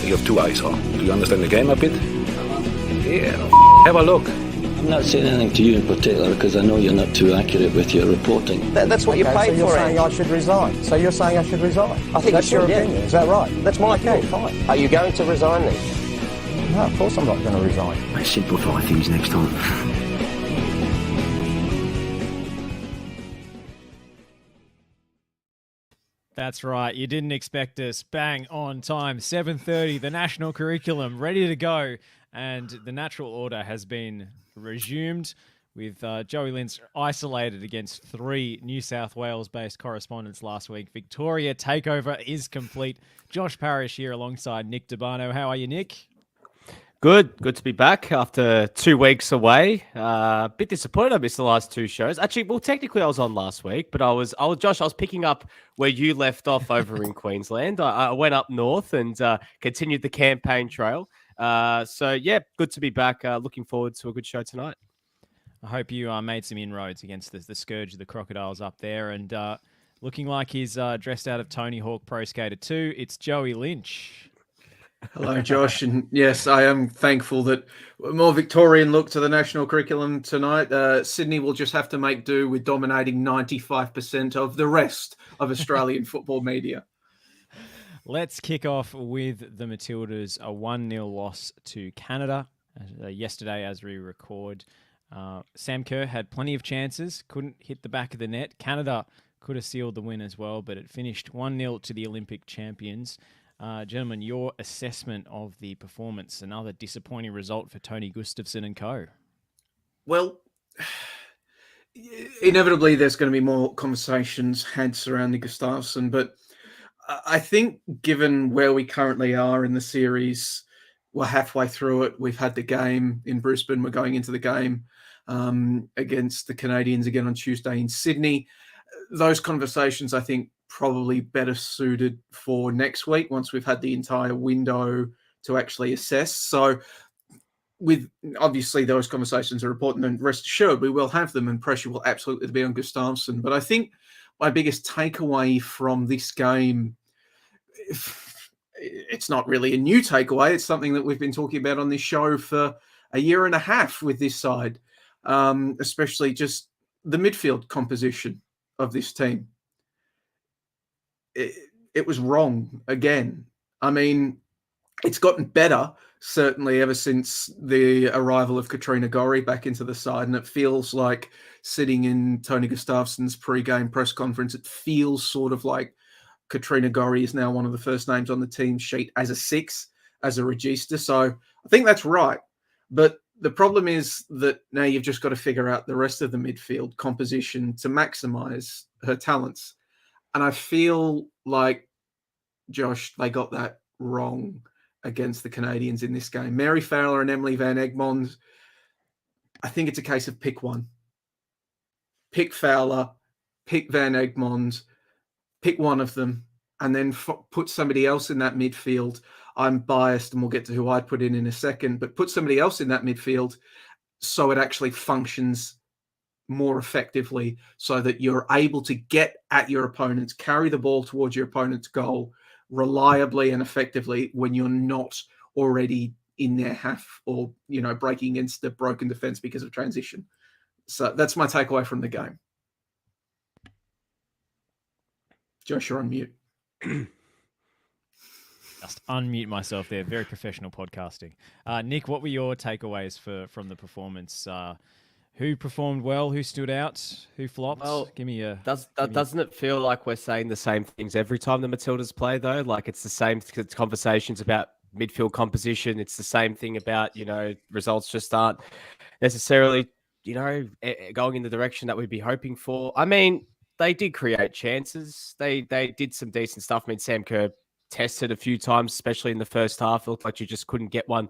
You have two eyes, huh? Do you understand the game a bit? Yeah, have a look. I'm not saying anything to you in particular because I know you're not too accurate with your reporting. That's what you paid so you're for. Saying I should resign. So you're saying I should resign? I think that's you should, your opinion. Is that right? That's my opinion. Fine. Are you going to resign then? No, of course I'm not going to resign. I simplify things next time. That's right. You didn't expect us. Bang on time. 7:30. The national curriculum ready to go, and the natural order has been resumed with Joey Lynch isolated against 3 New South Wales-based correspondents last week. Victoria takeover is complete. Josh Parrish here alongside Nick Debano. How are you, Nick? Good to be back after 2 weeks away. A bit disappointed I missed the last 2 shows. Actually, well, technically I was on last week, but Josh, I was picking up where you left off over in Queensland. I went up north and continued the campaign trail. So yeah, good to be back. Looking forward to a good show tonight. I hope you made some inroads against the scourge of the crocodiles up there, and looking like he's dressed out of Tony Hawk Pro Skater 2. It's Joey Lynch. Hello, Josh. And yes, I am thankful that a more Victorian look to the national curriculum tonight. Sydney will just have to make do with dominating 95% of the rest of Australian football media. Let's kick off with the Matildas, a 1-0 loss to Canada yesterday as we record. Sam Kerr had plenty of chances, couldn't hit the back of the net. Canada could have sealed the win as well, but it finished 1-0 to the Olympic champions. Gentlemen, your assessment of the performance, another disappointing result for Tony Gustafsson and co. Well, inevitably there's going to be more conversations had surrounding Gustafsson, but I think given where we currently are in the series, we're halfway through it. We've had the game in Brisbane. We're going into the game against the Canadians again on Tuesday in Sydney. Those conversations, I think, probably better suited for next week once we've had the entire window to actually assess. So with obviously those conversations are important, and rest assured we will have them, and pressure will absolutely be on Gustafsson. But I think my biggest takeaway from this game, it's not really a new takeaway. It's something that we've been talking about on this show for a year and a half with this side, especially just the midfield composition of this team. It was wrong again. I mean, it's gotten better, certainly ever since the arrival of Katrina Gorry back into the side. And it feels like sitting in Tony Gustafsson's pre-game press conference, it feels sort of like Katrina Gorry is now one of the first names on the team sheet as a 6, as a regista. So I think that's right. But the problem is that now you've just got to figure out the rest of the midfield composition to maximize her talents. And I feel like, Josh, they got that wrong against the Canadians in this game. Mary Fowler and Emily Van Egmond, I think it's a case of pick one. Pick Fowler, pick Van Egmond, pick one of them, and then put somebody else in that midfield. I'm biased, and we'll get to who I'd put in a second, but put somebody else in that midfield so it actually functions more effectively, so that you're able to get at your opponents, carry the ball towards your opponent's goal reliably and effectively when you're not already in their half or, breaking against the broken defense because of transition. So that's my takeaway from the game. Josh, you're on mute. Just unmute myself there. Very professional podcasting. Nick, what were your takeaways from the performance? Who performed well? Who stood out? Who flopped? Well, give me a. Doesn't it feel like we're saying the same things every time the Matildas play, though? Like it's the same conversations about midfield composition. It's the same thing about, results just aren't necessarily, going in the direction that we'd be hoping for. I mean, they did create chances. They did some decent stuff. I mean, Sam Kerr tested a few times, especially in the first half. It looked like you just couldn't get one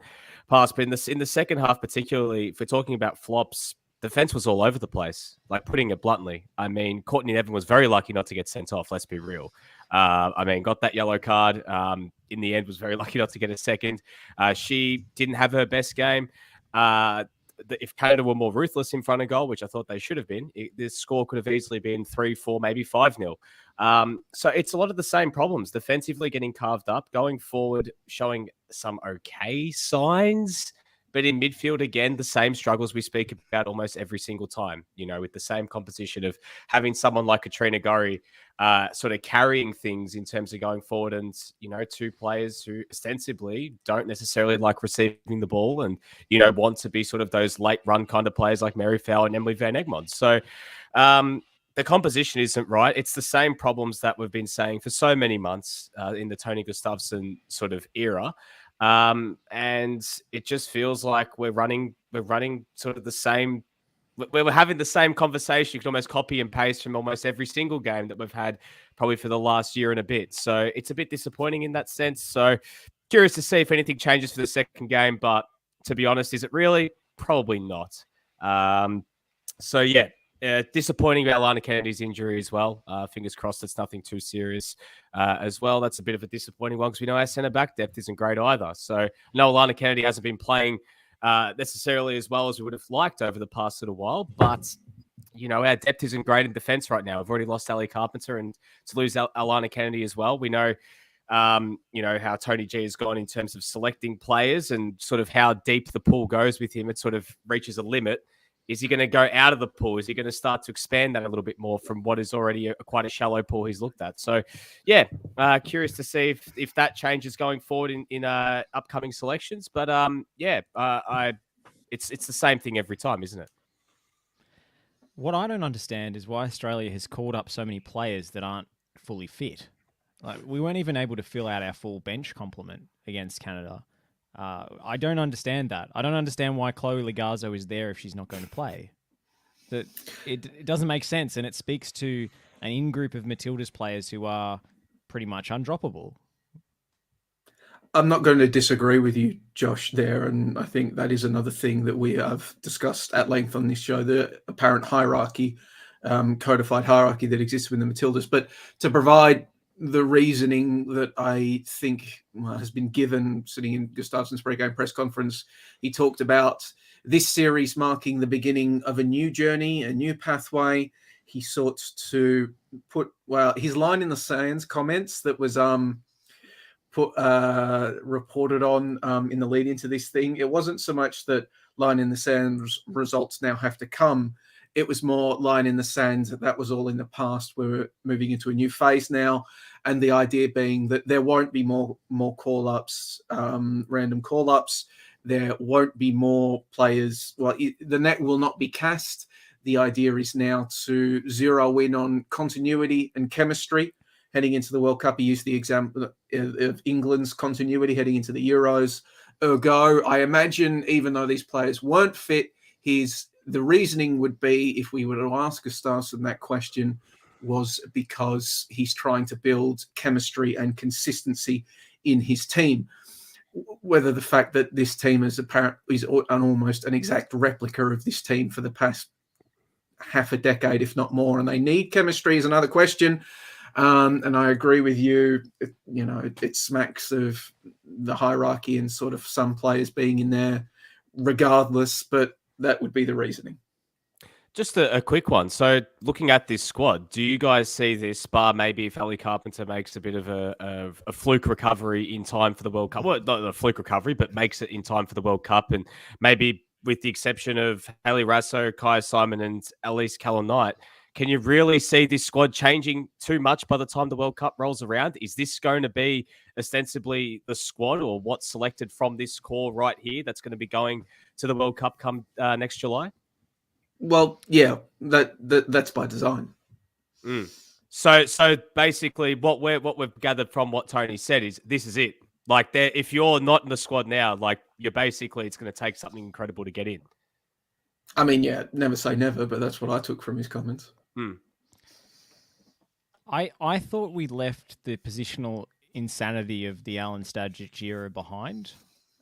past. But in the second half, particularly, if we're talking about flops, defense was all over the place, like putting it bluntly. I mean, Courtney Nevin was very lucky not to get sent off, let's be real. Got that yellow card. In the end, was very lucky not to get a second. She didn't have her best game. If Canada were more ruthless in front of goal, which I thought they should have been, this score could have easily been 3-4, maybe 5-0. So it's a lot of the same problems. Defensively getting carved up, going forward, showing some okay signs. But in midfield, again, the same struggles we speak about almost every single time, with the same composition of having someone like Katrina Gorry sort of carrying things in terms of going forward and, two players who ostensibly don't necessarily like receiving the ball and, want to be sort of those late run kind of players like Mary Fowl and Emily Van Egmond. So the composition isn't right. It's the same problems that we've been saying for so many months in the Tony Gustafsson sort of era. And it just feels like we're running sort of the same. We're having the same conversation. You can almost copy and paste from almost every single game that we've had probably for the last year and a bit. So it's a bit disappointing in that sense. So curious to see if anything changes for the second game. But to be honest, is it really? Probably not. So yeah. Disappointing about Lana Kennedy's injury as well. Fingers crossed it's nothing too serious as well. That's a bit of a disappointing one because we know our centre back depth isn't great either. So no, Lana Kennedy hasn't been playing necessarily as well as we would have liked over the past little while. But, our depth isn't great in defence right now. We've already lost Ali Carpenter, and to lose Alana Kennedy as well. We know, how Tony G has gone in terms of selecting players and sort of how deep the pool goes with him. It sort of reaches a limit. Is he going to go out of the pool? Is he going to start to expand that a little bit more from what is already quite a shallow pool he's looked at? So, yeah, curious to see if that changes going forward in upcoming selections. But, it's the same thing every time, isn't it? What I don't understand is why Australia has called up so many players that aren't fully fit. Like, we weren't even able to fill out our full bench complement against Canada. I don't understand that. I don't understand why Chloe Ligazo is there if she's not going to play. That it doesn't make sense, and it speaks to an in-group of Matildas players who are pretty much undroppable. I'm not going to disagree with you, Josh, there. And I think that is another thing that we have discussed at length on this show, the apparent hierarchy, codified hierarchy that exists within the Matildas. But to provide the reasoning that I think has been given sitting in Gustafsson's pre-game press conference, he talked about this series marking the beginning of a new journey, a new pathway. He sought to put, his line in the sands comments that was reported on in the lead into this thing. It wasn't so much that line in the sands results now have to come. It was more line in the sands that was all in the past. We're moving into a new phase now. And the idea being that there won't be more call-ups, random call-ups. There won't be more players. Well, the net will not be cast. The idea is now to zero in on continuity and chemistry heading into the World Cup. He used the example of England's continuity heading into the Euros. Ergo, I imagine, even though these players weren't fit, the reasoning would be, if we were to ask Gustafsson that question, was because he's trying to build chemistry and consistency in his team. Whether the fact that this team is almost an exact replica of this team for the past half a decade, if not more, and they need chemistry is another question. And I agree with you. It smacks of the hierarchy and sort of some players being in there regardless, but that would be the reasoning. Just a quick one. So looking at this squad, do you guys see this, bar maybe if Ali Carpenter makes a bit of a fluke recovery in time for the World Cup? Well, not a fluke recovery, but makes it in time for the World Cup. And maybe with the exception of Hayley Rasso, Kaya Simon and Elise Callan-Knight, can you really see this squad changing too much by the time the World Cup rolls around? Is this going to be ostensibly the squad or what's selected from this core right here that's going to be going to the World Cup come next July? Well, yeah, that's by design. So basically, what we've gathered from what Tony said is this is it. Like, if you're not in the squad now, like it's going to take something incredible to get in. I mean, yeah, never say never, but that's what I took from his comments. I thought we left the positional insanity of the Alan Stajic era behind,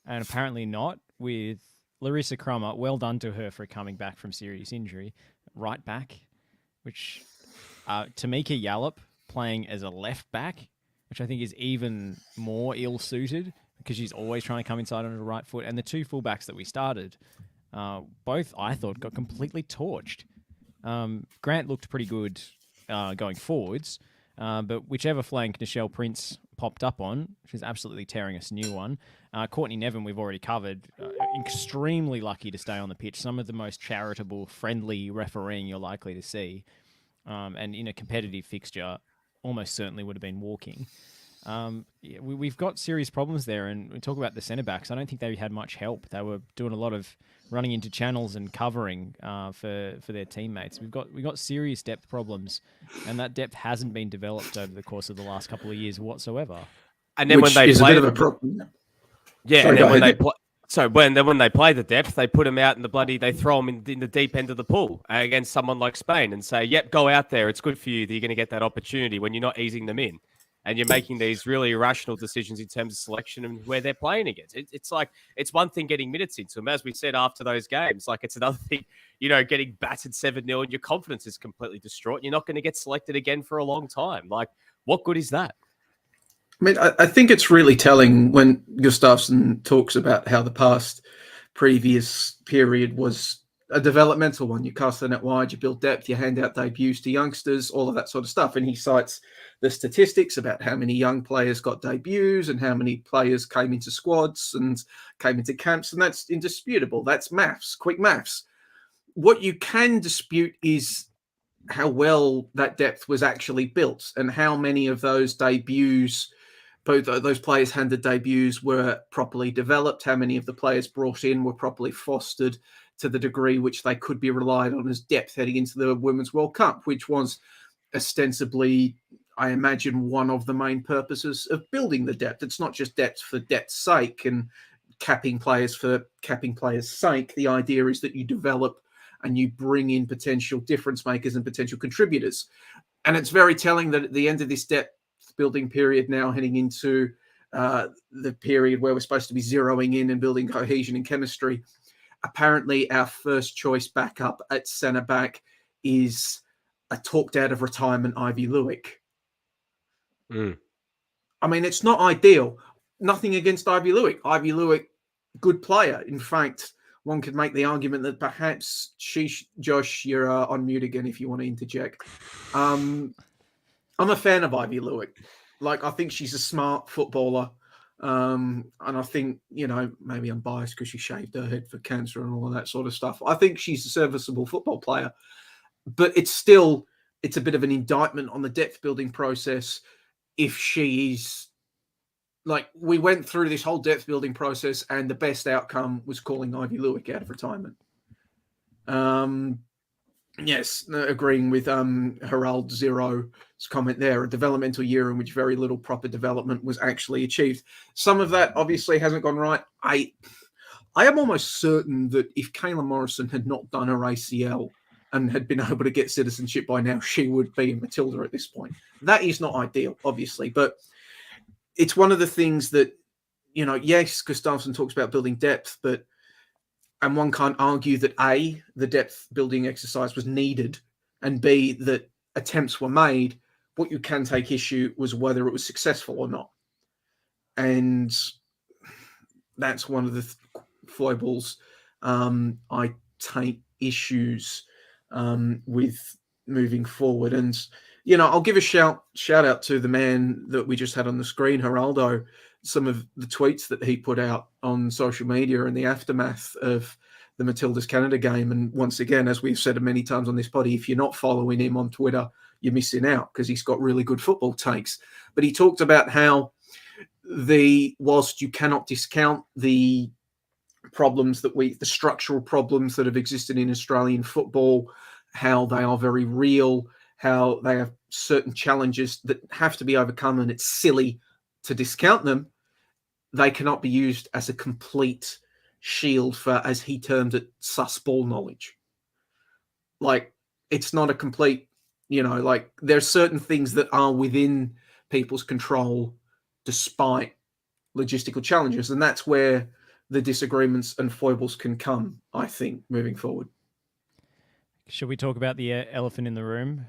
and apparently not. With Larissa Crummer, well done to her for coming back from serious injury, right back, which Tamika Yallop playing as a left back, which I think is even more ill-suited because she's always trying to come inside on her right foot. And the two fullbacks that we started, both I thought got completely torched. Grant looked pretty good going forwards. But whichever flank Nichelle Prince popped up on, she's absolutely tearing us a new one. Courtney Nevin, we've already covered. Extremely lucky to stay on the pitch. Some of the most charitable, friendly refereeing you're likely to see. And in a competitive fixture, almost certainly would have been walking. We've got serious problems there, and we talk about the centre backs. I don't think they had much help. They were doing a lot of running into channels and covering for their teammates. We've got serious depth problems, and that depth hasn't been developed over the course of the last couple of years whatsoever. And then Which when they is play, a bit of a problem. yeah, Sorry, and then go when they ahead. play. So when they play the depth, they put them out in they throw them in the deep end of the pool against someone like Spain and say, yep, go out there. It's good for you that you're going to get that opportunity when you're not easing them in. And you're making these really irrational decisions in terms of selection and where they're playing against. It's like, it's one thing getting minutes into them. As we said after those games, like it's another thing, getting battered 7-0 and your confidence is completely distraught. You're not going to get selected again for a long time. Like, what good is that? I mean, I think it's really telling when Gustafsson talks about how the previous period was a developmental one. You cast the net wide, you build depth, you hand out debuts to youngsters, all of that sort of stuff. And he cites the statistics about how many young players got debuts and how many players came into squads and came into camps. And that's indisputable. That's maths, quick maths. What you can dispute is how well that depth was actually built and how many of those debuts, both those players handed debuts, were properly developed, how many of the players brought in were properly fostered to the degree which they could be relied on as depth heading into the Women's World Cup, which was ostensibly, I imagine, one of the main purposes of building the depth. It's not just depth for depth's sake and capping players for capping players' sake. The idea is that you develop and you bring in potential difference makers and potential contributors. And it's very telling that at the end of this depth building period, now heading into the period where we're supposed to be zeroing in and building cohesion and chemistry, apparently our first choice backup at centre back is a talked out of retirement Ivy Lewick. I mean, it's not ideal. Nothing against Ivy Lewick. Ivy Lewick, good player. In fact, one could make the argument that perhaps Josh, you're on mute again if you want to interject. I'm a fan of Ivy Lewick. Like, I think she's a smart footballer. And I think, maybe I'm biased because she shaved her head for cancer and all of that sort of stuff. I think she's a serviceable football player. But it's a bit of an indictment on the depth building process if she is, like, we went through this whole depth building process and the best outcome was calling Ivy Lewick out of retirement. Yes, agreeing with Harald Zero's comment there, a developmental year in which very little proper development was actually achieved. Some of that obviously hasn't gone right. I am almost certain that if Kayla Morrison had not done her ACL and had been able to get citizenship by now, she would be a Matilda at this point. That is not ideal, obviously, but it's one of the things that, yes, Gustafsson talks about building depth, and one can't argue that A, the depth building exercise was needed, and B, that attempts were made. What you can take issue was whether it was successful or not. And that's one of the foibles I take issues with moving forward. And, I'll give a shout out to the man that we just had on the screen, Geraldo. Some of the tweets that he put out on social media in the aftermath of the Matildas Canada game. And once again, as we've said many times on this poddy, if you're not following him on Twitter, you're missing out because he's got really good football takes. But he talked about how whilst you cannot discount the problems the structural problems that have existed in Australian football, how they are very real, how they have certain challenges that have to be overcome, and it's silly to discount them. They cannot be used as a complete shield for, as he termed it, sus ball knowledge. Like, it's not a complete, like, there are certain things that are within people's control despite logistical challenges. And that's where the disagreements and foibles can come, I think, moving forward. Should we talk about the elephant in the room?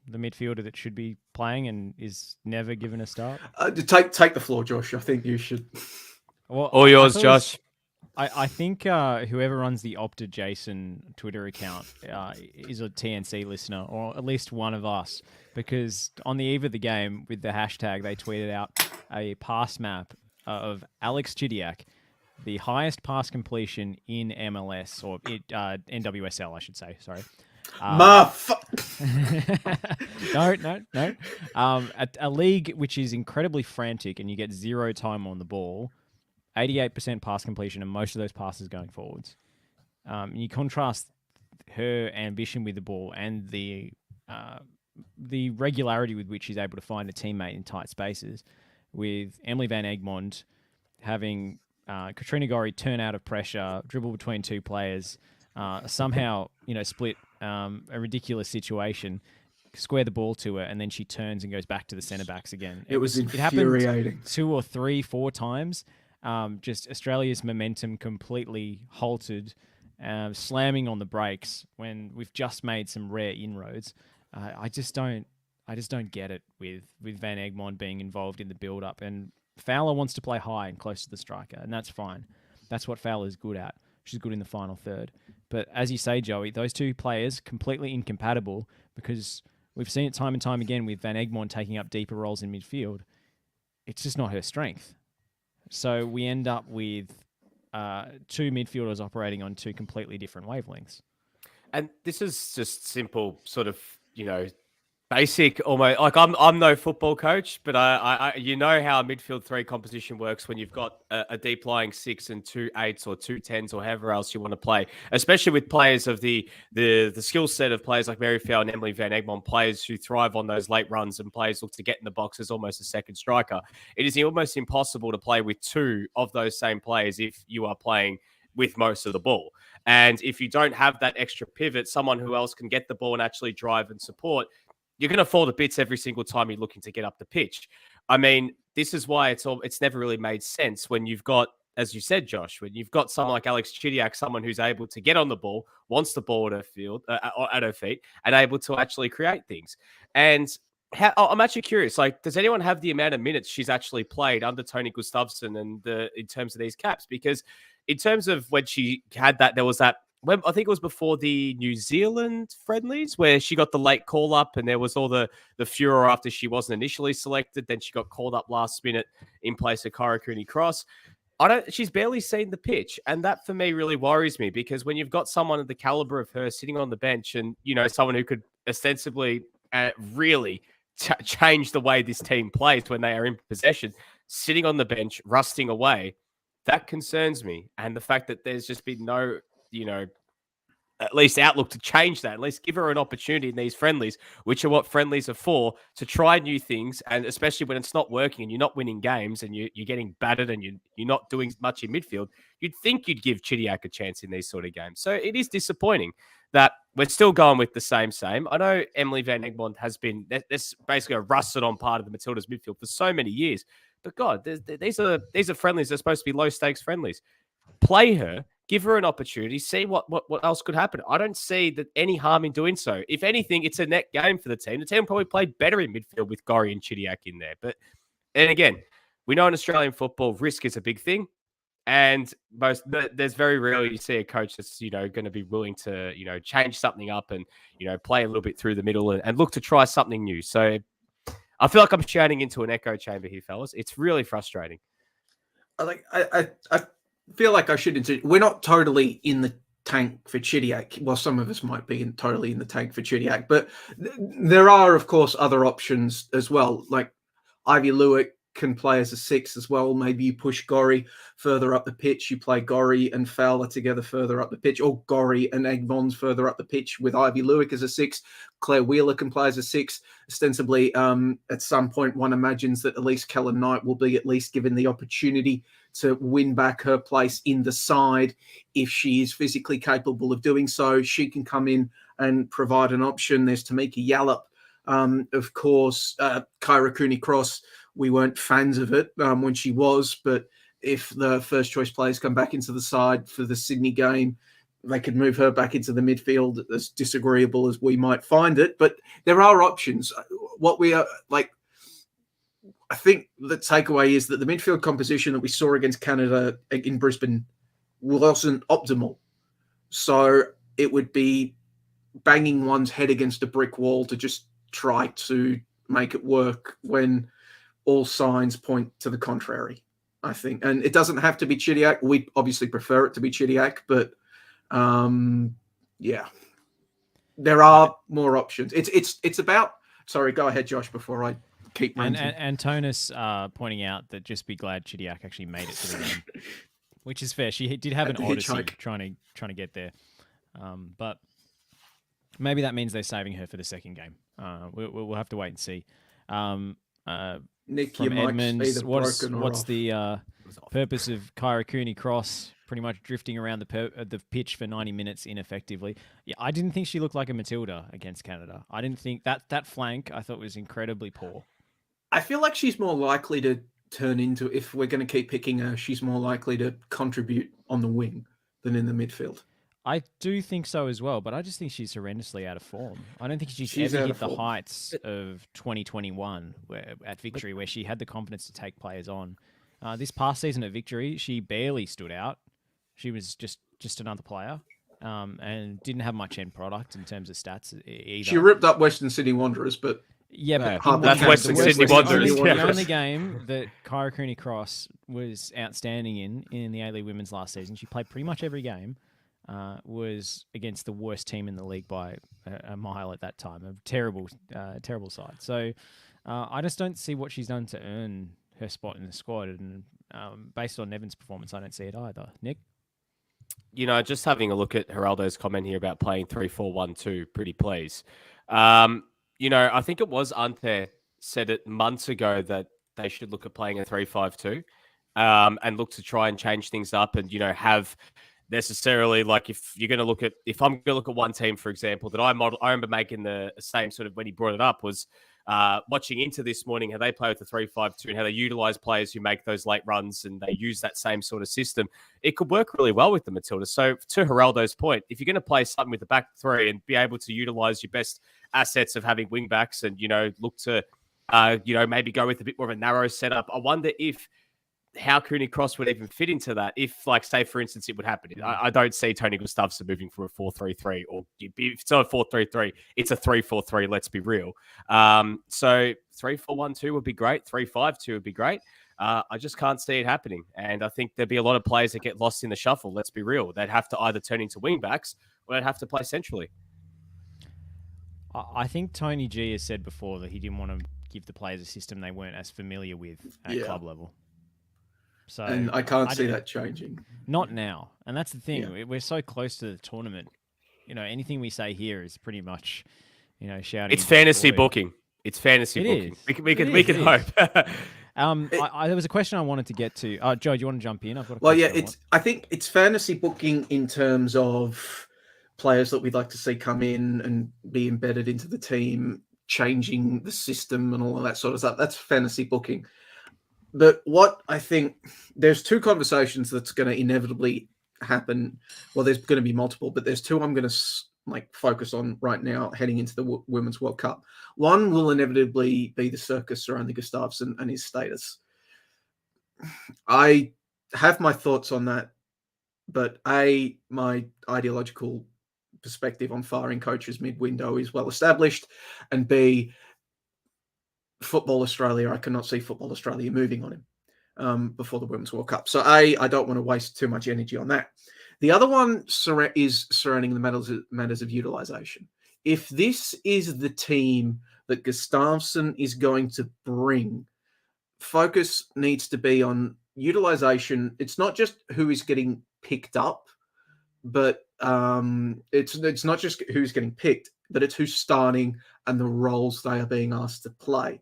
The midfielder that should be playing and is never given a start? Take the floor, Josh. I think you should. Well, all yours, Josh. I think whoever runs the Opta Jason Twitter account is a TNC listener, or at least one of us, because on the eve of the game with the hashtag, they tweeted out a pass map of Alex Chidiac, the highest pass completion in MLS, or NWSL, I should say. Sorry. No. A league which is incredibly frantic and you get zero time on the ball, 88% pass completion, and most of those passes going forwards. You contrast her ambition with the ball and the regularity with which she's able to find a teammate in tight spaces, with Emily Van Egmond having Katrina Gorry turn out of pressure, dribble between two players, somehow split a ridiculous situation, square the ball to her, and then she turns and goes back to the centre backs again. It was infuriating. infuriating. It happened 2 or 3, 4 times. Just Australia's momentum completely halted, slamming on the brakes when we've just made some rare inroads. I just don't get it with Van Egmond being involved in the build-up. And Fowler wants to play high and close to the striker, and that's fine. That's what Fowler's good at. She's good in the final third. But as you say, Joey, those two players completely incompatible, because we've seen it time and time again with Van Egmond taking up deeper roles in midfield. It's just not her strength. So we end up with two midfielders operating on two completely different wavelengths. And this is just simple, sort of, basic, almost like I'm no football coach, but I you know how a midfield three composition works when you've got a deep lying 6 and 2 8s or 2 10s or however else you want to play, especially with players of the skill set of players like Mary Fowler and Emily Van Egmond, players who thrive on those late runs and players look to get in the box as almost a second striker. It is almost impossible to play with two of those same players if you are playing with most of the ball. And if you don't have that extra pivot, someone who else can get the ball and actually drive and support, you're going to fall to bits every single time you're looking to get up the pitch. I mean, this is why it's never really made sense when you've got, as you said, Josh, when you've got someone like Alex Chidiac, someone who's able to get on the ball, wants the ball at her feet, and able to actually create things. And I'm actually curious, like, does anyone have the amount of minutes she's actually played under Tony Gustafsson and in terms of these caps? Because in terms of when she had that, there was that, I think it was before the New Zealand friendlies where she got the late call up and there was all the furor after she wasn't initially selected. Then she got called up last minute in place of Kyra Cooney-Cross. She's barely seen the pitch. And that for me really worries me, because when you've got someone of the caliber of her sitting on the bench and, someone who could ostensibly really change the way this team plays when they are in possession, sitting on the bench, rusting away, that concerns me. And the fact that there's just been no, at least outlook to change that, at least give her an opportunity in these friendlies, which are what friendlies are for, to try new things. And especially when it's not working and you're not winning games and you're getting battered and you're not doing much in midfield, you'd think you'd give Chidiac a chance in these sort of games. So it is disappointing that we're still going with the same. I know Emily Van Egmond has been, that's basically a rusted on part of the Matildas midfield for so many years. But God, these are friendlies. They're supposed to be low stakes friendlies. Play her, give her an opportunity, see what else could happen. I don't see that any harm in doing so. If anything, it's a net game for the team. The team probably played better in midfield with Gorry and Chidiac in there. And again, we know in Australian football, risk is a big thing. And there's very rarely you see a coach that's, going to be willing to, change something up and, play a little bit through the middle and look to try something new. So I feel like I'm shouting into an echo chamber here, fellas. It's really frustrating. I feel like I should. We're not totally in the tank for Chidiac. Well, some of us might be totally in the tank for Chidiac, but there are, of course, other options as well. Like Ivy Lewick can play as a 6 as well. Maybe you push Gorry further up the pitch. You play Gorry and Fowler together further up the pitch, or Gorry and Egmond further up the pitch with Ivy Lewick as a 6. Claire Wheeler can play as a 6. Ostensibly, at some point, one imagines that at least Kellen Knight will be at least given the opportunity to win back her place in the side. If she is physically capable of doing so, she can come in and provide an option. There's Tamika Yallop. Of course, Kyra Cooney-Cross, we weren't fans of it when she was, but if the first choice players come back into the side for the Sydney game, they could move her back into the midfield, as disagreeable as we might find it. But there are options. What we are like, I think the takeaway is that the midfield composition that we saw against Canada in Brisbane wasn't optimal. So it would be banging one's head against a brick wall to just try to make it work when all signs point to the contrary, I think. And it doesn't have to be Chidiac. We obviously prefer it to be Chidiac, but yeah, there are more options. It's about. Sorry, go ahead, Josh. Before I keep ranting. And Tonus pointing out that just be glad Chidiac actually made it to the game, which is fair. She did have an odyssey trying to get there, but maybe that means they're saving her for the second game. We'll have to wait and see. Nick, from your Edmonds, mic's either broken or what's off. the purpose of Kyra Cooney-Cross pretty much drifting around the pitch for 90 minutes ineffectively? Yeah, I didn't think she looked like a Matilda against Canada. I didn't think that flank I thought was incredibly poor. I feel like she's more likely to turn into, if we're going to keep picking her, she's more likely to contribute on the wing than in the midfield. I do think so as well, but I just think she's horrendously out of form. I don't think she's ever out hit of the form. heights of 2021 at Victory, where she had the confidence to take players on. This past season at Victory, she barely stood out. She was just another player, and didn't have much end product in terms of stats either. She ripped up Western Sydney Wanderers, but Yeah, No, but that's Western Sydney Wanderers. The only game that Kyra Cooney-Cross was outstanding in the A-League Women's last season, she played pretty much every game, was against the worst team in the league by a mile at that time. A terrible side. So I just don't see what she's done to earn her spot in the squad. And based on Nevin's performance, I don't see it either. Nick? You know, just having a look at Geraldo's comment here about playing 3-4-1-2, pretty pleased. You know, I think it was Ante said it months ago that they should look at playing a 3-5-2 and look to try and change things up and, you know, have necessarily, like, if I'm going to look at one team, for example, that I remember making the same sort of, when he brought it up, was watching into this morning how they play with the 3-5-2 and how they utilize players who make those late runs and they use that same sort of system. It could work really well with the Matildas. So to Geraldo's point, if you're going to play something with the back three and be able to utilize your best assets of having wing backs and, you know, look to, you know, maybe go with a bit more of a narrow setup, I wonder how Cooney-Cross would even fit into that. If, like, say, for instance, it would happen. I don't see Tony Gustafsson moving from a 4-3-3, or if it's not a 4-3-3, it's a 3-4-3, let's be real. So 3-4-1-2 would be great. 3-5-2 would be great. I just can't see it happening. And I think there'd be a lot of players that get lost in the shuffle, let's be real. They'd have to either turn into wing backs or they'd have to play centrally. I think Tony G has said before that he didn't want to give the players a system they weren't as familiar with at club level. So and I can't see that changing. Not now. And that's the thing. Yeah. We're so close to the tournament. You know, anything we say here is pretty much, you know, shouting. It's fantasy booking. It's fantasy booking. We can hope. There was a question I wanted to get to. Joe, do you want to jump in? I've got a well, yeah, question I think it's fantasy booking in terms of players that we'd like to see come in and be embedded into the team, changing the system and all of that sort of stuff. That's fantasy booking. But what I think, there's two conversations that's going to inevitably happen. Well, there's going to be multiple, but there's two I'm going to focus on right now heading into the Women's World Cup. One will inevitably be the circus surrounding Gustafsson and his status. I have my thoughts on that, but my ideological perspective on firing coaches mid-window is well established, and B, Football Australia, I cannot see Football Australia moving on him before the Women's World Cup. So I don't want to waste too much energy on that. The other one is surrounding the matters of utilisation. If this is the team that Gustafsson is going to bring, focus needs to be on utilisation. It's not just who is getting picked up, but it's not just who's getting picked, but it's who's starting and the roles they are being asked to play.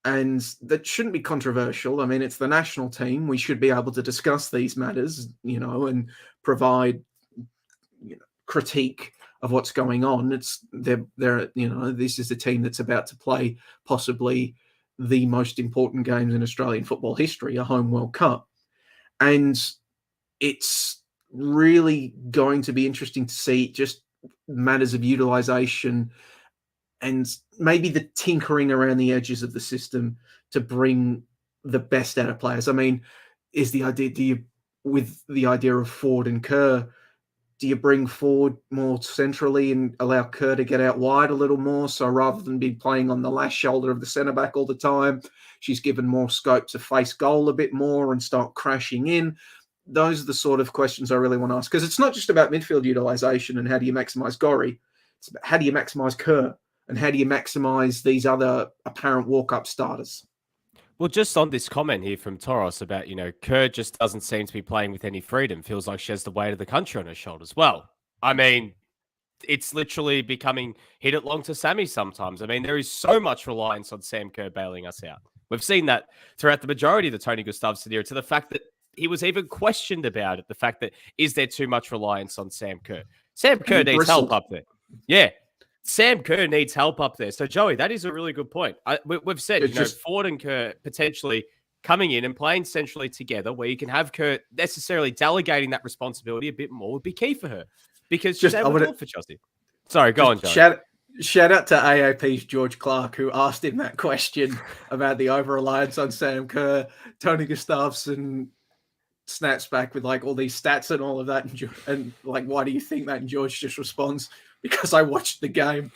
And that shouldn't be controversial. I mean, it's the national team. We should be able to discuss these matters, you know, and provide, you know, critique of what's going on. They're you know, this is a team that's about to play possibly the most important games in Australian football history, a home World Cup. And it's really going to be interesting to see just matters of utilisation and maybe the tinkering around the edges of the system to bring the best out of players. I mean, is the idea, with the idea of Ford and Kerr, do you bring Ford more centrally and allow Kerr to get out wide a little more? So rather than be playing on the last shoulder of the centre back all the time, she's given more scope to face goal a bit more and start crashing in. Those are the sort of questions I really want to ask, because it's not just about midfield utilisation and how do you maximise Gorry. It's about how do you maximise Kerr and how do you maximise these other apparent walk-up starters. Well, just on this comment here from Toros about, Kerr just doesn't seem to be playing with any freedom. Feels like she has the weight of the country on her shoulders. Well, I mean, it's literally becoming hit it long to Sammy sometimes. I mean, there is so much reliance on Sam Kerr bailing us out. We've seen that throughout the majority of the Tony Gustavsson era, to the fact that he was even questioned about it. The fact that, is there too much reliance on Sam Kerr? Sam Kerr needs help up there. Yeah. Sam Kerr needs help up there. So, Joey, that is a really good point. We've said, Ford and Kerr potentially coming in and playing centrally together, where you can have Kerr necessarily delegating that responsibility a bit more, would be key for her, because she's able to do it for Chelsea. Sorry, go on, Joey. Shout out to AAP's George Clark, who asked him that question about the over-reliance on Sam Kerr. Tony Gustavsson snaps back with all these stats and all of that, and why do you think that? And George just responds, because I watched the game.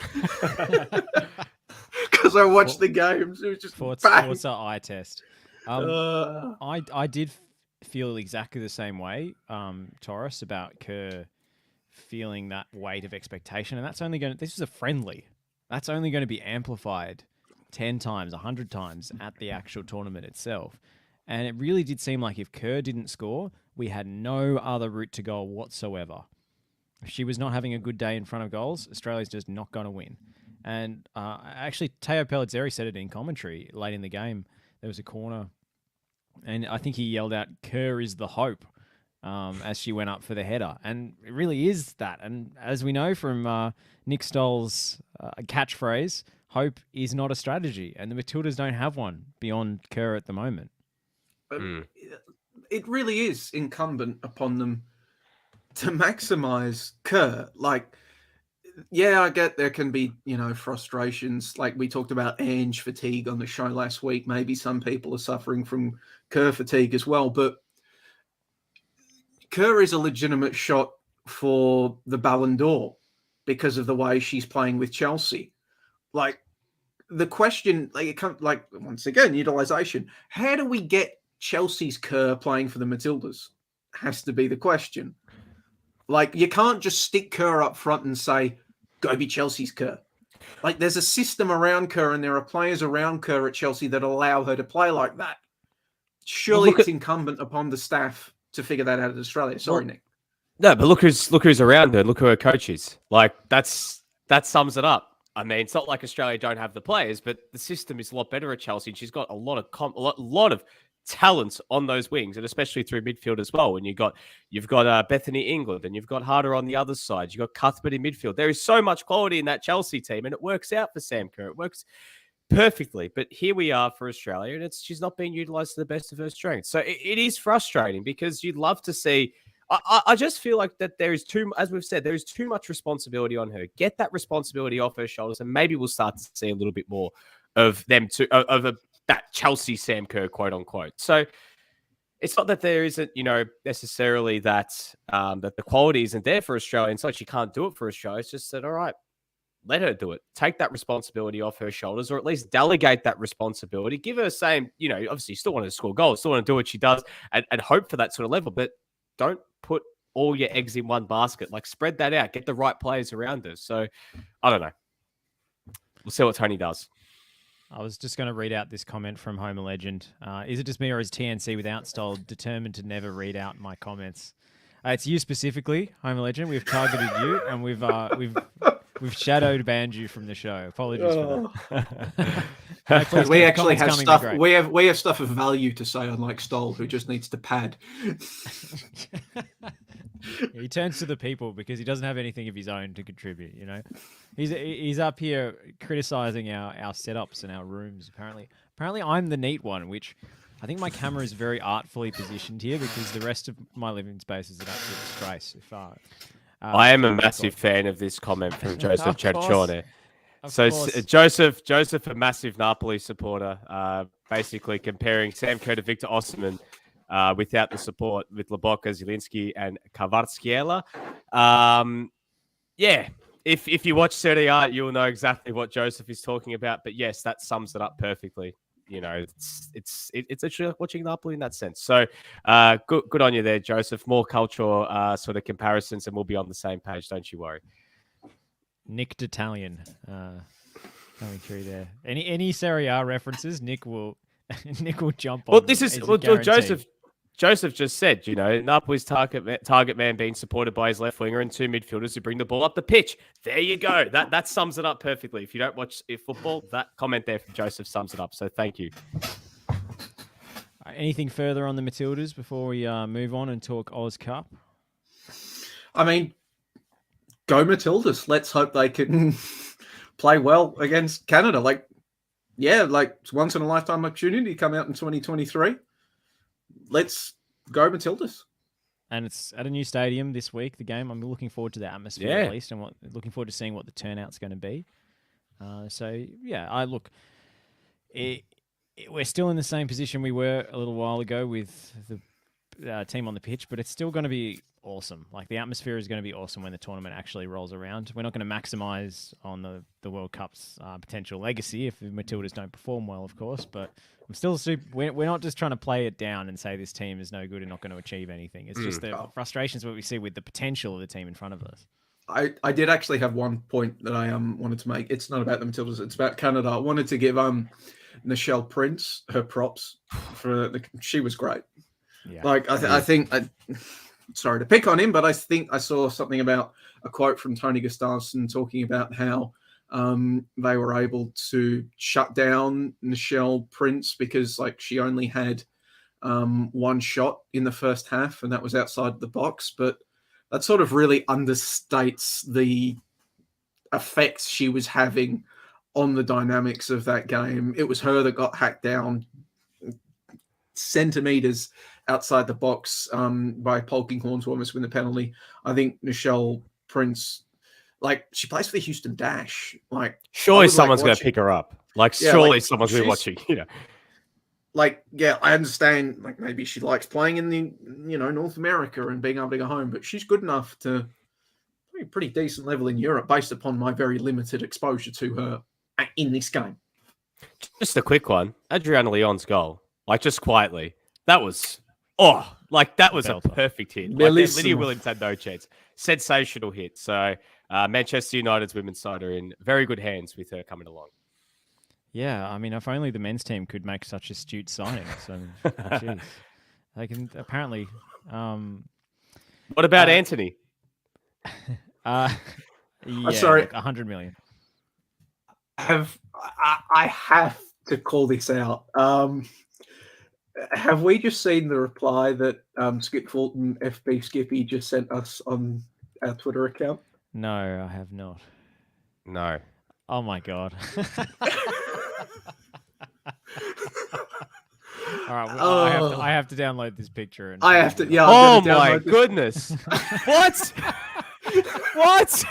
Because I watched the games. It was just Forza eye test. I did feel exactly the same way, Taurus, about Kerr feeling that weight of expectation. And that's only this is a friendly. That's only going to be amplified 10 times, 100 times at the actual tournament itself. And it really did seem like if Kerr didn't score, we had no other route to goal whatsoever. If she was not having a good day in front of goals, Australia's just not going to win. And actually, Teo Pellizzeri said it in commentary late in the game. There was a corner, and I think he yelled out, "Kerr is the hope," as she went up for the header. And it really is that. And as we know from Nick Stoll's catchphrase, hope is not a strategy. And the Matildas don't have one beyond Kerr at the moment. It really is incumbent upon them to maximise Kerr. I get there can be, frustrations. Like we talked about Ange fatigue on the show last week. Maybe some people are suffering from Kerr fatigue as well. But Kerr is a legitimate shot for the Ballon d'Or because of the way she's playing with Chelsea. The question, once again, utilisation. How do we get Chelsea's Kerr playing for the Matildas? Has to be the question. You can't just stick Kerr up front and say, go be Chelsea's Kerr. There's a system around Kerr and there are players around Kerr at Chelsea that allow her to play like that. Surely it's incumbent upon the staff to figure that out in Australia. Sorry, Nick. No, but look who's around her. Look who her coach is. That sums it up. I mean, it's not like Australia don't have the players, but the system is a lot better at Chelsea. And she's got a lot of talent on those wings, and especially through midfield as well. And you've got Bethany England, and you've got Harder on the other side. You've got Cuthbert in midfield. There is so much quality in that Chelsea team, and it works out for Sam Kerr. It works perfectly. But here we are for Australia, and she's not being utilised to the best of her strengths. So it is frustrating, because you'd love to see. I just feel like that there is as we've said, there is too much responsibility on her. Get that responsibility off her shoulders, and maybe we'll start to see a little bit more of them that Chelsea Sam Kerr, quote unquote. So it's not that there isn't, necessarily that that the quality isn't there for Australia. It's not she can't do it for Australia. It's just that, all right, let her do it. Take that responsibility off her shoulders, or at least delegate that responsibility. Give her the same, obviously you still want her to score goals, still want to do what she does and hope for that sort of level, but don't put all your eggs in one basket. Spread that out. Get the right players around her. So I don't know. We'll see what Tony does. I was just going to read out this comment from Homer Legend. Is it just me, or is TNC without Stoll determined to never read out my comments? It's you specifically, Homer Legend. We've targeted you, and we've shadowed banned you from the show. Apologies for that. We actually have stuff. We have stuff of value to say, unlike Stoll, who just needs to pad. He turns to the people because he doesn't have anything of his own to contribute. He's up here criticizing our setups and our rooms. Apparently I'm the neat one, which I think my camera is very artfully positioned here, because the rest of my living space is an absolute disgrace. I am a massive fan of this comment from Joseph Ceccione. So Joseph, a massive Napoli supporter, basically comparing Sam Kerr to Victor Osimhen. without the support with Lobotka, Zielinski, and Kvaratskhelia. Yeah, if you watch Serie A, you'll know exactly what Joseph is talking about. But yes, that sums it up perfectly. It's literally like watching Napoli in that sense. So good on you there, Joseph. More cultural sort of comparisons, and we'll be on the same page. Don't you worry. Nick D'Italian coming through there. Any Serie A references? Nick will jump on. Well, this is Joseph just said, Napoli's target man being supported by his left winger and two midfielders who bring the ball up the pitch. There you go. That sums it up perfectly. If you don't watch football, that comment there from Joseph sums it up. So thank you. Anything further on the Matildas before we move on and talk Oz Cup? I mean, go Matildas. Let's hope they can play well against Canada. It's once in a lifetime opportunity to come out in 2023. Let's go Matildas. And it's at a new stadium this week, the game. I'm looking forward to the atmosphere at least, and looking forward to seeing what the turnout's going to be. We're still in the same position we were a little while ago with the team on the pitch, but it's still going to be awesome. Like, the atmosphere is going to be awesome when the tournament actually rolls around. We're not going to maximize on the World Cup's potential legacy if the Matildas don't perform well, of course, but I'm still we're not just trying to play it down and say this team is no good and not going to achieve anything. It's just the frustrations what we see with the potential of the team in front of us. I did actually have one point that I wanted to make. It's not about the Matildas, it's about Canada. I wanted to give Nichelle Prince her props she was great. Yeah. I think sorry to pick on him, but I think I saw something about a quote from Tony Gustafsson talking about how they were able to shut down Nichelle Prince because she only had one shot in the first half, and that was outside the box. But that sort of really understates the effects she was having on the dynamics of that game. It was her that got hacked down centimeters outside the box by Polkinghorn to almost win the penalty. I think Nichelle Prince, she plays for the Houston Dash. Surely someone's going to pick her up. Surely someone's going to be watching. I understand. Maybe she likes playing in the North America and being able to go home, but she's good enough to play a pretty decent level in Europe, based upon my very limited exposure to her in this game. Just a quick one. Adriana Leon's goal, just quietly, that was a perfect hit. Lydia Williams had no chance. Sensational hit. So Manchester United's women's side are in very good hands with her coming along. Yeah, I mean, if only the men's team could make such astute signings. Geez. They can apparently. What about Anthony? I'm sorry, 100 million. I have to call this out. Have we just seen the reply that Skip Fulton, FB Skippy, just sent us on our Twitter account? No, I have not. No. Oh my God. All right, I have to download this picture. I have to. Yeah. Oh my goodness! What? What?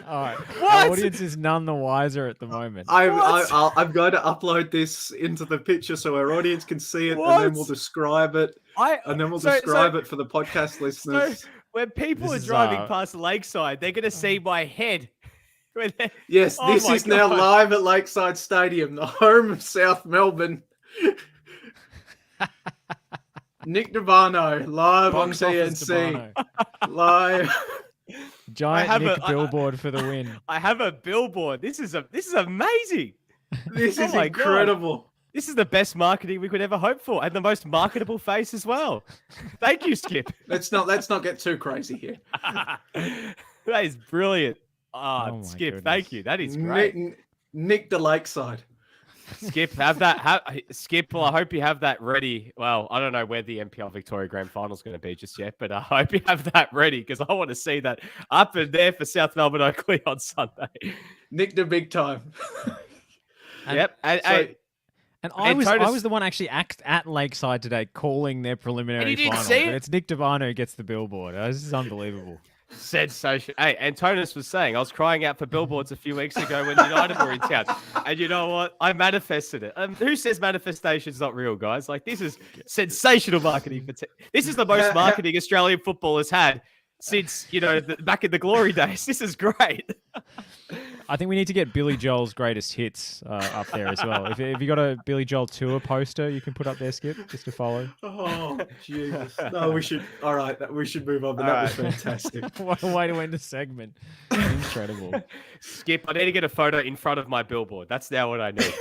All right. Our audience is none the wiser at the moment. I'm going to upload this into the picture so our audience can see it, and then we'll describe it. Describe it for the podcast listeners. So when people are driving past Lakeside, they're going to see my head. Yes, this is now live at Lakeside Stadium, the home of South Melbourne. Nick Devano live on TNC. Live. Giant Nick billboard for the win. I have a billboard. This is amazing. This is incredible. God. This is the best marketing we could ever hope for, and the most marketable face as well. Thank you, Skip. Let's not get too crazy here. That is brilliant. Oh Skip, goodness. Thank you. That is great. Nick the Lakeside. Skip, Skip, well, I hope you have that ready. Well, I don't know where the NPL Victoria Grand Final is going to be just yet, but I hope you have that ready because I want to see that up and there for South Melbourne Oakley on Sunday. Nick the big time. Yep. I was the one actually at Lakeside today calling their preliminary final. But it's Nick Devano who gets the billboard. This is unbelievable. Sensation. Hey, Antonis was saying I was crying out for billboards a few weeks ago when United were in town. And you know what? I manifested it. Who says manifestation's not real, guys? Like, this is sensational marketing. This is the most marketing Australian football has had since, back in the glory days. This is great. I think we need to get Billy Joel's greatest hits up there as well. If you got a Billy Joel tour poster, you can put up there, Skip, just to follow. Oh, Jesus. No, we should. All right, we should move on. But that was fantastic. What a way to end the segment. Incredible. Skip, I need to get a photo in front of my billboard. That's now what I need.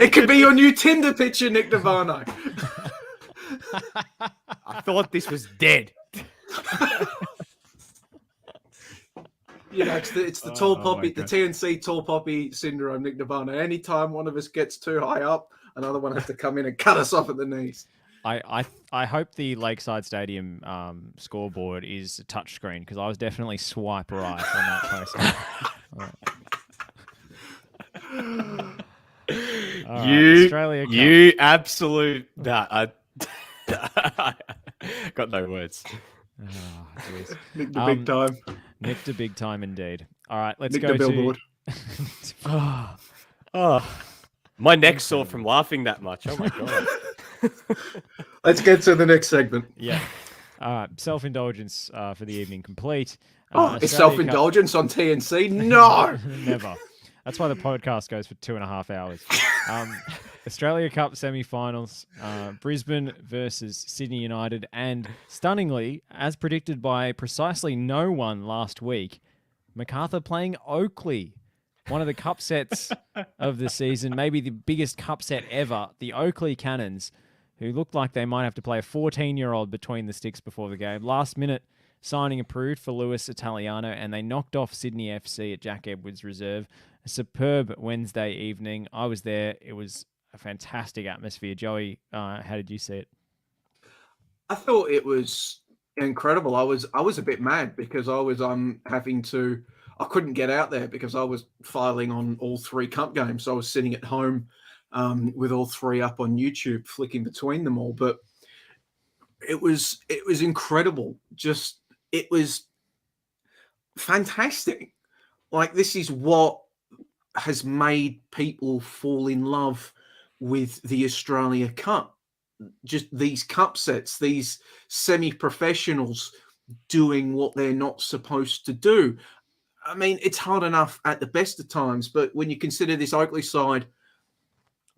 It could be your new Tinder picture, Nick Devano. I thought this was dead. It's the tall poppy, the TNC tall poppy syndrome, Nick Devano. Anytime one of us gets too high up, another one has to come in and cut us off at the knees. I hope the Lakeside Stadium scoreboard is a touch screen, because I was definitely swipe right on that poster. Australia Cup. You absolute. I got no words. Oh, Nick the big time. Nick the big time indeed. All right, let's Nick go the billboard. My neck's sore from laughing that much. Oh my god. Let's get to the next segment. Yeah. All right, self-indulgence for the evening complete. It's self-indulgence on TNC? No! Never. That's why the podcast goes for 2.5 hours. Australia Cup semi-finals, Brisbane versus Sydney United, and stunningly, as predicted by precisely no one last week, MacArthur playing Oakley. One of the cup sets of the season, maybe the biggest cup set ever, the Oakley Cannons, who looked like they might have to play a 14-year-old between the sticks before the game. Last minute signing approved for Lewis Italiano, and they knocked off Sydney FC at Jack Edwards Reserve. A superb Wednesday evening. I was there. It was a fantastic atmosphere. Joey, how did you see it? I thought it was incredible. I was a bit mad because I was I couldn't get out there because I was filing on all 3 cup games. So I was sitting at home with all 3 up on YouTube, flicking between them all. But it was incredible. It was fantastic. Like, this is what has made people fall in love with the Australia Cup. Just these cup sets, these semi-professionals doing what they're not supposed to do. I mean, it's hard enough at the best of times, but when you consider this Oakley side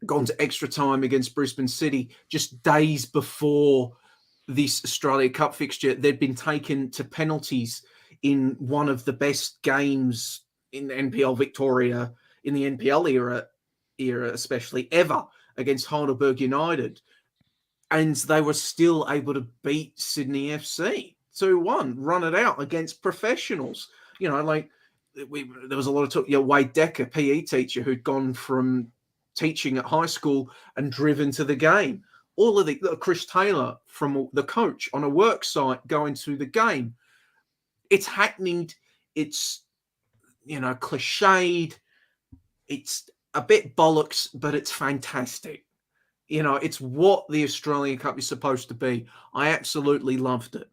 gone to extra time against Brisbane City just days before this Australia Cup fixture, they'd been taken to penalties in one of the best games in the NPL Victoria, in the NPL era especially, ever, against Heidelberg United. And they were still able to beat Sydney FC 2-1, run it out against professionals. There was a lot of talk. Wade Decker, PE teacher, who'd gone from teaching at high school and driven to the game. All of Chris Taylor, from the coach on a work site, going to the game. It's hackneyed. It's, cliched. It's a bit bollocks, but it's fantastic. It's what the Australian Cup is supposed to be. I absolutely loved it.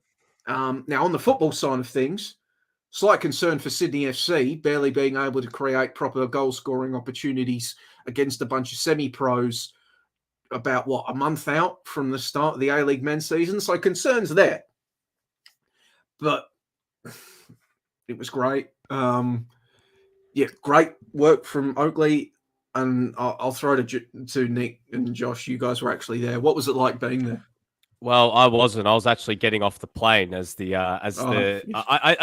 Now, on the football side of things, slight concern for Sydney FC, barely being able to create proper goal-scoring opportunities against a bunch of semi-pros about, a month out from the start of the A-League men's season. So concerns there. But it was great. Great work from Oakley. And I'll throw it to Nick and Josh. You guys were actually there. What was it like being there? Well, I wasn't. I was actually getting off the plane I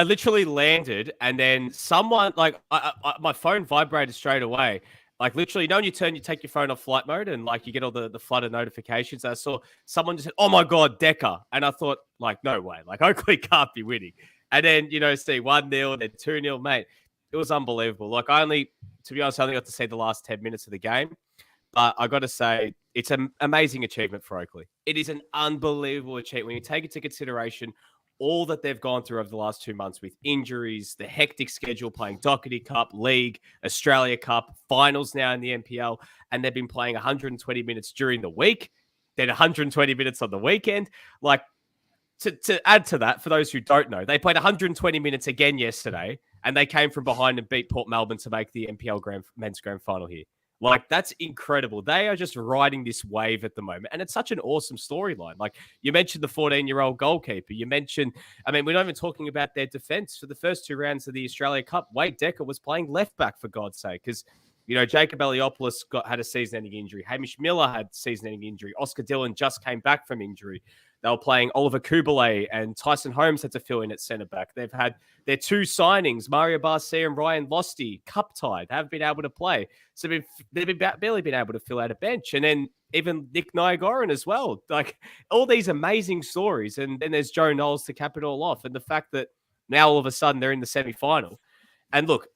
literally landed, and then someone my phone vibrated straight away. Like, literally, when you take your phone off flight mode and you get all the flood of notifications. I saw someone just said, "Oh my God, Decker," and I thought, no way, Oakley can't be winning. And then see 1-0, then 2-0, mate. It was unbelievable. To be honest, I only got to see the last 10 minutes of the game. But I got to say, it's an amazing achievement for Oakley. It is an unbelievable achievement when you take into consideration all that they've gone through over the last 2 months with injuries, the hectic schedule, playing Doherty Cup, League, Australia Cup, finals now in the NPL, and they've been playing 120 minutes during the week, then 120 minutes on the weekend. to add to that, for those who don't know, they played 120 minutes again yesterday, and they came from behind and beat Port Melbourne to make the NPL men's grand final here. Like, that's incredible. They are just riding this wave at the moment. And it's such an awesome storyline. Like, you mentioned the 14-year-old goalkeeper. You mentioned, I mean, we're not even talking about their defense. For the first two rounds of the Australia Cup, Wade Decker was playing left back, for God's sake, because, you know, Jacob Eliopoulos had a season-ending injury. Hamish Miller had season-ending injury. Oscar Dillon just came back from injury. They were playing Oliver Kubalay, and Tyson Holmes had to fill in at centre-back. They've had their two signings, Mario Barcia and Ryan Losty, cup-tied, haven't been able to play. So they've barely been able to fill out a bench. And then even Nick Nyagoran as well. Like, all these amazing stories. And then there's Joe Knowles to cap it all off. And the fact that now all of a sudden they're in the semi-final. And look,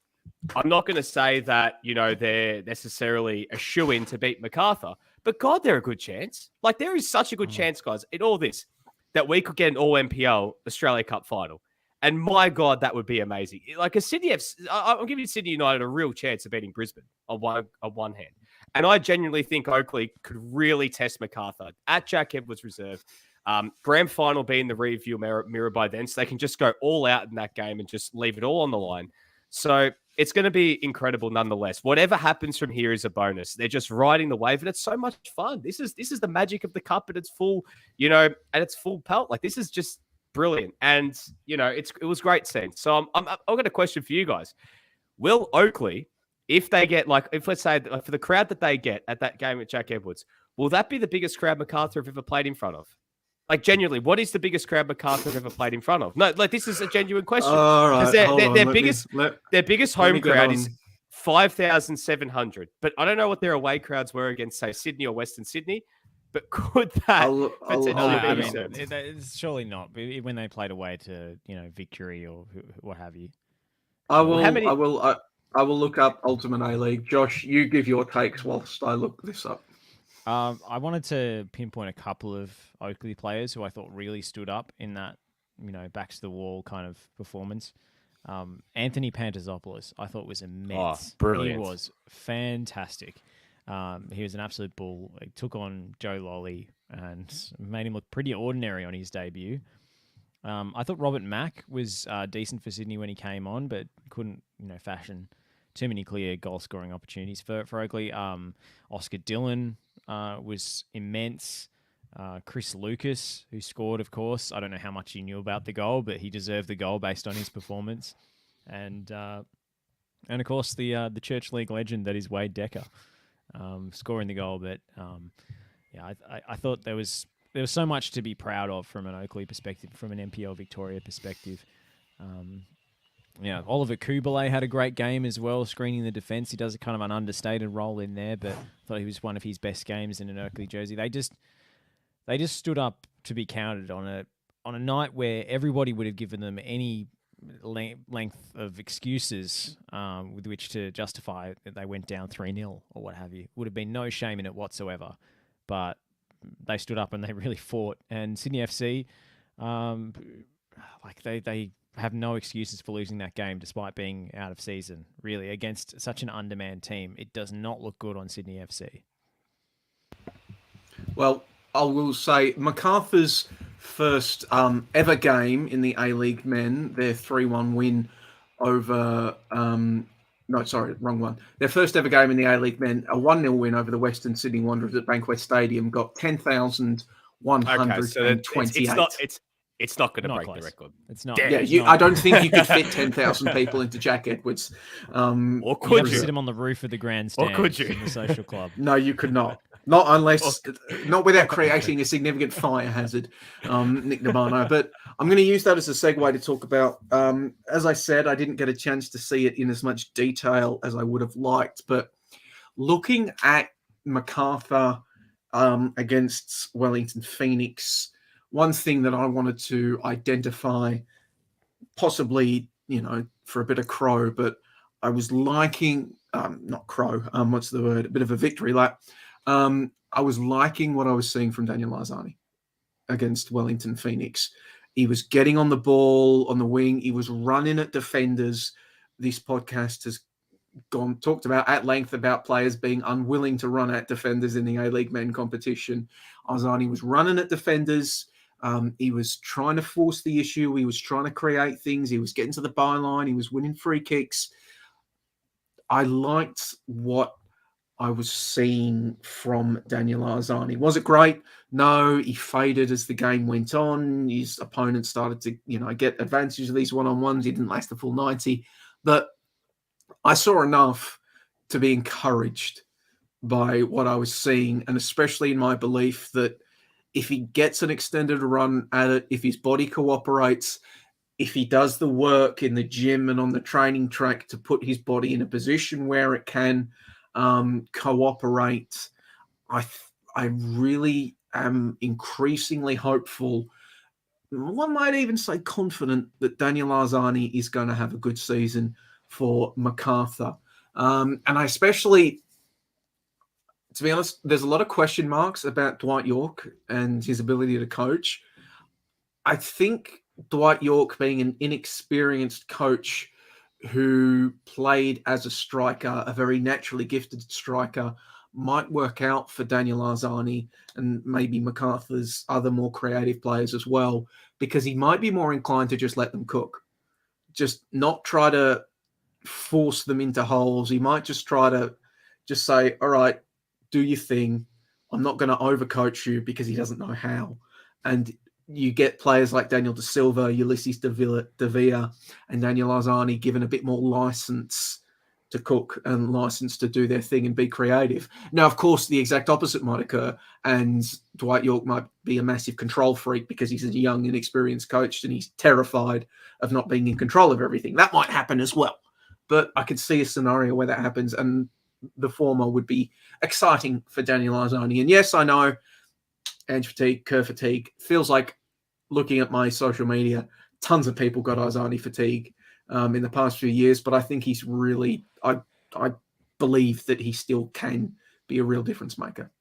I'm not going to say that, you know, they're necessarily a shoo-in to beat MacArthur, but God, they're a good chance. Like, there is such a good chance, guys, in all this, that we could get an all-NPL Australia Cup final. And my God, that would be amazing. Like, a Sydney FC, I'm giving Sydney United a real chance of beating Brisbane on one hand. And I genuinely think Oakley could really test MacArthur at Jack Edwards Reserve. Grand final being the review mirror by then, so they can just go all out in that game and just leave it all on the line. So it's going to be incredible nonetheless. Whatever happens from here is a bonus. They're just riding the wave, and it's so much fun. This is the magic of the cup at its full, you know, at its full pelt. Like, this is just brilliant, and you know, it was great seeing. So I've got a question for you guys. Will Oakley, if they get, like, if let's say for the crowd that they get at that game at Jack Edwards, will that be the biggest crowd MacArthur have ever played in front of? Like, genuinely, what is the biggest crowd MacArthur have ever played in front of? No, like, this is a genuine question. All right, their biggest home crowd is 5,700. But I don't know what their away crowds were against, say, Sydney or Western Sydney. But could that it's surely not. When they played away to, you know, Victory or what have you. I will look up Ultimate A-League. Josh, you give your takes whilst I look this up. I wanted to pinpoint a couple of Oakley players who I thought really stood up in that, you know, back to the wall kind of performance. Anthony Pantazopoulos, I thought was immense. Oh, brilliant. He was fantastic. He was an absolute bull. He took on Joe Lolly and made him look pretty ordinary on his debut. I thought Robert Mack was decent for Sydney when he came on, but couldn't, you know, fashion too many clear goal-scoring opportunities for Oakley. Oscar Dillon was immense. Chris Lucas, who scored, of course. I don't know how much he knew about the goal, but he deserved the goal based on his performance. And of course, the Church League legend that is Wade Decker, scoring the goal. But I thought there was so much to be proud of from an Oakley perspective, from an NPL Victoria perspective. Oliver Kubalay had a great game as well, screening the defence. He does a kind of an understated role in there, but I thought he was one of his best games in an Oakley jersey. They just stood up to be counted on a night where everybody would have given them any length of excuses with which to justify that they went down 3-0 or what have you. Would have been no shame in it whatsoever, but they stood up and they really fought. And Sydney FC, they have no excuses for losing that game despite being out of season, really, against such an undermanned team. It does not look good on Sydney FC. Well, I will say MacArthur's first ever game in the A-League men, their 3-1 win over... wrong one. Their first ever game in the A-League men, a 1-0 win over the Western Sydney Wanderers at Bankwest Stadium, got 10,128. It's not going to break close. the record. It's not. Yeah, I don't think you could fit 10,000 people into Jack Edwards. Or could you? Sit them on the roof of the grandstand or could you? in the social club. No, you could not. Not without creating a significant fire hazard, Nick Nabano. But I'm going to use that as a segue to talk about, as I said, I didn't get a chance to see it in as much detail as I would have liked. But looking at MacArthur against Wellington Phoenix, one thing that I wanted to identify, possibly, you know, for a bit of crow, but I was liking, not crow, what's the word? A bit of a victory lap. I was liking what I was seeing from Daniel Larzani against Wellington Phoenix. He was getting on the ball on the wing. He was running at defenders. This podcast has talked about at length about players being unwilling to run at defenders in the A-League men competition. Larzani was running at defenders. He was trying to force the issue. He was trying to create things. He was getting to the byline. He was winning free kicks. I liked what I was seeing from Daniel Arzani. Was it great? No, he faded as the game went on. His opponent started to, get advantage of these one-on-ones. He didn't last the full 90. But I saw enough to be encouraged by what I was seeing, and especially in my belief that if he gets an extended run at it, if his body cooperates, if he does the work in the gym and on the training track to put his body in a position where it can cooperate, I really am increasingly hopeful. One might even say confident that Daniel Arzani is going to have a good season for MacArthur. And I especially, to be honest, there's a lot of question marks about Dwight Yorke and his ability to coach. I think Dwight Yorke, being an inexperienced coach who played as a striker, a very naturally gifted striker, might work out for Daniel Arzani and maybe MacArthur's other more creative players as well, because he might be more inclined to just let them cook, just not try to force them into holes. He might just try to just say, all right, do your thing. I'm not going to overcoach you, because he doesn't know how. And you get players like Daniel De Silva, Ulysses De Villa, and Daniel Arzani given a bit more license to cook and license to do their thing and be creative. Now, of course, the exact opposite might occur, and Dwight Yorke might be a massive control freak because he's a young, inexperienced coach and he's terrified of not being in control of everything. That might happen as well. But I could see a scenario where that happens, and the former would be exciting for Daniel Arzani. And yes, I know Ange fatigue, Kerr fatigue. Feels like, looking at my social media, tons of people got Arzani fatigue in the past few years, but I think he's really, I believe that he still can be a real difference maker.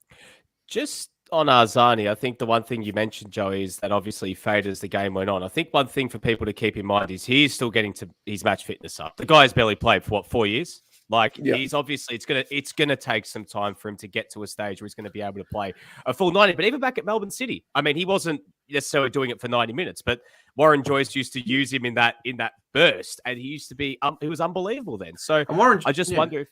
Just on Arzani, I think the one thing you mentioned, Joey, is that obviously he faded as the game went on. I think one thing for people to keep in mind is he is still getting to his match fitness up. The guy's barely played for 4 years? He's obviously, it's gonna take some time for him to get to a stage where he's going to be able to play a full 90. But even back at Melbourne City, I mean, he wasn't necessarily doing it for 90 minutes, but Warren Joyce used to use him in that burst, and he used to be he was unbelievable then. So I just wonder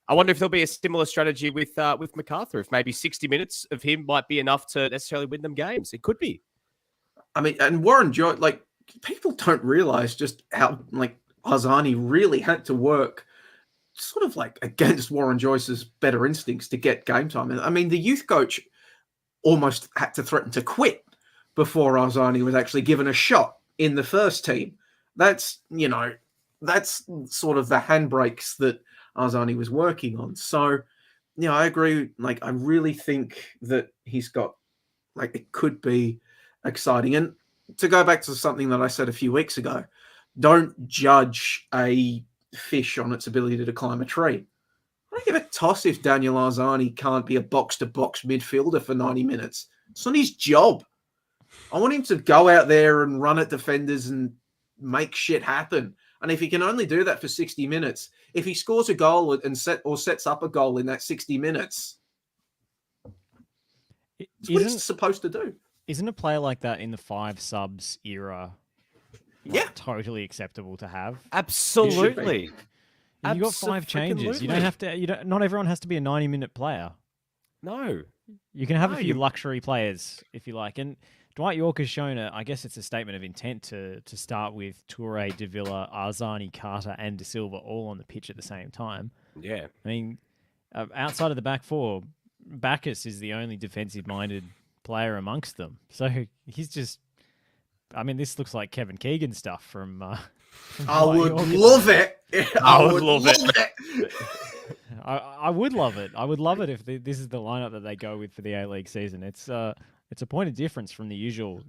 if there'll be a similar strategy with MacArthur. If maybe 60 minutes of him might be enough to necessarily win them games. It could be. I mean, and Warren Joyce, people don't realize just how Arzani really had to work sort of against Warren Joyce's better instincts to get game time. I mean, the youth coach almost had to threaten to quit before Arzani was actually given a shot in the first team. That's sort of the handbrakes that Arzani was working on. So, I agree. I really think that he's got, it could be exciting. And to go back to something that I said a few weeks ago, don't judge a fish on its ability to climb a tree. I don't give a toss if Daniel Arzani can't be a box-to-box midfielder for 90 minutes. It's not his job. I want him to go out there and run at defenders and make shit happen. And if he can only do that for 60 minutes, if he scores a goal and sets up a goal in that 60 minutes, it's what he's supposed to do. Isn't a player like that in the 5 subs era totally acceptable to have? Absolutely. You got 5 changes. You don't have to. Not everyone has to be a 90-minute player. No, you can have a few luxury players if you like. And Dwight Yorke has shown I guess it's a statement of intent to start with Toure, De Villa, Arzani, Carter, and De Silva all on the pitch at the same time. Yeah, I mean, outside of the back 4, Bacchus is the only defensive-minded player amongst them. So he's just. I mean, this looks like Kevin Keegan stuff from I would love it. I would love it. I would love it. I would love it if this is the lineup that they go with for the A-League season. It's a point of difference from the usual,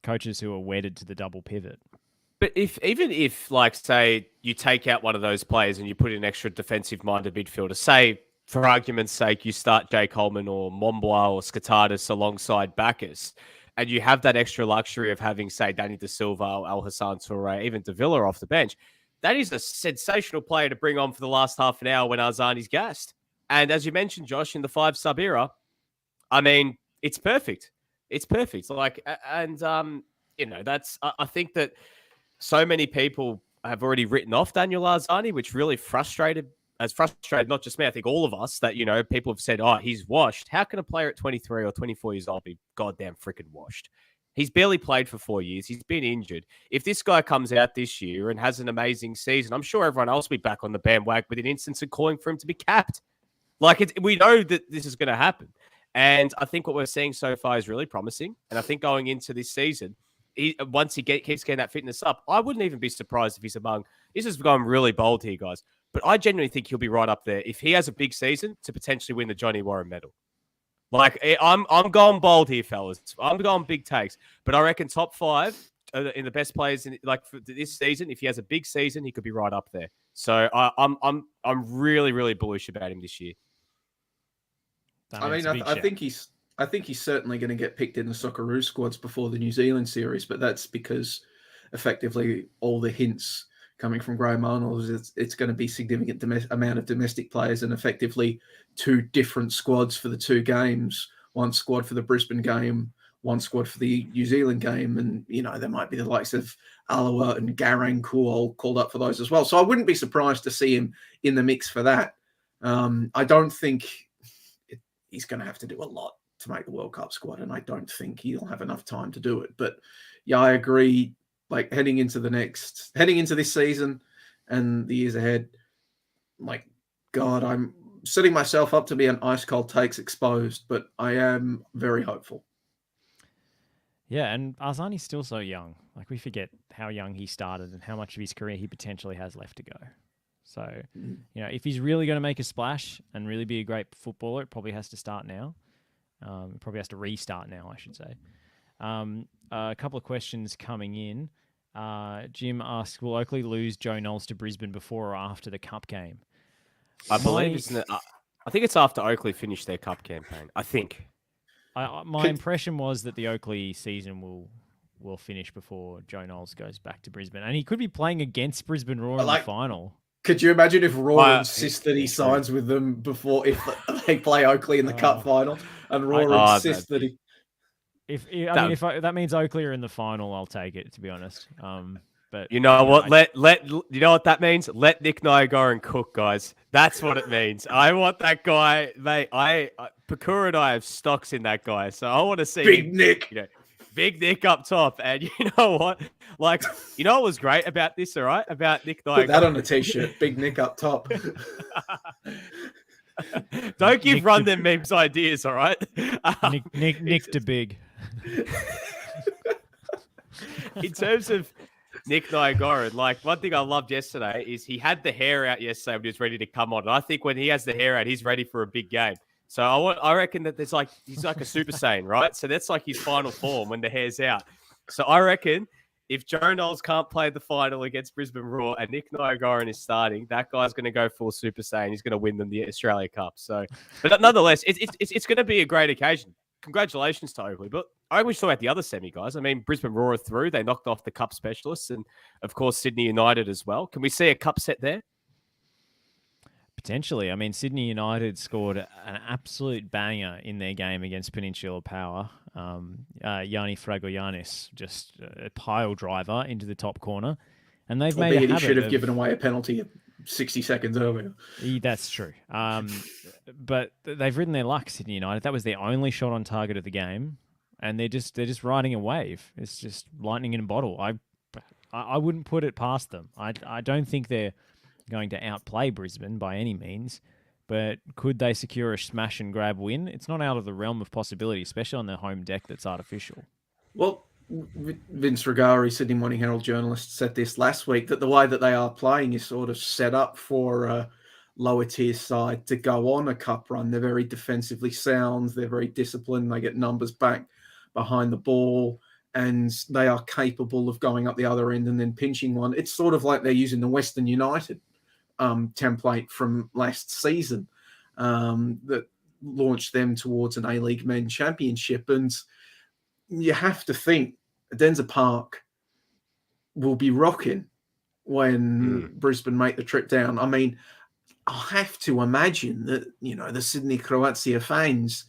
coaches who are wedded to the double pivot. But even if, say, you take out one of those players and you put in an extra defensive-minded midfielder, say, for argument's sake, you start Jay Coleman or Mombois or Skatardis alongside Bacchus, and you have that extra luxury of having, say, Danny De Silva, Al Hassan Toure, even De Villa off the bench, that is a sensational player to bring on for the last half an hour when Arzani's gassed. And as you mentioned, Josh, in the 5 sub era, I mean, it's perfect. It's perfect. That's I think that so many people have already written off Daniel Arzani, which really frustrated not just me, I think all of us, that, people have said, oh, he's washed. How can a player at 23 or 24 years old be goddamn freaking washed? He's barely played for 4 years. He's been injured. If this guy comes out this year and has an amazing season, I'm sure everyone else will be back on the bandwagon within instance and calling for him to be capped. We know that this is going to happen. And I think what we're seeing so far is really promising. And I think going into this season, once he keeps getting that fitness up, I wouldn't even be surprised if he's among. This is going really bold here, guys. But I genuinely think he'll be right up there if he has a big season to potentially win the Johnny Warren medal. I'm going bold here, fellas. I'm going big takes. But I reckon top 5 in the best players for this season. If he has a big season, he could be right up there. So I'm really, really bullish about him this year. I think he's certainly going to get picked in the Socceroos squads before the New Zealand series, but that's because effectively all the hints coming from Graham Arnold is it's going to be significant amount of domestic players and effectively 2 different squads for the 2 games, 1 squad for the Brisbane game, 1 squad for the New Zealand game. And, there might be the likes of Alawa and Garang Kuol called up for those as well. So I wouldn't be surprised to see him in the mix for that. I don't think he's going to have to do a lot to make the World Cup squad, and I don't think he'll have enough time to do it. But yeah, I agree. Heading into this season and the years ahead, God, I'm setting myself up to be an ice cold takes exposed, but I am very hopeful. Yeah, and Arzani's still so young. We forget how young he started and how much of his career he potentially has left to go. So, if he's really going to make a splash and really be a great footballer, it probably has to start now. It probably has to restart now, I should say. A couple of questions coming in. Jim asks, will Oakley lose Joe Knowles to Brisbane before or after the Cup game? I believe I think it's after Oakley finished their Cup campaign. I think. My impression was that the Oakley season will finish before Joe Knowles goes back to Brisbane. And he could be playing against Brisbane Roar in the final. Could you imagine if Roar insists that he signs with them before if they play Oakley in the Cup final, and Roar insists that he? If that means Oakley are in the final, I'll take it. To be honest, but you know what? You know what that means? Let Nick Nyagoran cook, guys. That's what it means. I want that guy, mate. Pakura and I have stocks in that guy, so I want to see Big Nick. Big Nick up top. And you know what? What was great about this, all right? About Nick Nyagoran. Put that on a t-shirt. Big Nick up top. Don't give Run Them Memes ideas, all right? Nick to Big. In terms of Nick Nyagoran, one thing I loved yesterday is he had the hair out yesterday when he was ready to come on. And I think when he has the hair out, he's ready for a big game. So I reckon that he's like a Super Saiyan, right? So that's his final form when the hair's out. So I reckon if Joe Knowles can't play the final against Brisbane Roar and Nick Nyagoran is starting, that guy's going to go full Super Saiyan. He's going to win them the Australia Cup. So, but nonetheless, it's going to be a great occasion. Congratulations to Oakley. But I wish to talk about the other semi, guys. I mean, Brisbane Roar are through. They knocked off the Cup specialists and, of course, Sydney United as well. Can we see a Cup set there? Potentially. I mean, Sydney United scored an absolute banger in their game against Peninsula Power. Yanni Fragoyanis, just a pile driver into the top corner. And they've made a habit. He should have given away a penalty 60 seconds earlier. That's true. But they've ridden their luck, Sydney United. That was their only shot on target of the game. And they're just riding a wave. It's just lightning in a bottle. I wouldn't put it past them. I don't think they're going to outplay Brisbane by any means, but could they secure a smash and grab win? It's not out of the realm of possibility, especially on their home deck that's artificial. Well, Vince Regari, Sydney Morning Herald journalist, said this last week, that the way that they are playing is sort of set up for a lower tier side to go on a cup run. They're very defensively sound. They're very disciplined. They get numbers back behind the ball, and they are capable of going up the other end and then pinching one. It's sort of like they're using the Western United template from last season that launched them towards an A-League Men Championship. And you have to think Denza Park will be rocking when Brisbane make the trip down. I mean, I have to imagine that, the Sydney Croatia fans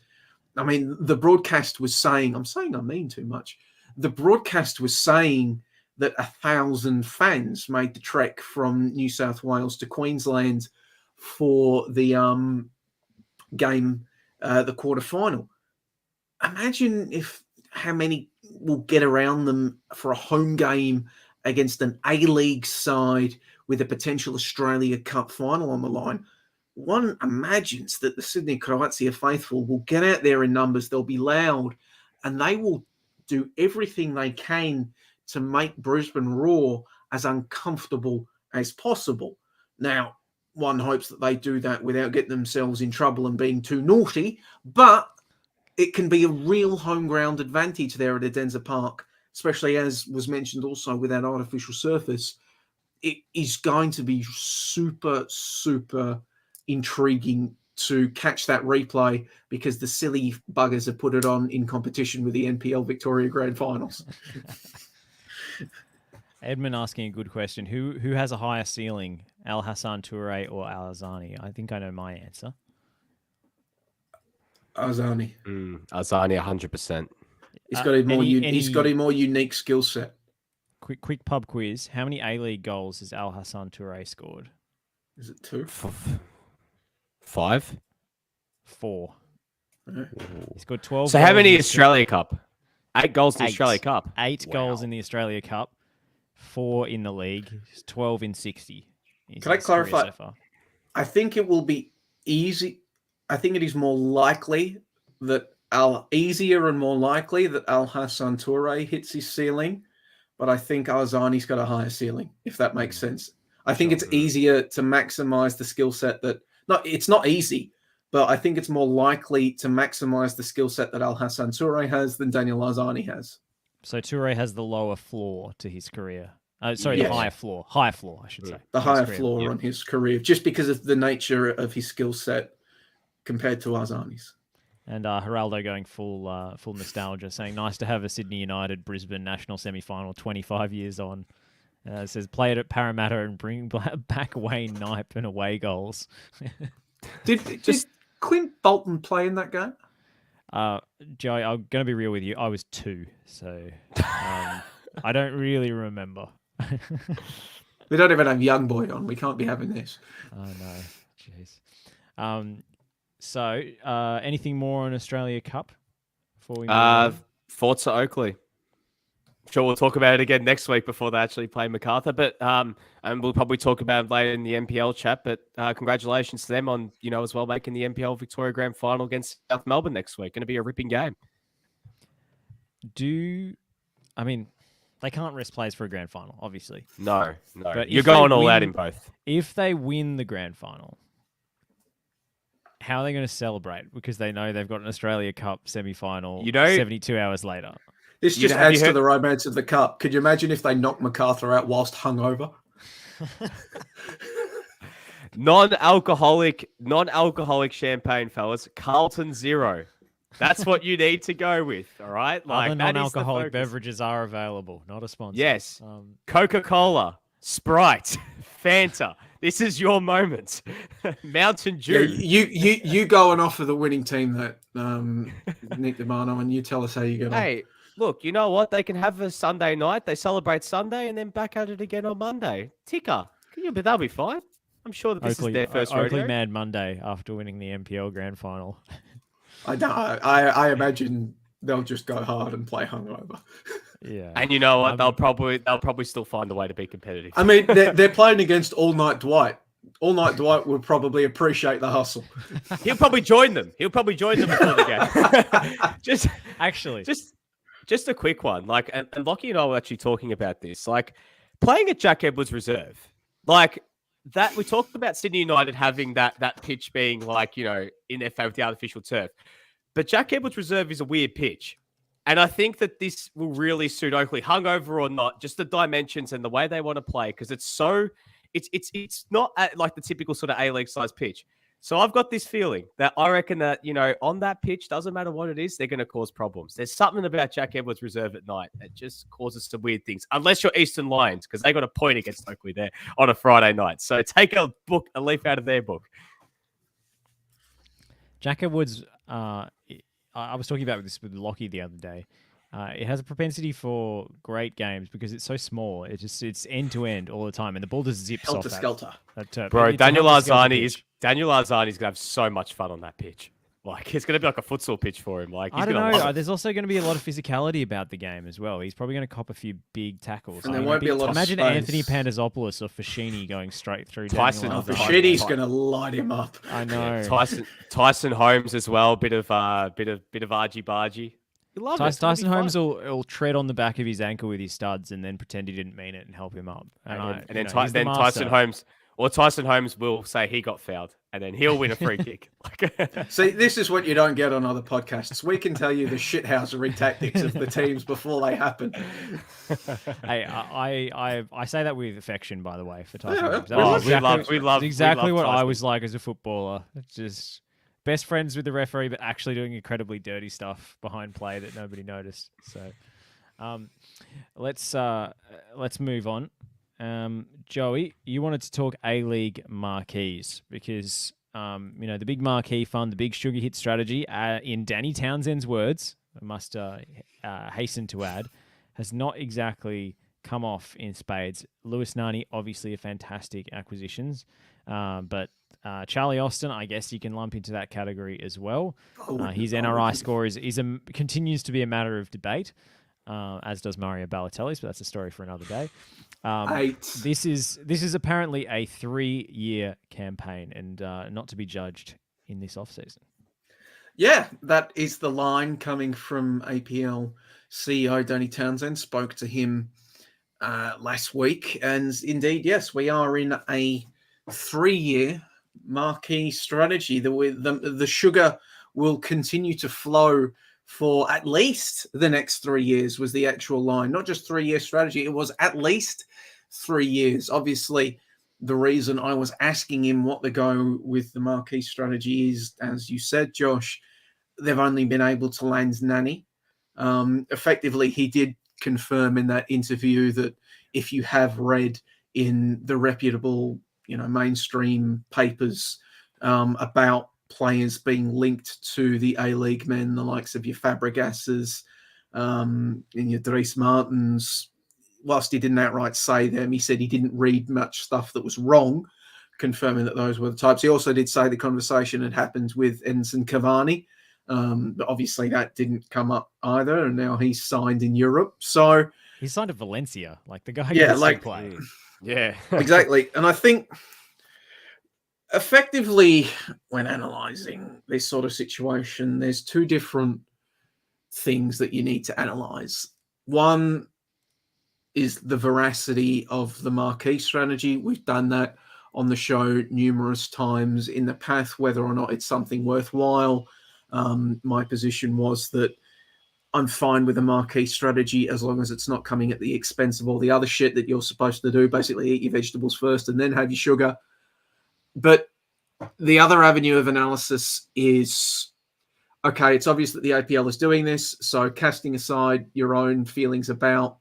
I mean, the broadcast was saying, I'm saying I mean too much. The broadcast was saying that 1,000 fans made the trek from New South Wales to Queensland for the game, the quarterfinal. Imagine how many will get around them for a home game against an A-League side with a potential Australia Cup final on the line. One imagines that the Sydney Croatia faithful will get out there in numbers, they'll be loud, and they will do everything they can to make Brisbane Roar as uncomfortable as possible. Now, one hopes that they do that without getting themselves in trouble and being too naughty, but it can be a real home ground advantage there at Adenza Park, especially as was mentioned also with that artificial surface. It is going to be super, super intriguing to catch that replay because the silly buggers have put it on in competition with the NPL Victoria Grand Finals. Edmund asking a good question. Who has a higher ceiling, Al Hassan Toure or Al Azani? I think I know my answer. Azani. Azani, 100%. He's got he's got a more unique skill set. Quick pub quiz. How many A-League goals has Al Hassan Toure scored? Is it 2? 5? 4. He scored 12. So how many Australia Cup? 8 goals in the 8. Australia Cup. 8 goals in the Australia Cup. 4 in the league. 12 in 60. Can I clarify? So I think it will be easy. I think it is more likely that easier and more likely that Al Hassan Toure hits his ceiling, but I think Azani's got a higher ceiling, if that makes sense. I think it's easier to maximize the skill set that. No, it's not easy, but I think it's more likely to maximize the skill set that Al Hassan Toure has than Daniel Azani has. So Toure has the lower floor to his career. The higher floor. Higher floor, I should say. The higher floor on his career, just because of the nature of his skill set compared to Azani's. And Geraldo going full nostalgia, saying, nice to have a Sydney United Brisbane national semi-final 25 years on. It says, play it at Parramatta and bring back Wayne Knipe and away goals. Did Clint Bolton play in that game? Joey, I'm going to be real with you. I was 2, so I don't really remember. We don't even have Young Boy on. We can't be having this. Oh, no. Jeez. So, anything more on Australia Cup before we move on? Forza Oakley. I'm sure we'll talk about it again next week before they actually play MacArthur, but and we'll probably talk about it later in the NPL chat. But congratulations to them on as well making the NPL Victoria Grand Final against South Melbourne next week. Going to be a ripping game. They can't rest players for a grand final, obviously. No. But you're going all out in both. If they win the grand final, how are they going to celebrate? Because they know they've got an Australia Cup semi-final 72 hours later. This just adds to the romance of the Cup. Could you imagine if they knocked MacArthur out whilst hungover? Non-alcoholic champagne, fellas. Carlton 0. That's what you need to go with, all right? Other non-alcoholic beverages are available, not a sponsor. Yes. Coca-Cola, Sprite, Fanta. This is your moment. Mountain Dew. Yeah, you go and offer the winning team that, Nick DeMano, and you tell us how you get on. Hey, look, you know what? They can have a Sunday night. They celebrate Sunday and then back at it again on Monday. Ticker. But they'll be fine. I'm sure that this is their first rodeo. Oakley Mad Monday after winning the NPL Grand Final. I imagine they'll just go hard and play hungover. Yeah, and you know what? They'll probably still find a way to be competitive. I mean, they're playing against All Night Dwight. All Night Dwight would probably appreciate the hustle. He'll probably join them. Before the game. Just a quick one. And Lockie and I were actually talking about this. Playing at Jack Edwards Reserve, that we talked about Sydney United having that pitch being in their favour with the artificial turf. But Jack Edwards Reserve is a weird pitch. And I think that this will really suit Oakley, hungover or not, just the dimensions and the way they want to play, because it's not like the typical sort of A-League size pitch. So I've got this feeling that I reckon that, on that pitch, doesn't matter what it is, they're going to cause problems. There's something about Jack Edwards Reserve at night that just causes some weird things, unless you're Eastern Lions, because they got a point against Oakley there on a Friday night. So take a leaf out of their book. Jack Edwards, I was talking about this with Lockie the other day. It has a propensity for great games because it's so small. It's end to end all the time, and the ball just zips off Helter-skelter. that turf. Bro, It's a Daniel helter-skelter Arzani is pitch. gonna have so much fun on that pitch. Like it's gonna be like a futsal pitch for him. Like he's I don't gonna know. love it. There's also going to be a lot of physicality about the game as well. He's probably going to cop a few big tackles. And there I mean, won't be a lot of Imagine space. Anthony Pandazopoulos or Fashini going straight through. Tyson- Daniel Oh, Arzani. Fashidi's going to light him up. I know. Tyson Holmes as well. Bit of argy bargy. You love it. It's gonna be Tyson Holmes fun. will tread on the back of his ankle with his studs and then pretend he didn't mean it and help him up. And you then, know, he's the Tyson master. Holmes will say he got fouled, and then he'll win a free kick. See, this is what you don't get on other podcasts. We can tell you the shithousery tactics of the teams before they happen. Hey, I say that with affection, by the way, for Tyson Yeah, Holmes. That we was love- we love exactly what I Tyson. was like as a footballer. It's just best friends with the referee, but actually doing incredibly dirty stuff behind play that nobody noticed. So, let's move on. Joey, you wanted to talk A-League Marquees because the big Marquee fund, the big sugar hit strategy, in Danny Townsend's words, I must hasten to add, has not exactly come off in spades. Lewis Nani, obviously a fantastic acquisitions, but Charlie Austin, I guess you can lump into that category as well. His NRI score continues to be a matter of debate, as does Mario Balotelli's, but that's a story for another day. 8. This is apparently a 3-year campaign and not to be judged in this offseason. Yeah, that is the line coming from APL CEO Danny Townsend. Spoke to him last week. And indeed, yes, we are in a 3-year Marquee strategy. The sugar will continue to flow for at least the next 3 years was the actual line. Not just 3-year strategy. It was at least 3 years. Obviously, the reason I was asking him what the go with the Marquee strategy is, as you said, Josh, they've only been able to land Nani. Effectively, he did confirm in that interview that if you have read in the reputable, mainstream papers about players being linked to the A-League men, the likes of your Fabregases and your Dries Martins, whilst he didn't outright say them, he said he didn't read much stuff that was wrong, confirming that those were the types. He also did say the conversation had happened with Edinson Cavani, but obviously that didn't come up either, and now he's signed in Europe. So He's signed to Valencia. Like the guy Yeah, can like- still play. Yeah, exactly. And I think effectively when analysing this sort of situation, there's two different things that you need to analyse. One is the veracity of the Marquee strategy. We've done that on the show numerous times in the past, whether or not it's something worthwhile. My position was that I'm fine with the Marquee strategy as long as it's not coming at the expense of all the other shit that you're supposed to do. Basically, eat your vegetables first and then have your sugar. But the other avenue of analysis is, okay, it's obvious that the APL is doing this. So casting aside your own feelings about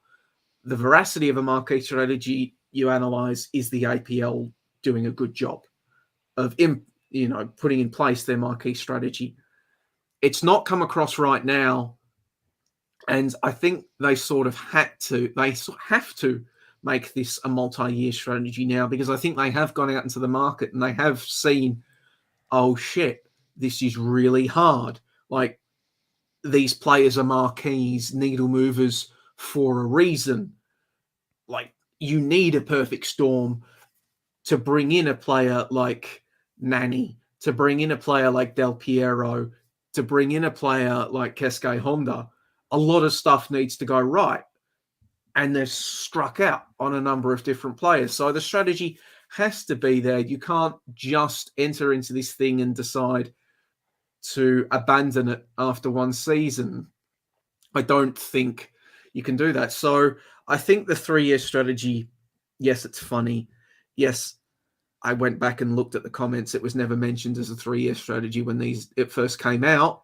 the veracity of a Marquee strategy, you analyze, is the APL doing a good job of putting in place their Marquee strategy? It's not come across right now. And I think they sort of have to make this a multi-year strategy now, because I think they have gone out into the market and they have seen, oh shit, this is really hard. Like, these players are Marquees, needle movers for a reason. Like, you need a perfect storm to bring in a player like Nani, to bring in a player like Del Piero, to bring in a player like Keisuke Honda. A lot of stuff needs to go right. And they've struck out on a number of different players. So the strategy has to be there. You can't just enter into this thing and decide to abandon it after one season. I don't think you can do that. So I think the 3-year strategy, yes, it's funny. Yes, I went back and looked at the comments. It was never mentioned as a 3-year strategy when it first came out.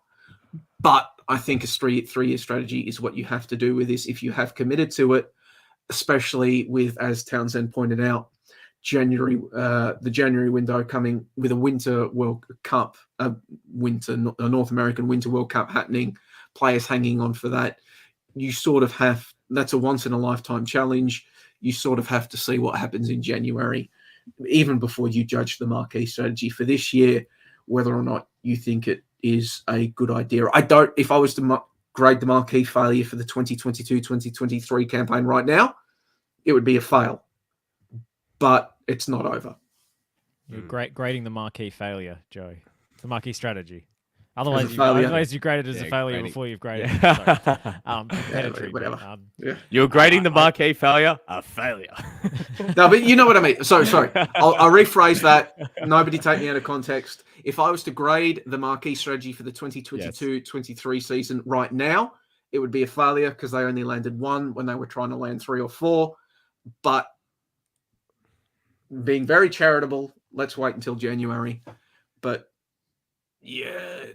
But I think a 3-year strategy is what you have to do with this if you have committed to it, especially with, as Townsend pointed out, the January window coming with a Winter World Cup, a North American Winter World Cup happening, players hanging on for that. You sort of have, that's a once in a lifetime challenge. You sort of have to see what happens in January, even before you judge the Marquee strategy for this year, whether or not you think it is a good idea. If I was to grade the Marquee failure for the 2022-2023 campaign right now, it would be a fail. But it's not over. You're grading the Marquee failure, Joe. The Marquee strategy. Otherwise, you graded it as a failure before you've graded it. Sorry. Whatever. You're grading the Marquee failure a failure. No, but you know what I mean. Sorry. I'll rephrase that. Nobody take me out of context. If I was to grade the Marquee strategy for the 2022-23 season right now, it would be a failure because they only landed one when they were trying to land 3 or 4. But being very charitable, let's wait until January. But yeah,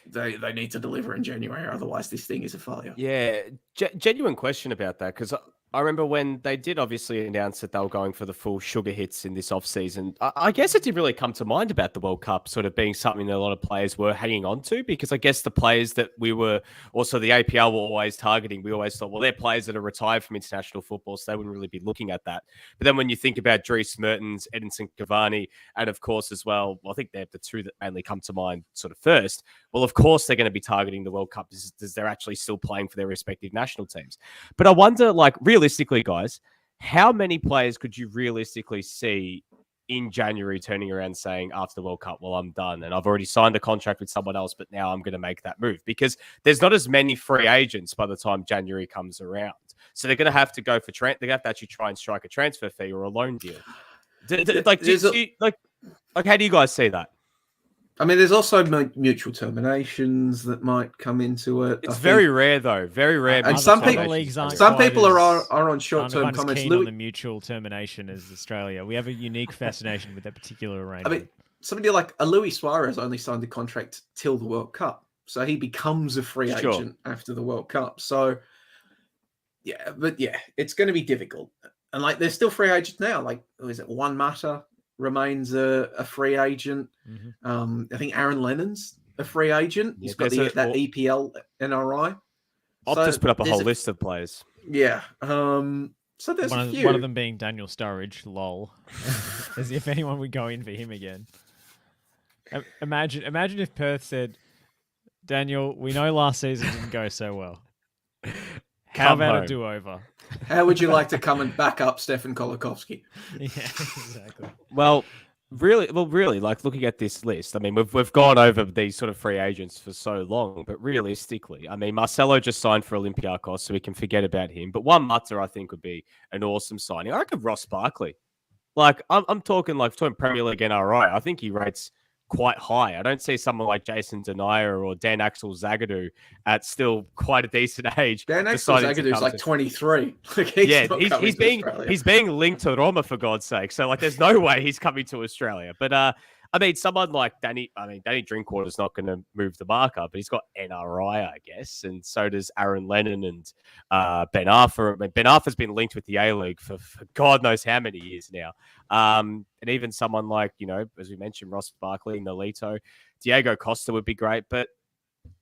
they need to deliver in January, otherwise this thing is a failure. Yeah, genuine question about that, because I remember when they did obviously announce that they were going for the full sugar hits in this off-season, I guess it didn't really come to mind about the World Cup sort of being something that a lot of players were hanging on to, because I guess the players that we were, also the APL were always targeting, we always thought, well, they're players that are retired from international football, so they wouldn't really be looking at that. But then when you think about Dries Mertens, Edinson Cavani, and of course as well, I think they're the two that mainly come to mind sort of first. Well, of course they're going to be targeting the World Cup because they're actually still playing for their respective national teams. But I wonder, like, realistically, guys, how many players could you realistically see in January turning around saying after the World Cup, well, I'm done and I've already signed a contract with someone else, but now I'm going to make that move? Because there's not as many free agents by the time January comes around. So they're going to have to go for they have to actually try and strike a transfer fee or a loan deal. How do you guys see that? I mean, there's also mutual terminations that might come into it. It's very rare, though. Very rare. And some people are on short-term comments. Keen on the mutual termination as Australia. We have a unique fascination with that particular arrangement. I mean, somebody like a Luis Suarez only signed a contract till the World Cup, so he becomes a free agent after the World Cup. So, it's going to be difficult. And like, there's still free agents now. Like, is it Juan Mata remains a free agent? Mm-hmm. I think Aaron Lennon's a free agent. He's got that EPL NRI. I'll just put up a whole list of players. Yeah. So there's a few. One of them being Daniel Sturridge, lol. As if anyone would go in for him again. Imagine if Perth said, Daniel, we know last season didn't go so well. How about a do-over? How would you like to come and back up Stefan Kolikovsky? Yeah, exactly. Well, really, like looking at this list, I mean, we've gone over these sort of free agents for so long, but realistically, I mean, Marcelo just signed for Olympiacos, so we can forget about him. But Juan Mata, I think, would be an awesome signing. I reckon Ross Barkley. Like, I'm talking Premier League NRI. I think he rates quite high. I don't see someone like Jason Denayer or Dan Axel Zagadou at still quite a decent age. Dan Axel Zagadou's like 23. Like, he's being linked to Roma, for God's sake. So like, there's no way he's coming to Australia. But I mean, someone like Danny Drinkwater's not going to move the marker, but he's got NRI, I guess, and so does Aaron Lennon and Ben Arthur. I mean, Ben Arthur's been linked with the A-League for God knows how many years now. And even someone like, as we mentioned, Ross Barkley, Nolito, Diego Costa would be great. But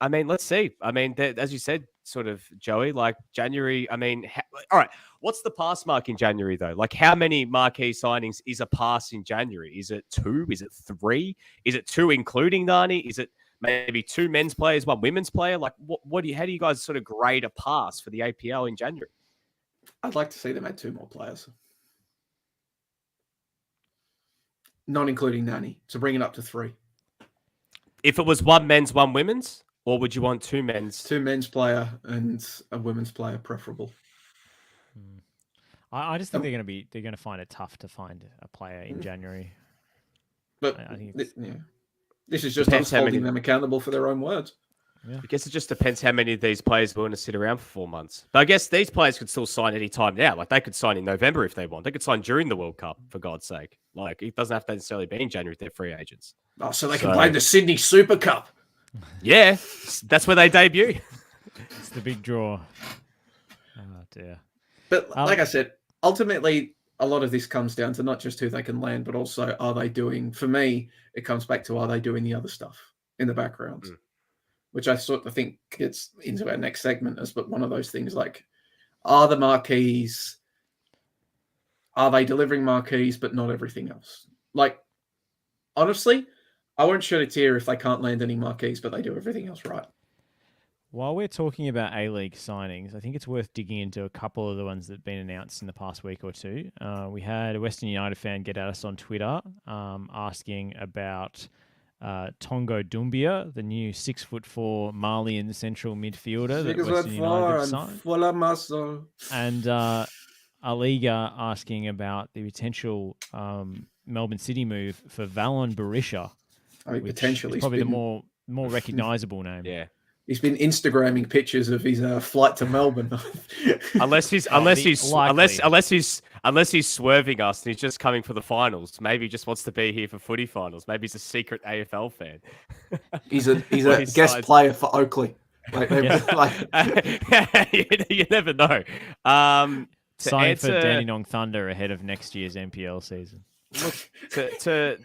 I mean, let's see. I mean, as you said, sort of, Joey, like January, I mean, all right, what's the pass mark in January, though? Like, how many Marquee signings is a pass in January? Is it 2? Is it 3? Is it 2 including Nani? Is it maybe 2 men's players, 1 women's player? Like, how do you guys sort of grade a pass for the APL in January? I'd like to see them add 2 more players. Not including Nani, to bring it up to 3. If it was 1 men's, 1 women's? Or would you want 2 men's? 2 men's player and a women's player preferable. I just think they're going to find it tough to find a player in January. But this is just us holding them accountable for their own words. Yeah. I guess it just depends how many of these players want to sit around for 4 months. But I guess these players could still sign any time now. Like, they could sign in November if they want. They could sign during the World Cup, for God's sake. Like, it doesn't have to necessarily be in January if they're free agents. Oh, so they can play the Sydney Super Cup. Yeah, that's where they debut. It's the big draw. Oh, dear. But like I said, ultimately, a lot of this comes down to not just who they can land, but also are they doing, for me, it comes back to are they doing the other stuff in the background, which I sort of think gets into our next segment as but one of those things like, are the Marquees, are they delivering Marquees, but not everything else? Like, honestly, I won't shed a tear if they can't land any Marquees, but they do everything else right. While we're talking about A-League signings, I think it's worth digging into a couple of the ones that have been announced in the past week or two. We had a Western United fan get at us on Twitter asking about Tongo Doumbia, the new 6'4" Malian central midfielder that Western United have signed. Full of muscle. And Aliga asking about the potential Melbourne City move for Valon Berisha. I mean, potentially. Is probably the more recognisable name. Yeah. He's been Instagramming pictures of his flight to Melbourne. unless he's swerving us and he's just coming for the finals. Maybe he just wants to be here for footy finals. Maybe he's a secret AFL fan. He's a guest player for Oakley. You never know. Signed for Dandenong Thunder ahead of next year's NPL season. Look, to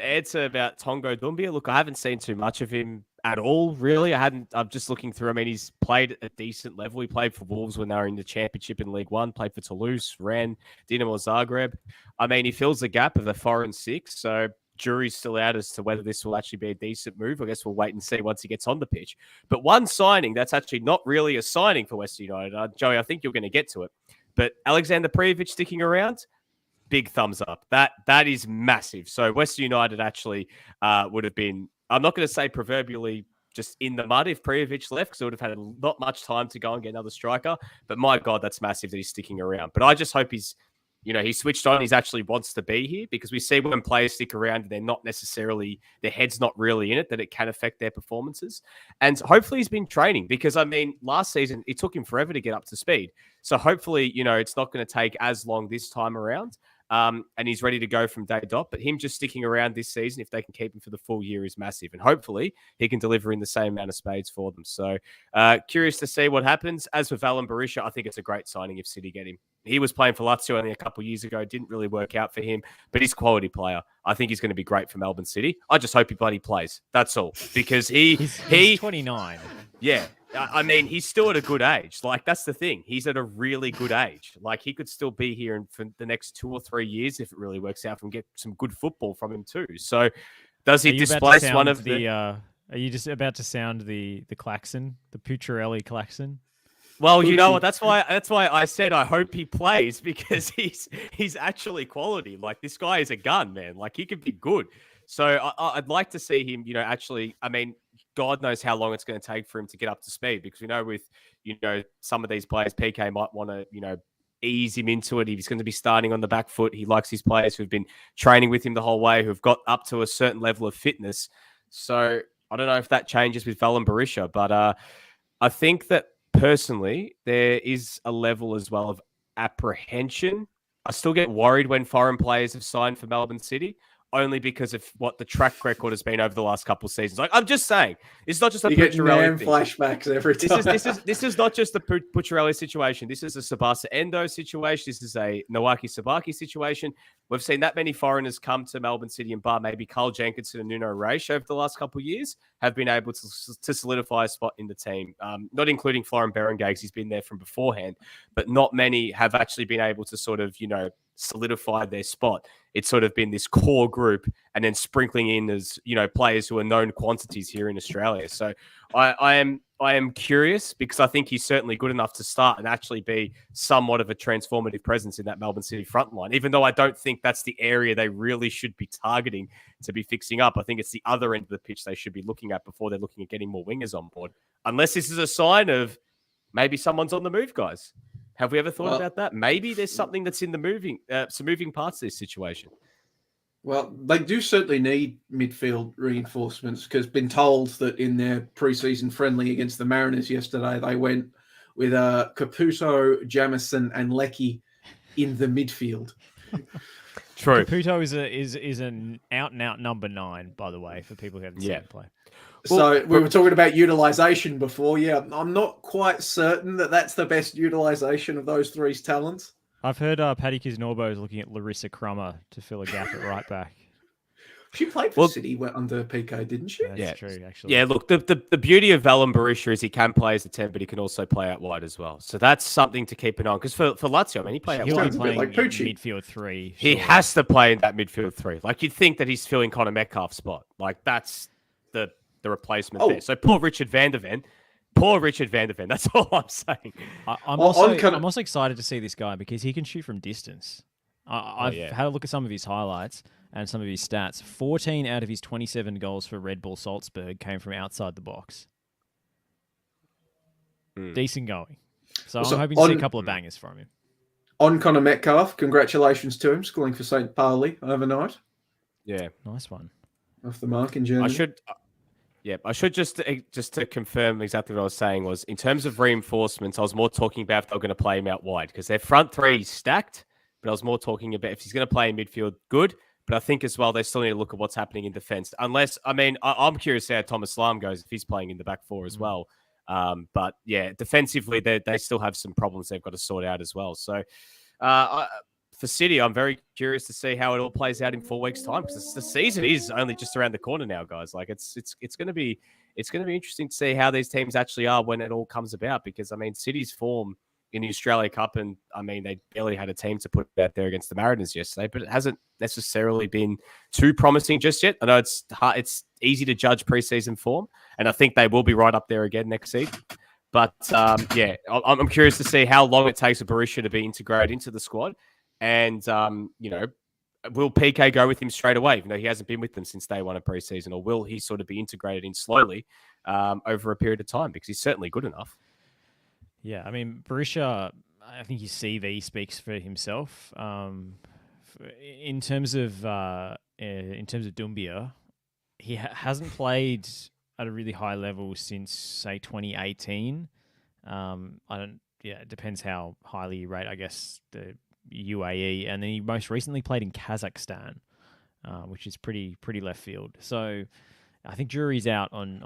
answer about Tongo Doumbia, look, I haven't seen too much of him at all, really. I'm just looking through. I mean, he's played at a decent level. He played for Wolves when they were in the Championship in League One, played for Toulouse, Rennes, Dinamo Zagreb. I mean, he fills the gap of the foreign six, so jury's still out as to whether this will actually be a decent move. I guess we'll wait and see once he gets on the pitch. But one signing that's actually not really a signing for Western United, Joey, I think you're going to get to it, but Alexander Prijovic sticking around, big thumbs up. That is massive. So Western United actually would have been, I'm not going to say proverbially just in the mud if Prijovic left, because they would have had not much time to go and get another striker. But my God, that's massive that he's sticking around. But I just hope he's switched on. He's actually wants to be here, because we see when players stick around, they're not necessarily, their head's not really in it, that it can affect their performances. And hopefully he's been training, because I mean, last season, it took him forever to get up to speed. So hopefully, it's not going to take as long this time around. And he's ready to go from day dot. But him just sticking around this season, if they can keep him for the full year, is massive. And hopefully he can deliver in the same amount of spades for them. So curious to see what happens. As for Valon Berisha, I think it's a great signing if City get him. He was playing for Lazio only a couple of years ago. Didn't really work out for him, but he's a quality player. I think he's going to be great for Melbourne City. I just hope he bloody plays. That's all. Because he's 29. Yeah. I mean, he's still at a good age. Like, that's the thing. He's at a really good age. Like, he could still be here for the next 2 or 3 years if it really works out, and get some good football from him too. So, does he displace one of the... Are you just about to sound the klaxon, the Pucciarelli klaxon? Well, you know what? That's why I said I hope he plays, because he's actually quality. Like, this guy is a gun, man. Like, he could be good. So I'd like to see him, actually, I mean, God knows how long it's going to take for him to get up to speed, because we know with, some of these players, PK might want to, ease him into it. He's going to be starting on the back foot. He likes his players who've been training with him the whole way, who've got up to a certain level of fitness. So I don't know if that changes with Valon Berisha, but I think that personally, there is a level as well of apprehension. I still get worried when foreign players have signed for Melbourne City, only because of what the track record has been over the last couple of seasons. Like, I'm just saying, it's not just a Pucciarelli thing. Flashbacks every time. This is not just the Pucciarelli situation. This is a Sabasa Endo situation. This is a Nawaki Sabaki situation. We've seen that many foreigners come to Melbourne City and bar. Maybe Carl Jenkinson and Nuno Reis over the last couple of years have been able to solidify a spot in the team. Not including Florent Berengags, he's been there from beforehand, but not many have actually been able to sort of, solidify their spot. It's sort of been this core group, and then sprinkling in as players who are known quantities here in Australia. So I am curious, because I think he's certainly good enough to start and actually be somewhat of a transformative presence in that Melbourne City front line, even though I don't think that's the area they really should be targeting to be fixing up. I think it's the other end of the pitch they should be looking at before they're looking at getting more wingers on board, unless this is a sign of maybe someone's on the move, guys. Have we ever thought about that? Maybe there's something that's in the some moving parts of this situation. Well, they do certainly need midfield reinforcements, because been told that in their preseason friendly against the Mariners yesterday, they went with Caputo, Jamison, and Leckie in the midfield. True. Caputo is an out and out number 9, by the way, for people who haven't seen him play. So we were talking about utilization before. Yeah, I'm not quite certain that that's the best utilization of those three's talents. I've heard Paddy Kisnorbo is looking at Larissa Crummer to fill a gap at right back. She played for City under PK, didn't she? That's true, actually. Yeah, look, the beauty of Valon Berisha is he can play as a 10, but he can also play out wide as well. So that's something to keep an eye on. Because for Lazio, I mean, he played out He'll wide. be playing like in Pucci. midfield 3. He sure. has to play in that midfield 3. Like, you'd think that he's filling Conor Metcalf's spot. Like, that's the replacement there. So poor Richard van der Ven. Poor Richard van der Ven. That's all I'm saying. I'm also excited to see this guy because he can shoot from distance. I've had a look at some of his highlights and some of his stats. 14 out of his 27 goals for Red Bull Salzburg came from outside the box. Decent going. So I'm hoping to see a couple of bangers from him. On Conor Metcalf, congratulations to him scoring for St. Pauli overnight. Yeah. Nice one. Off the mark in Germany. I should just to confirm exactly what I was saying was in terms of reinforcements, I was more talking about if they're going to play him out wide because their front three is stacked, but I was more talking about if he's going to play in midfield, good. But I think as well, they still need to look at what's happening in defence. Unless, I mean, I'm curious how Thomas Lam goes if he's playing in the back four as well. But yeah, defensively, they still have some problems they've got to sort out as well. So for City, I'm very curious to see how it all plays out in 4 weeks' time because the season is only just around the corner now, guys. Like it's going to be interesting to see how these teams actually are when it all comes about. Because I mean, City's form in the Australia Cup, and I mean, they barely had a team to put out there against the Mariners yesterday, but it hasn't necessarily been too promising just yet. I know it's hard, it's easy to judge preseason form, and I think they will be right up there again next season. But yeah, I'm curious to see how long it takes for Berisha to be integrated into the squad, and will PK go with him straight away, even though he hasn't been with them since day one of preseason, or will he sort of be integrated in slowly over a period of time because he's certainly good enough. Yeah, I mean, Berisha, I think his CV speaks for himself. In terms of Doumbia, he hasn't played at a really high level since say 2018. It depends how highly you rate, I guess, the UAE, and then he most recently played in Kazakhstan, which is pretty left field. So I think jury's out on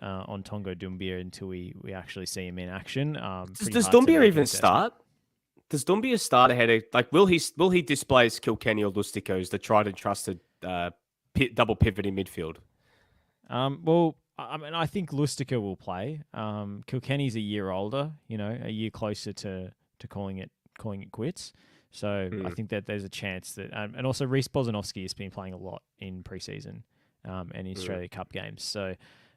Tongo Doumbia until we actually see him in action. Does Doumbia even start? Does Doumbia start ahead of will he displace Kilkenny or Lustico as the tried and trusted double pivot in midfield? Well, I mean, I think Lustico will play. Kilkenny's a year older, a year closer to calling it quits. So I think that there's a chance that, and also Reece Bozanovski has been playing a lot in preseason. And Australia Cup games. So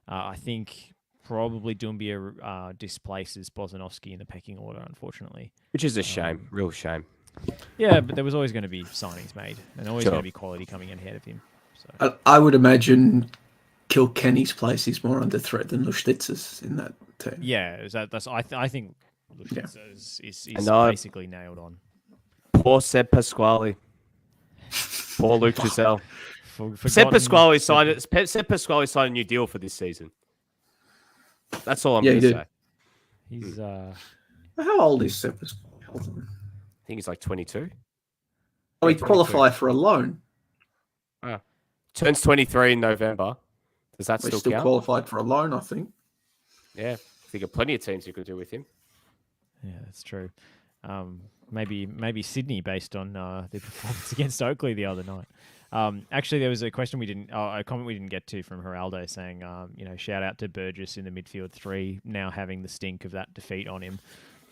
I think probably Doumbia displaces Bozanovski in the pecking order, unfortunately. Which is a shame, real shame. Yeah, but there was always going to be signings made and always going to be quality coming in ahead of him. So I would imagine Kilkenny's place is more under threat than Lustitz's in that team. Yeah, I think Lustitz's is basically nailed on. Poor Seb Pasquale. Poor Luke Giselle. Seb Pasquale signed a new deal for this season. That's all I'm going to say. He's how old is Seb Pasquale? I think he's like 22. Oh, he qualified for a loan. Turns 23 in November. Does that still count? Qualified for a loan, I think. Yeah, I think there are plenty of teams you could do with him. Yeah, that's true. Maybe Sydney based on their performance against Oakley the other night. Actually, there was a comment we didn't get to from Geraldo saying, shout out to Burgess in the midfield 3 now having the stink of that defeat on him.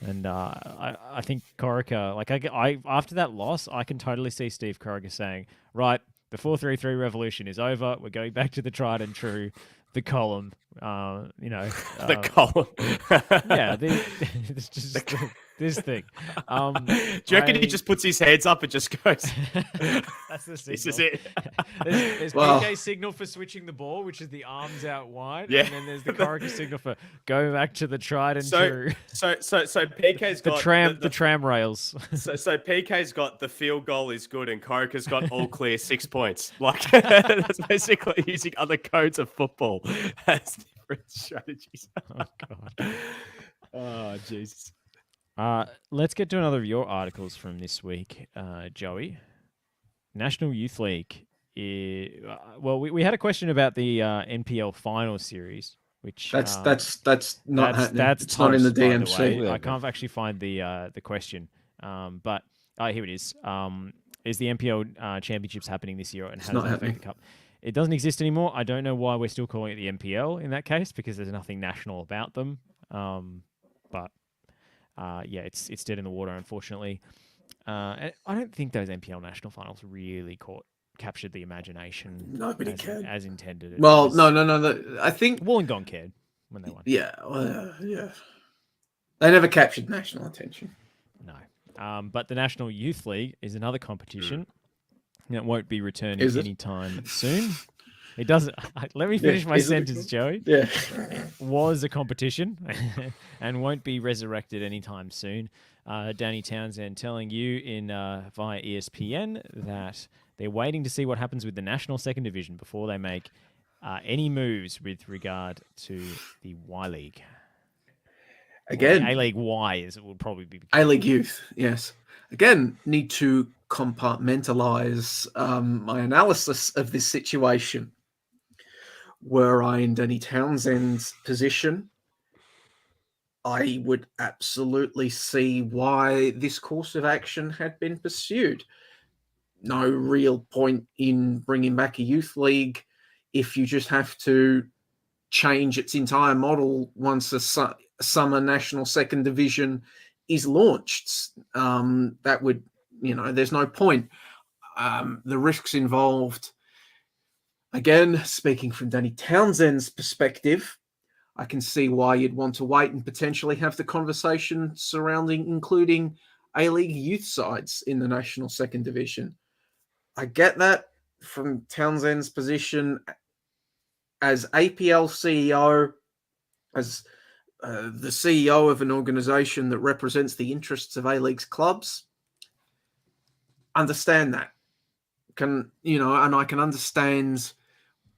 And I think Corica, after that loss, I can totally see Steve Corica saying, right, the 4-3-3 revolution is over. We're going back to the tried and true, the column. The column. Yeah, it's just this thing. Do you reckon he just puts his hands up and just goes? That's the signal. This is it. There's PK's signal for switching the ball, which is the arms out wide, and then there's the Corica signal for going back to the tried and true. So PK's got the tram rails. So PK's got the field goal is good, and Corica's got all clear 6 points. Like that's basically using other codes of football as different strategies. Oh God. Oh Jesus. Let's get to another of your articles from this week, Joey. National Youth League. We had a question about the NPL final series, which that's not happening. That's it's not in the post, by DMC. the way. I can't actually find the question, but Oh, here it is. Is the NPL championships happening this year, and how not does that affect happening. the cup? It doesn't exist anymore. I don't know why we're still calling it the NPL in that case, because there's nothing national about them. But yeah, it's dead in the water, unfortunately. And I don't think those NPL national finals really captured the imagination Nobody cared. as intended. Well, no. I think, Wollongong cared when they won. yeah. They never captured national attention. No. But the National Youth League is another competition that won't be returning Is it? anytime soon. It doesn't. Let me finish my is it? sentence, Joey. Yeah. Was a competition and won't be resurrected anytime soon. Danny Townsend telling you via ESPN that they're waiting to see what happens with the National Second Division before they make any moves with regard to the Y League. Again, A-League Y as it would probably be. A-League Youth, yes. Again, need to compartmentalize my analysis of this situation. Were I in Danny Townsend's position, I would absolutely see why this course of action had been pursued. No real point in bringing back a youth league if you just have to change its entire model once a summer national second division is launched. That would, there's no point. The risks involved, again, speaking from Danny Townsend's perspective, I can see why you'd want to wait and potentially have the conversation surrounding including A-League youth sides in the national second division. I get that from Townsend's position as APL CEO, as the CEO of an organization that represents the interests of A-League's clubs. Understand that. And I can understand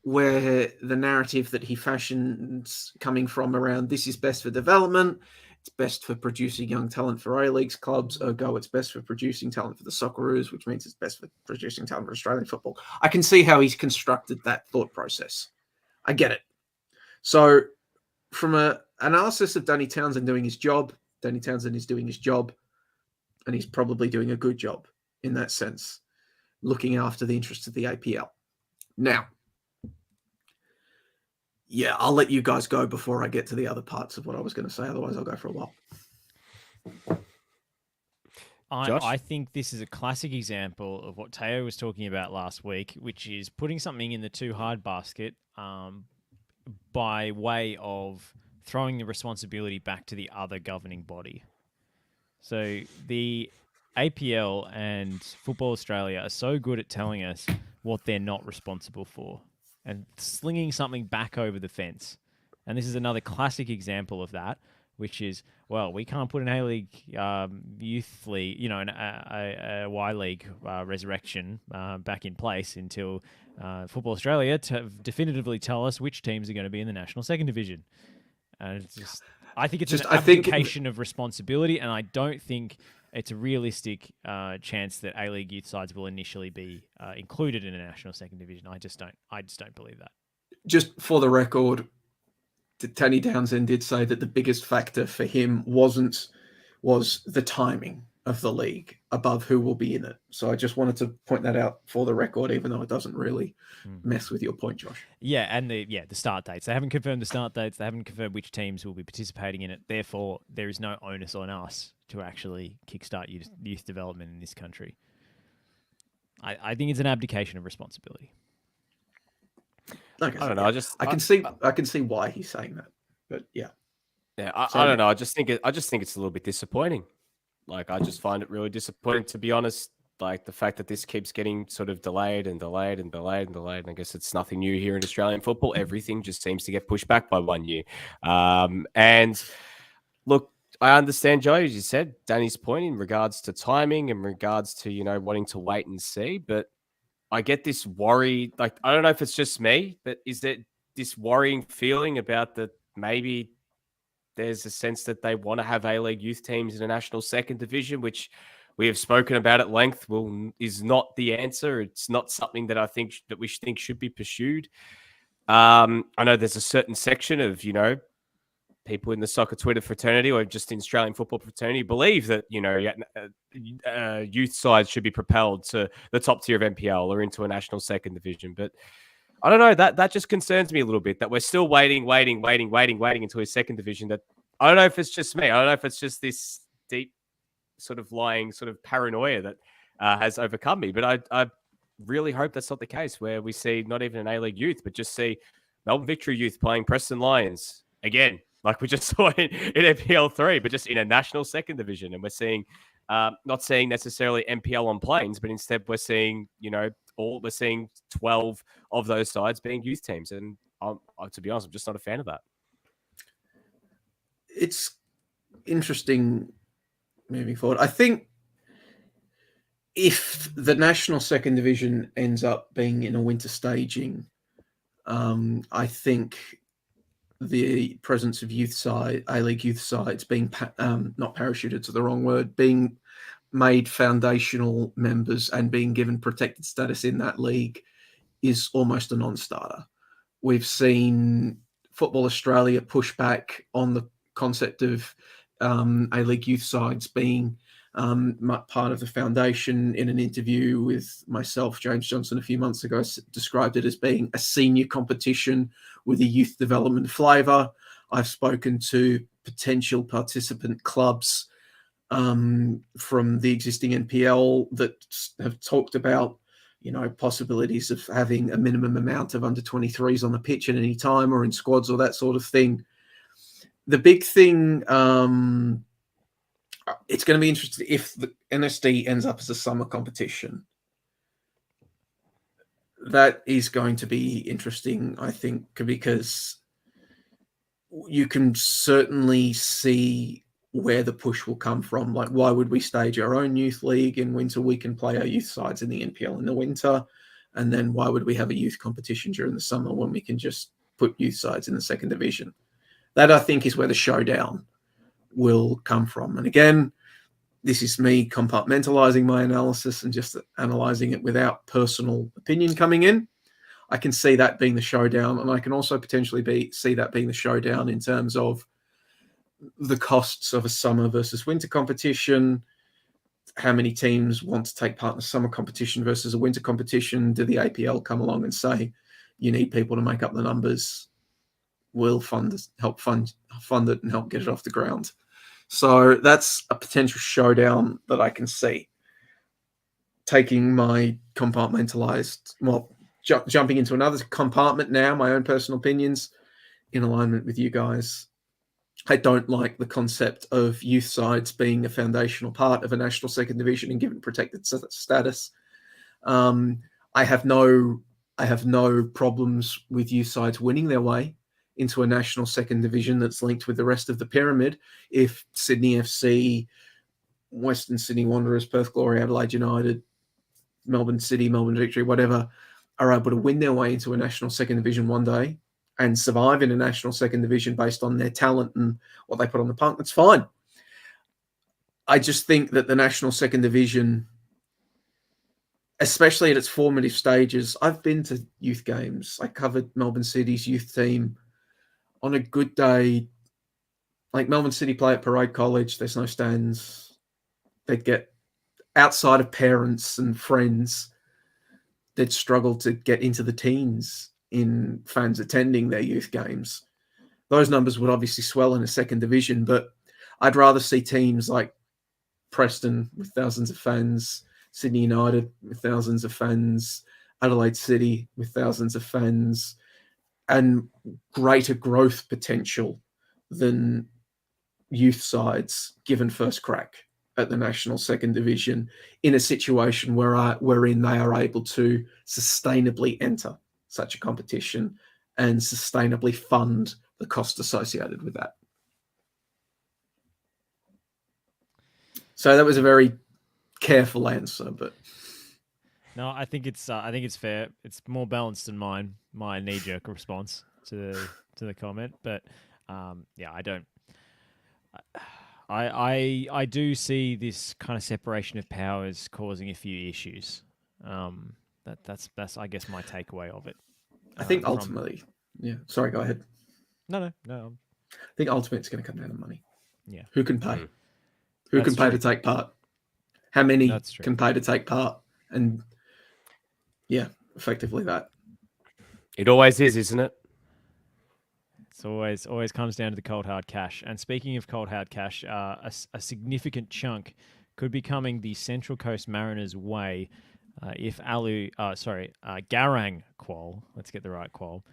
where the narrative that he fashions coming from around this is best for development, it's best for producing young talent for A-League's clubs, ergo it's best for producing talent for the Socceroos, which means it's best for producing talent for Australian football. I can see how he's constructed that thought process. I get it. So from an analysis of Danny Townsend doing his job, Danny Townsend is doing his job, and he's probably doing a good job in that sense, looking after the interests of the APL. Now, yeah, I'll let you guys go before I get to the other parts of what I was going to say. Otherwise, I'll go for a while. I think this is a classic example of what Teo was talking about last week, which is putting something in the too hard basket by way of throwing the responsibility back to the other governing body. So the APL and Football Australia are so good at telling us what they're not responsible for and slinging something back over the fence. And this is another classic example of that, which is, well, we can't put an A-League youth league, a Y League resurrection back in place until Football Australia definitively tell us which teams are going to be in the National Second Division. And it's just, I think it's an abdication of responsibility, and I don't think it's a realistic chance that A-League youth sides will initially be included in a National Second Division. I just don't believe that. Just for the record, Danny Townsend did say that the biggest factor for him was the timing of the league above who will be in it. So I just wanted to point that out for the record, even though it doesn't really mess with your point, Josh. Yeah, and the start dates. They haven't confirmed the start dates. They haven't confirmed which teams will be participating in it. Therefore, there is no onus on us to actually kickstart youth development in this country. I think it's an abdication of responsibility. Okay, I don't know. I can see why he's saying that, but yeah. Yeah, I don't know. I just think it's a little bit disappointing. Like, I just find it really disappointing, to be honest. Like, the fact that this keeps getting sort of delayed. And I guess it's nothing new here in Australian football. Everything just seems to get pushed back by 1 year. And look, I understand, Joe, as you said, Danny's point in regards to timing, in regards to, wanting to wait and see. But I get this worry. Like, I don't know if it's just me, but is there this worrying feeling about that maybe there's a sense that they want to have A-League youth teams in a national second division, which we have spoken about at length, is not the answer. It's not something that I think that we think should be pursued. I know there's a certain section of, people in the soccer Twitter fraternity or just in Australian football fraternity believe that, youth sides should be propelled to the top tier of NPL or into a national second division. But I don't know, that just concerns me a little bit that we're still waiting into a second division. That I don't know if it's just me. I don't know if it's just this deep sort of lying sort of paranoia that has overcome me. But I really hope that's not the case where we see not even an A-League youth, but just see Melbourne Victory youth playing Preston Lions again, like we just saw in NPL 3, but just in a national second division. And we're seeing, not seeing necessarily NPL on planes, but instead we're seeing, we're seeing 12 of those sides being youth teams. And to be honest, I'm just not a fan of that. It's interesting moving forward. I think if the national second division ends up being in a winter staging, I think the presence of A-League youth sides being not parachuted to the wrong word, being made foundational members and being given protected status in that league is almost a non-starter. We've seen Football Australia push back on the concept of A-League youth sides being part of the foundation. In an interview with myself, James Johnson, a few months ago, described it as being a senior competition with a youth development flavour. I've spoken to potential participant clubs from the existing NPL that have talked about, possibilities of having a minimum amount of under 23s on the pitch at any time or in squads or that sort of thing. The big thing, it's going to be interesting if the NSD ends up as a summer competition. That is going to be interesting, I think, because you can certainly see where the push will come from. Like, why would we stage our own youth league in winter? We can play our youth sides in the NPL in the winter. And then why would we have a youth competition during the summer when we can just put youth sides in the second division? That, I think, is where the showdown will come from. And again, this is me compartmentalizing my analysis and just analyzing it without personal opinion coming in. I can see that being the showdown, and I can also potentially see that being the showdown in terms of the costs of a summer versus winter competition. How many teams want to take part in a summer competition versus a winter competition? Do the APL come along and say, you need people to make up the numbers? We'll help fund it and help get it off the ground. So that's a potential showdown that I can see. Taking my compartmentalized, jumping into another compartment now, my own personal opinions in alignment with you guys. I don't like the concept of youth sides being a foundational part of a national second division and given protected status. I have no problems with youth sides winning their way into a national second division that's linked with the rest of the pyramid. If Sydney FC, Western Sydney Wanderers, Perth Glory, Adelaide United, Melbourne City, Melbourne Victory, whatever, are able to win their way into a national second division one day and survive in a national second division based on their talent and what they put on the park, that's fine. I just think that the national second division, especially at its formative stages, I've been to youth games. I covered Melbourne City's youth team. On a good day, like Melbourne City play at Parade College, there's no stands. They'd get, outside of parents and friends, they'd struggle to get into the teens in fans attending their youth games. Those numbers would obviously swell in a second division, but I'd rather see teams like Preston with thousands of fans, Sydney United with thousands of fans, Adelaide City with thousands of fans, and greater growth potential than youth sides given first crack at the national second division in a situation wherein they are able to sustainably enter such a competition and sustainably fund the cost associated with that. So that was a very careful answer, but no, I think it's fair. It's more balanced than my knee-jerk response to the comment, but yeah, I do see this kind of separation of powers causing a few issues. That's I guess my takeaway of it. I think ultimately, yeah. Sorry, go ahead. No. I think ultimately it's going to come down to money. Yeah. Who can pay? Mm. Who That's can pay true. to take part? How many That's true. can pay to take part? And yeah, effectively that. It always is, isn't it? It's always comes down to the cold hard cash. And speaking of cold hard cash, a significant chunk could be coming the Central Coast Mariners' way if Garang Qual, let's get the right qual,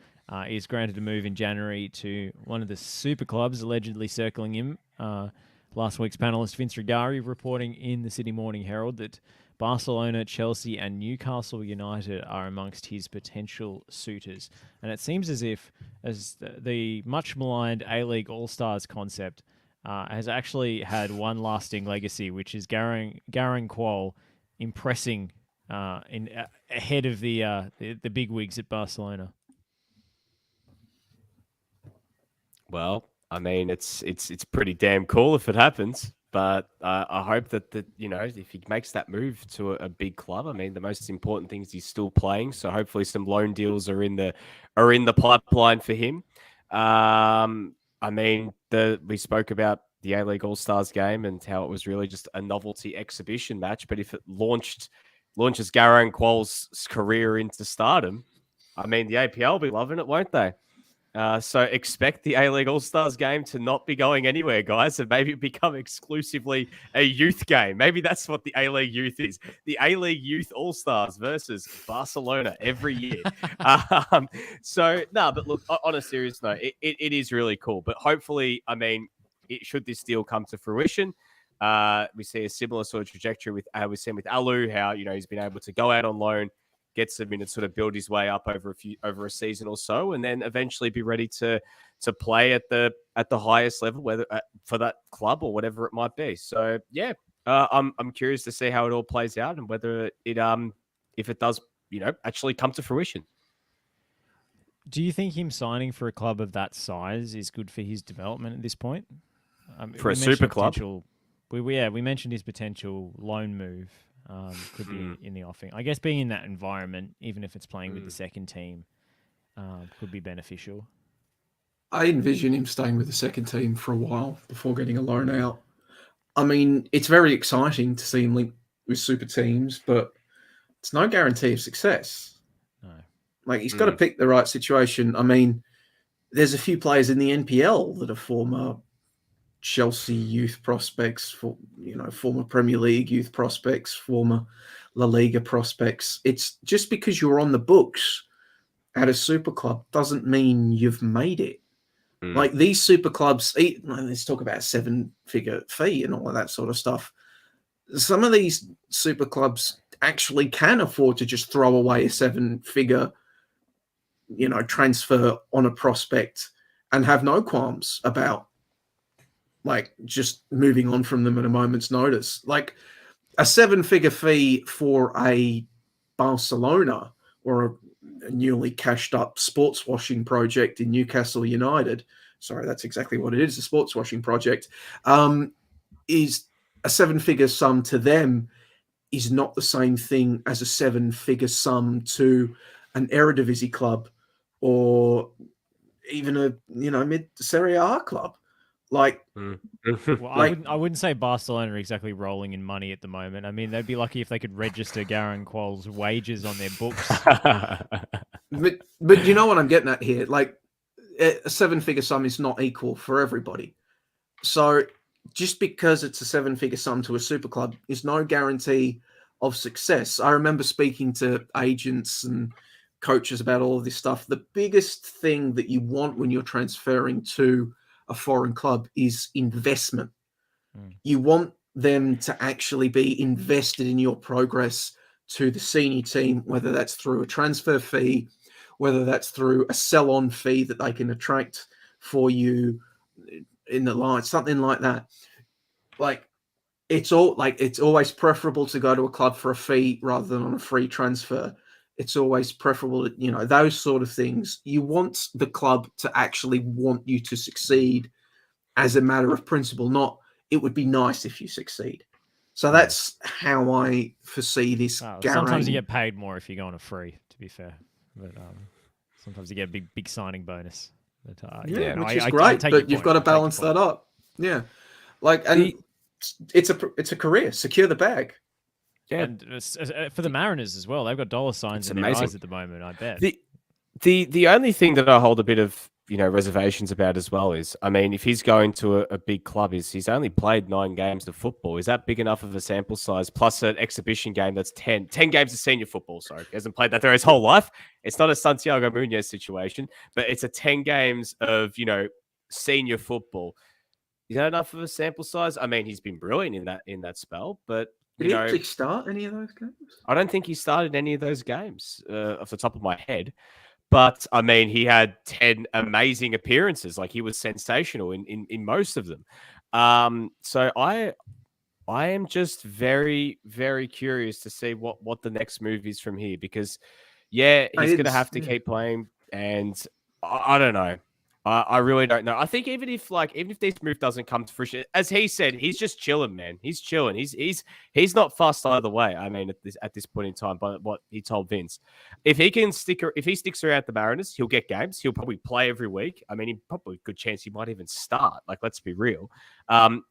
is granted a move in January to one of the super clubs allegedly circling him. Last week's panelist Vince Rigari reporting in the Sydney Morning Herald that Barcelona, Chelsea, and Newcastle United are amongst his potential suitors. And it seems as if the much maligned A-League All-Stars concept has actually had one lasting legacy, which is Garang Qual impressing ahead of the big wigs at Barcelona. Well, I mean, it's pretty damn cool if it happens. But I hope that if he makes that move to a big club, I mean, the most important thing is he's still playing. So hopefully, some loan deals are in the pipeline for him. I mean, we spoke about the A-League All-Stars game and how it was really just a novelty exhibition match. But if it launches Garang Qual's career into stardom, I mean, the APL will be loving it, won't they? So expect the A-League All-Stars game to not be going anywhere, guys, and maybe become exclusively a youth game. Maybe that's what the A-League Youth is. The A-League Youth All-Stars versus Barcelona every year. But look, on a serious note, it is really cool. But hopefully, I mean, should this deal come to fruition, we see a similar sort of trajectory with we've seen with Alu, how he's been able to go out on loan, get some minutes, sort of build his way up over a season or so, and then eventually be ready to play at the highest level, whether for that club or whatever it might be. So yeah, I'm curious to see how it all plays out and whether it if it does actually come to fruition. Do you think him signing for a club of that size is good for his development at this point? For a super club? We mentioned his potential loan move. Could be in the offing. I guess being in that environment, even if it's playing with the second team, could be beneficial. I envision him staying with the second team for a while before getting a loan out. I mean, it's very exciting to see him linked with super teams, but it's no guarantee of success. No. Like, he's got to pick the right situation. I mean, there's a few players in the NPL that are former Chelsea youth prospects, former Premier League youth prospects, former La Liga prospects. It's just because you're on the books at a super club doesn't mean you've made it. Like, these super clubs, let's talk about 7-figure fee and all of that sort of stuff. Some of these super clubs actually can afford to just throw away a 7-figure, transfer on a prospect and have no qualms about just moving on from them at a moment's notice. Like, a 7-figure fee for a Barcelona or a newly cashed up sports washing project in Newcastle United. Sorry, that's exactly what it is. A sports washing project is a 7-figure sum to them is not the same thing as a 7-figure sum to an Eredivisie club or even a mid Serie A club. Like, well, I wouldn't say Barcelona are exactly rolling in money at the moment. I mean, they'd be lucky if they could register Garang Qual's wages on their books. but you know what I'm getting at here? Like, a 7-figure sum is not equal for everybody. So just because it's a 7-figure sum to a super club is no guarantee of success. I remember speaking to agents and coaches about all of this stuff. The biggest thing that you want when you're transferring to a foreign club is investment. You want them to actually be invested in your progress to the senior team, whether that's through a transfer fee, whether that's through a sell-on fee that they can attract for you in the line, something like that. Like, it's always preferable to go to a club for a fee rather than on a free transfer. It's always preferable, those sort of things. You want the club to actually want you to succeed as a matter of principle, not it would be nice if you succeed. So that's how I foresee this. Sometimes you get paid more if you go on a free, to be fair. But sometimes you get a big signing bonus. But, Yeah, no, which is I great, take but your you've point. got to I take your balance point. that up. Yeah, like, and it's a career. Secure the bag. Yeah, And for the Mariners as well, they've got dollar signs it's in their amazing. eyes at the moment. I bet. The only thing that I hold a bit of reservations about as well is, I mean, if he's going to a big club, he's only played 9 games of football. Is that big enough of a sample size? Plus an exhibition game that's 10 games of senior football. Sorry, he hasn't played that there his whole life. It's not a Santiago Munoz situation, but it's a 10 games of senior football. Is that enough of a sample size? I mean, he's been brilliant in that spell, but Did he actually start any of those games? I don't think he started any of those games off the top of my head. But I mean, he had 10 amazing appearances. Like, he was sensational in most of them. So I am just very, very curious to see what the next move is from here, because he's going to have to keep playing, and I don't know. I really don't know. I think even if this move doesn't come to fruition, as he said, he's just chilling, man. He's chilling. He's not fussed either way. I mean, at this point in time, by what he told Vince, if he sticks around the Mariners, he'll get games. He'll probably play every week. I mean, he probably a good chance he might even start. Like, let's be real.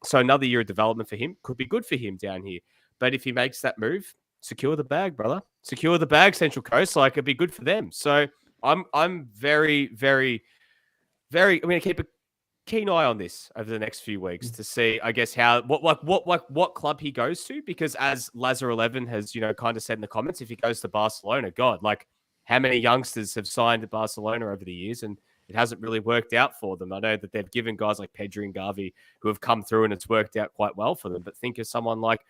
So another year of development for him could be good for him down here. But if he makes that move, secure the bag, brother. Secure the bag, Central Coast. Like, it'd be good for them. So I'm very, very, very. I'm going to keep a keen eye on this over the next few weeks to see, I guess, what club he goes to. Because as Lazar11 has, kind of said in the comments, if he goes to Barcelona, God, like, how many youngsters have signed at Barcelona over the years, and it hasn't really worked out for them. I know that they've given guys like Pedri and Gavi who have come through, and it's worked out quite well for them. But think of someone like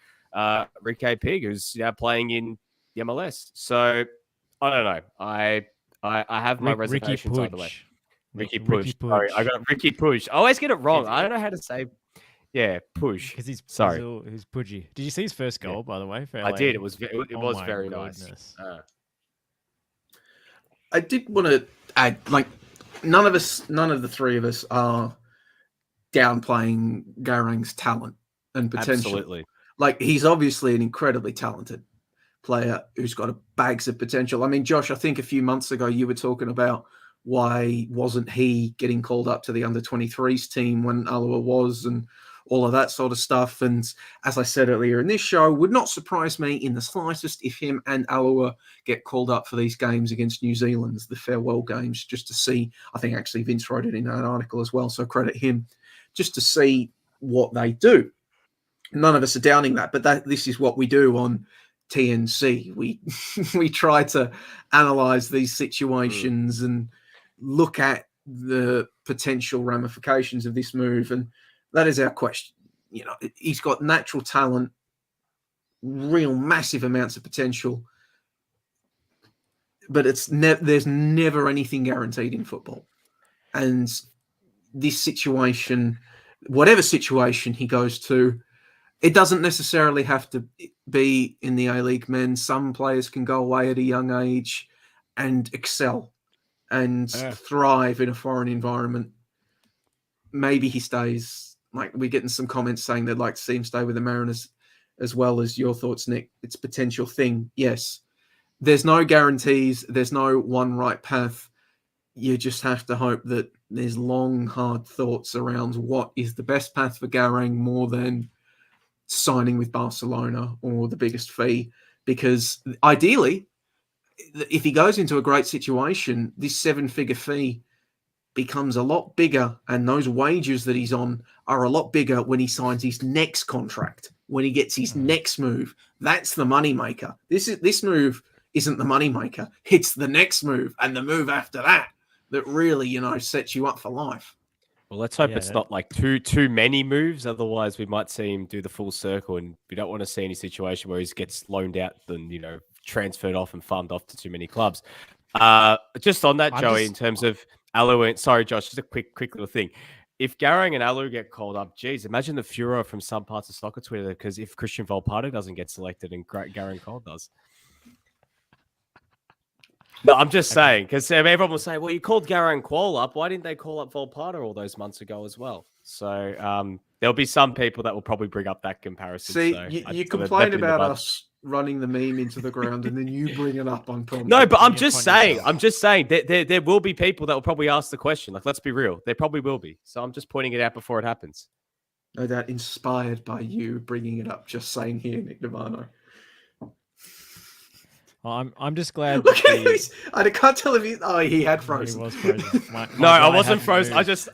Ricky Pig, who's now playing in the MLS. So I don't know. I have my reservations either way. Ricky Push. Sorry, I got Ricky Push. I always get it wrong. I don't know how to say. Yeah, Push. Because he's Pudgy. Did you see his first goal, by the way? For I LA? did. It was very nice. I did want to add, like, none of the three of us are downplaying Garang's talent and potential. Absolutely. Like, he's obviously an incredibly talented player who's got bags of potential. I mean, Josh, I think a few months ago you were talking about why wasn't he getting called up to the under-23s team when Alua was, and all of that sort of stuff. And as I said earlier in this show, would not surprise me in the slightest if him and Alua get called up for these games against New Zealand, the farewell games, just to see. I think actually Vince wrote it in that article as well, so credit him, just to see what they do. None of us are downing that, but this is what we do on TNC. We try to analyze these situations and look at the potential ramifications of this move, and that is our question. He's got natural talent, real massive amounts of potential, but there's never anything guaranteed in football. And this situation, whatever situation he goes to, it doesn't necessarily have to be in the A-League men. Some players can go away at a young age and excel and thrive in a foreign environment. Maybe he stays. Like, we're getting some comments saying they'd like to see him stay with the Mariners, as well as your thoughts, Nick. It's a potential thing. Yes. There's no guarantees. There's no one right path. You just have to hope that there's long, hard thoughts around what is the best path for Garang, more than signing with Barcelona or the biggest fee. Because ideally, if he goes into a great situation, this 7-figure fee becomes a lot bigger, and those wages that he's on are a lot bigger when he signs his next contract, when he gets his next move. That's the moneymaker. This move isn't the moneymaker. It's the next move and the move after that really, sets you up for life. Well, let's hope it's not like too many moves. Otherwise, we might see him do the full circle, and we don't want to see any situation where he gets loaned out and transferred off and farmed off to too many clubs. Just on that, Joey, in terms of Alu, sorry, Josh, just a quick little thing. If Garang and Alu get called up, geez, imagine the furor from some parts of soccer Twitter, because if Christian Volpato doesn't get selected and Garang Cole does. No, I'm just saying, because everyone will say, well, you called Garang Cole up. Why didn't they call up Volpato all those months ago as well? So there'll be some people that will probably bring up that comparison. See, so you complain about us running the meme into the ground and then you bring it up on prompting. No, but I'm Bring it just upon saying. yourself. I'm just saying that there will be people that will probably ask the question. Like, let's be real. There probably will be. So I'm just pointing it out before it happens. No doubt inspired by you bringing it up, just saying here, Nick Devano. I'm just glad Look that at him. I can't tell if he had he frozen. was frozen. My No, I guy wasn't hadn't frozen. moved.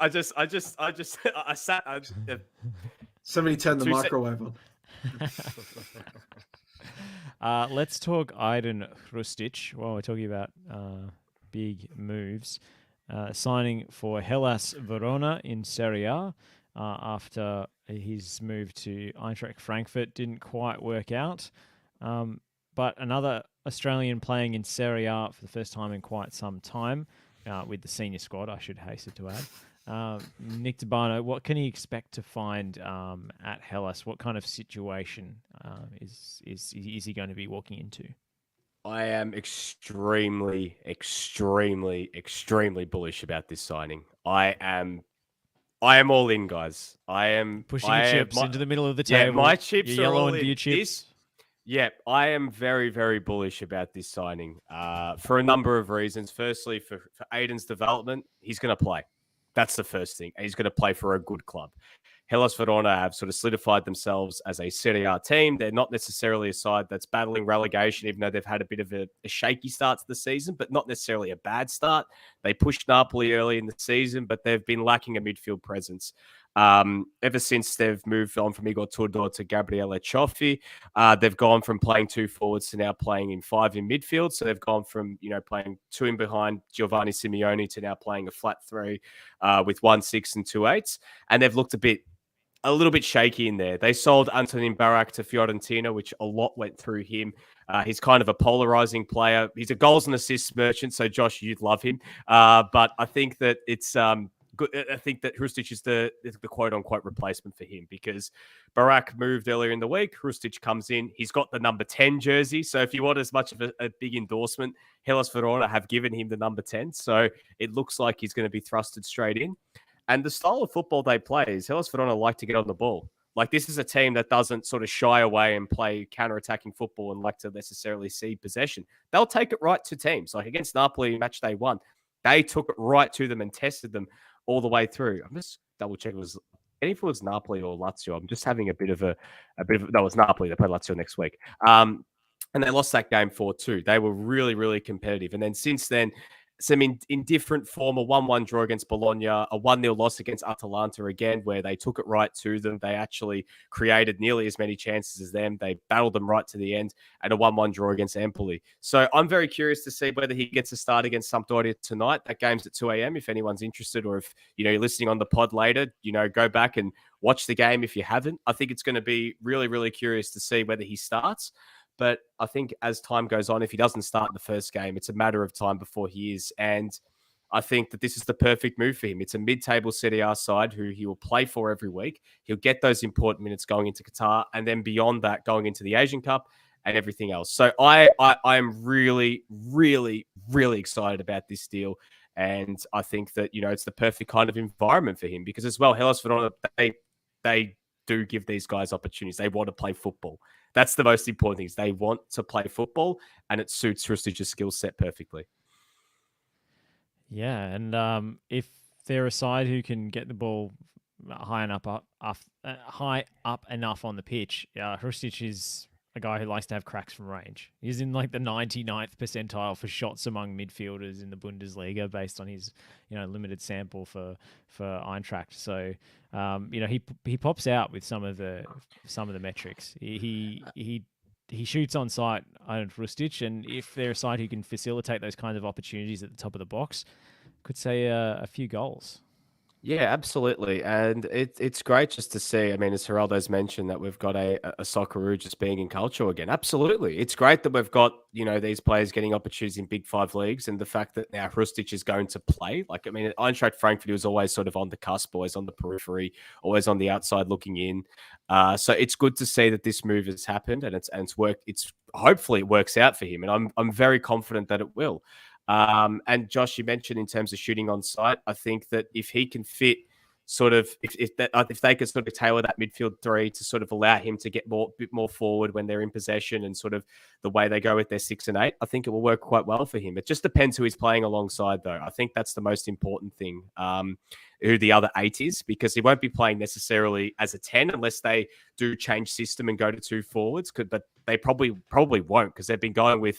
I sat. Somebody turned the 2 sec- microwave on. Let's talk Aiden Hrustic while we're talking about big moves. Signing for Hellas Verona in Serie A after his move to Eintracht Frankfurt didn't quite work out. But another Australian playing in Serie A for the first time in quite some time with the senior squad, I should hasten to add. Nick Dabano, what can he expect to find at Hellas? What kind of situation is he going to be walking into? I am extremely bullish about this signing. I am all in, guys. I am Pushing your chips into the middle of the Yeah, table. my chips your are yellow all and in. blue chips. I am very bullish about this signing for a number of reasons. Firstly, for Aiden's development, he's going to play. That's the first thing. He's going to play for a good club. Hellas Verona have sort of solidified themselves as a Serie A team. They're not necessarily a side that's battling relegation, even though they've had a bit of a shaky start to the season, but not necessarily a bad start. They pushed Napoli early in the season, but they've been lacking a midfield presence. Ever since they've moved on from Igor Tudor to Gabriele Cioffi, they've gone from playing 2 forwards to now playing in 5 in midfield. So they've gone from, playing 2 in behind Giovanni Simeone to now playing a flat 3 with 1 6 and 2 8s. And they've looked a little bit shaky in there. They sold Antonin Barak to Fiorentina, which a lot went through him. He's kind of a polarizing player. He's a goals and assists merchant. So Josh, you'd love him. But I think that it's good. I think that Hrustic is the quote unquote replacement for him because Barak moved earlier in the week. Hrustic comes in. He's got the number 10 jersey. So if you want as much of a big endorsement, Hellas Verona have given him the number 10. So it looks like he's going to be thrusted straight in. And the style of football they play is Hellas Verona like to get on the ball. Like, this is a team that doesn't sort of shy away and play counter-attacking football and like to necessarily cede possession. They'll take it right to teams. Like against Napoli match day 1, they took it right to them and tested them all the way through. I'm just double-checking. If it was Napoli or Lazio, I'm just having a bit of no, it's Napoli. They play Lazio next week. And they lost that game 4-2. They were really competitive. And then since then, some indifferent form, a 1-1 draw against Bologna, a 1-0 loss against Atalanta again, where they took it right to them. They actually created nearly as many chances as them. They battled them right to the end, and a 1-1 draw against Empoli. So I'm very curious to see whether he gets a start against Sampdoria tonight. That game's at 2 a.m. if anyone's interested, or if you're listening on the pod later, go back and watch the game if you haven't. I think it's going to be really curious to see whether he starts. But I think as time goes on, if he doesn't start in the first game, it's a matter of time before he is. And I think that this is the perfect move for him. It's a mid-table Serie A side who he will play for every week. He'll get those important minutes going into Qatar, and then beyond that, going into the Asian Cup and everything else. So I am really excited about this deal. And I think that, it's the perfect kind of environment for him because as well, Hellas Verona, they do give these guys opportunities. They want to play football. That's the most important thing. Is they want to play football, and it suits Hrustic's skill set perfectly. Yeah, and if they're a side who can get the ball high up enough on the pitch, Hrustic is a guy who likes to have cracks from range. He's in like the 99th percentile for shots among midfielders in the Bundesliga based on his limited sample for Eintracht. So he pops out with some of the metrics. He shoots on sight, Hrustic, and if they're a side who can facilitate those kinds of opportunities at the top of the box, could say a few goals. Yeah, absolutely. And it's great just to see, I mean, as Geraldo's mentioned, that we've got a Socceroo just being in culture again. Absolutely. It's great that we've got, these players getting opportunities in Big 5 leagues, and the fact that now Hrustic is going to play. Like, I mean, at Eintracht Frankfurt, he was always sort of on the cusp, always on the periphery, always on the outside looking in. So it's good to see that this move has happened and it's worked. It's hopefully it works out for him. And I'm very confident that it will. And Josh, you mentioned in terms of shooting on sight, I think that if he can fit sort of if they could sort of tailor that midfield three to sort of allow him to get bit more forward when they're in possession and sort of the way they go with their 6 and 8, I think it will work quite well for him. It just depends who he's playing alongside, though. I think that's the most important thing. Who the other 8 is, because he won't be playing necessarily as a 10 unless they do change system and go to 2 forwards. But they probably won't, because they've been going with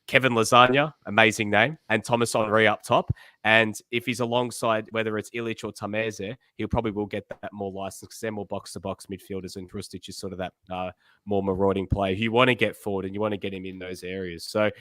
Kevin Lasagna, amazing name, and Thomas Henry up top. And if he's alongside, whether it's Ilic or Tameze, he probably will get that more license, because they're more box-to-box midfielders, and Hrustic is sort of that more marauding player. You want to get forward and you want to get him in those areas. So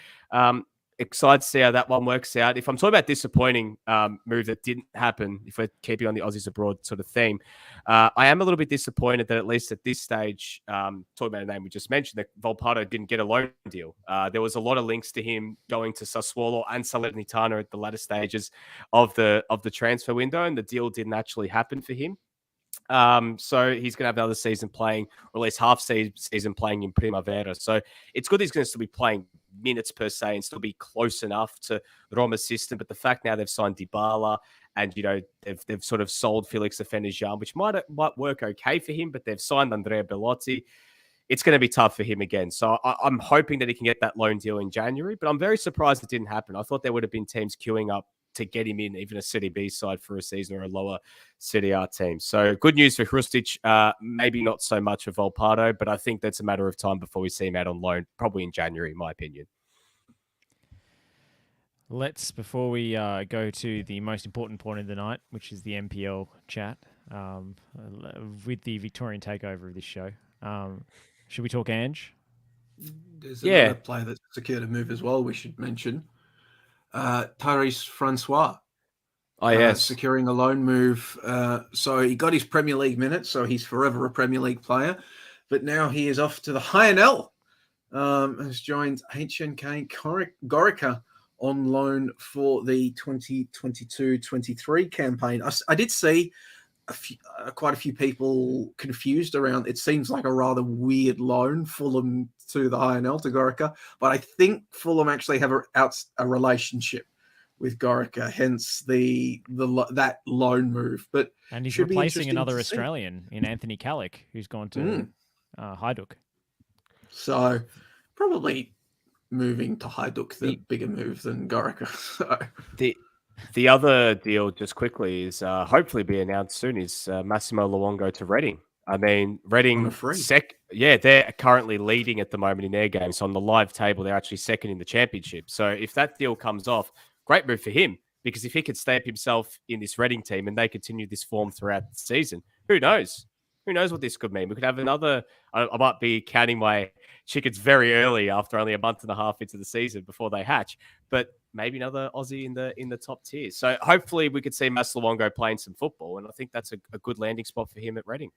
excited to see how that one works out. If I'm talking about disappointing move that didn't happen, if we're keeping on the Aussies Abroad sort of theme, I am a little bit disappointed that at least at this stage, talking about a name we just mentioned, that Volpato didn't get a loan deal. There was a lot of links to him going to Sassuolo and Salernitana at the latter stages of the transfer window, and the deal didn't actually happen for him. So he's going to have another season playing, or at least half season playing in Primavera. So it's good he's going to still be playing minutes per se and still be close enough to Roma's system. But the fact now they've signed Dybala and, they've sort of sold Felix Afenajan, which might work okay for him, but they've signed Andrea Bellotti. It's going to be tough for him again. So I'm hoping that he can get that loan deal in January, but I'm very surprised it didn't happen. I thought there would have been teams queuing up to get him in, even a City B side for a season or a lower City A team. So good news for Hrustic. Maybe not so much for Volpato, but I think that's a matter of time before we see him out on loan, probably in January, in my opinion. Before we go to the most important point of the night, which is the MPL chat, with the Victorian takeover of this show, should we talk Ange? There's another player that's secured a move as well, we should mention. Tyrese Francois. Oh, yes. Securing a loan move. So he got his Premier League minutes, so he's forever a Premier League player. But now he is off to the HNL. Has joined HNK Gorica on loan for the 2022-23 campaign. I did see quite a few people confused around. It seems like a rather weird loan, Fulham to the HNL to Gorica, but I think Fulham actually have a relationship with Gorica, hence that loan move. But and he's replacing another Australian in Anthony Calick, who's gone to Hajduk. So probably moving to Hajduk, the bigger move than Gorica. So. The other deal, just quickly, is hopefully be announced soon, is Massimo Luongo to Reading. I mean, Reading, they're currently leading at the moment in their games. So on the live table, they're actually second in the championship. So if that deal comes off, great move for him, because if he could stamp himself in this Reading team and they continue this form throughout the season, who knows? Who knows what this could mean? We could have another. I might be counting my chickens very early after only a month and a half into the season before they hatch, but maybe another Aussie in the top tier. So hopefully we could see Mas Luongo playing some football, and I think that's a good landing spot for him at Reading.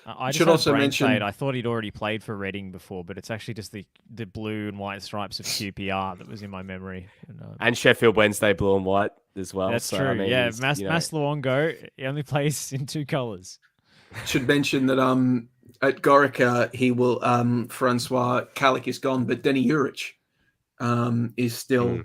I should also mention, I thought he'd already played for Reading before, but it's actually just the blue and white stripes of QPR that was in my memory. And Sheffield Wednesday blue and white as well. That's true. I mean, yeah, Mas Luongo, he only plays in 2 colours. Should mention that at Gorica, he will Francois Calick is gone, but Denny Juric is still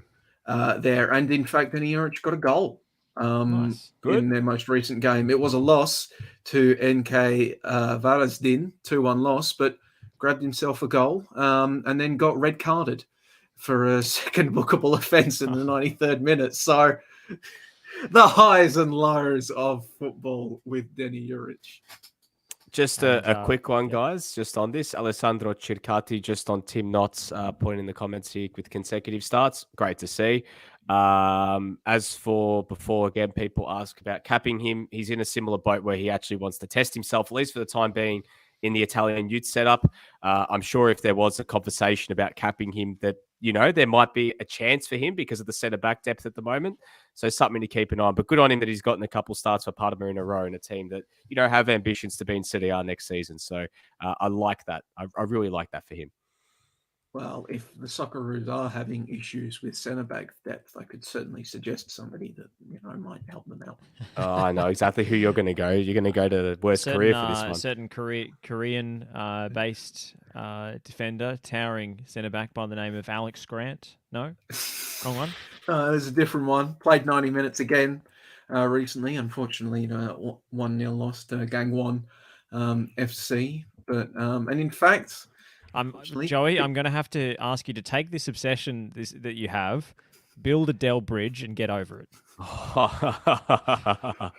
there. And in fact, Denny Juric got a goal in their most recent game. It was a loss to NK Varazdin, 2-1 loss, but grabbed himself a goal and then got red carded for a second bookable offence in the 93rd minute. So the highs and lows of football with Denny Juric. Just a quick one, guys, just on this. Alessandro Circati, just on Tim Knott's point in the comments here with consecutive starts. Great to see. As for before, again, people ask about capping him. He's in a similar boat where he actually wants to test himself, at least for the time being, in the Italian youth setup. I'm sure if there was a conversation about capping him, that, there might be a chance for him because of the centre-back depth at the moment. So something to keep an eye on. But good on him that he's gotten a couple starts for Parma in a row in a team that, have ambitions to be in Serie A next season. So I like that. I really like that for him. Well, if the Socceroos are having issues with centre-back depth, I could certainly suggest somebody that, might help them out. Oh, I know exactly who you're going to go. You're going to go to the worst career for this one. Certain Korean-based defender, towering centre-back by the name of Alex Grant. No? Wrong one? There's a different one. Played 90 minutes again recently. Unfortunately, 1-0 loss to Gang One FC. But and in fact, unfortunately, Joey, I'm going to have to ask you to take this obsession that you have, build a Dell bridge, and get over it. I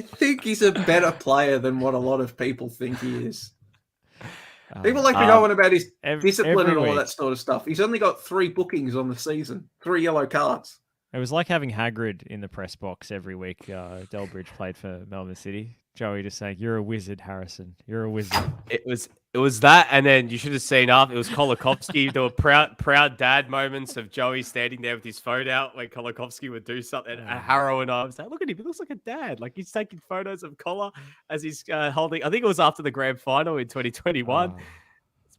think he's a better player than what a lot of people think he is. People like to go on about his discipline and all that sort of stuff. He's only got 3 bookings on the season, 3 yellow cards. It was like having Hagrid in the press box every week. Delbridge played for Melbourne City. Joey just saying, "You're a wizard, Harrison. You're a wizard." It was that, and then you should have seen up. It was Kolakovsky. There were proud dad moments of Joey standing there with his phone out when Kolakovsky would do something. And Harrow and I was like, "Look at him. He looks like a dad. Like he's taking photos of Kola as he's holding." I think it was after the grand final in 2021.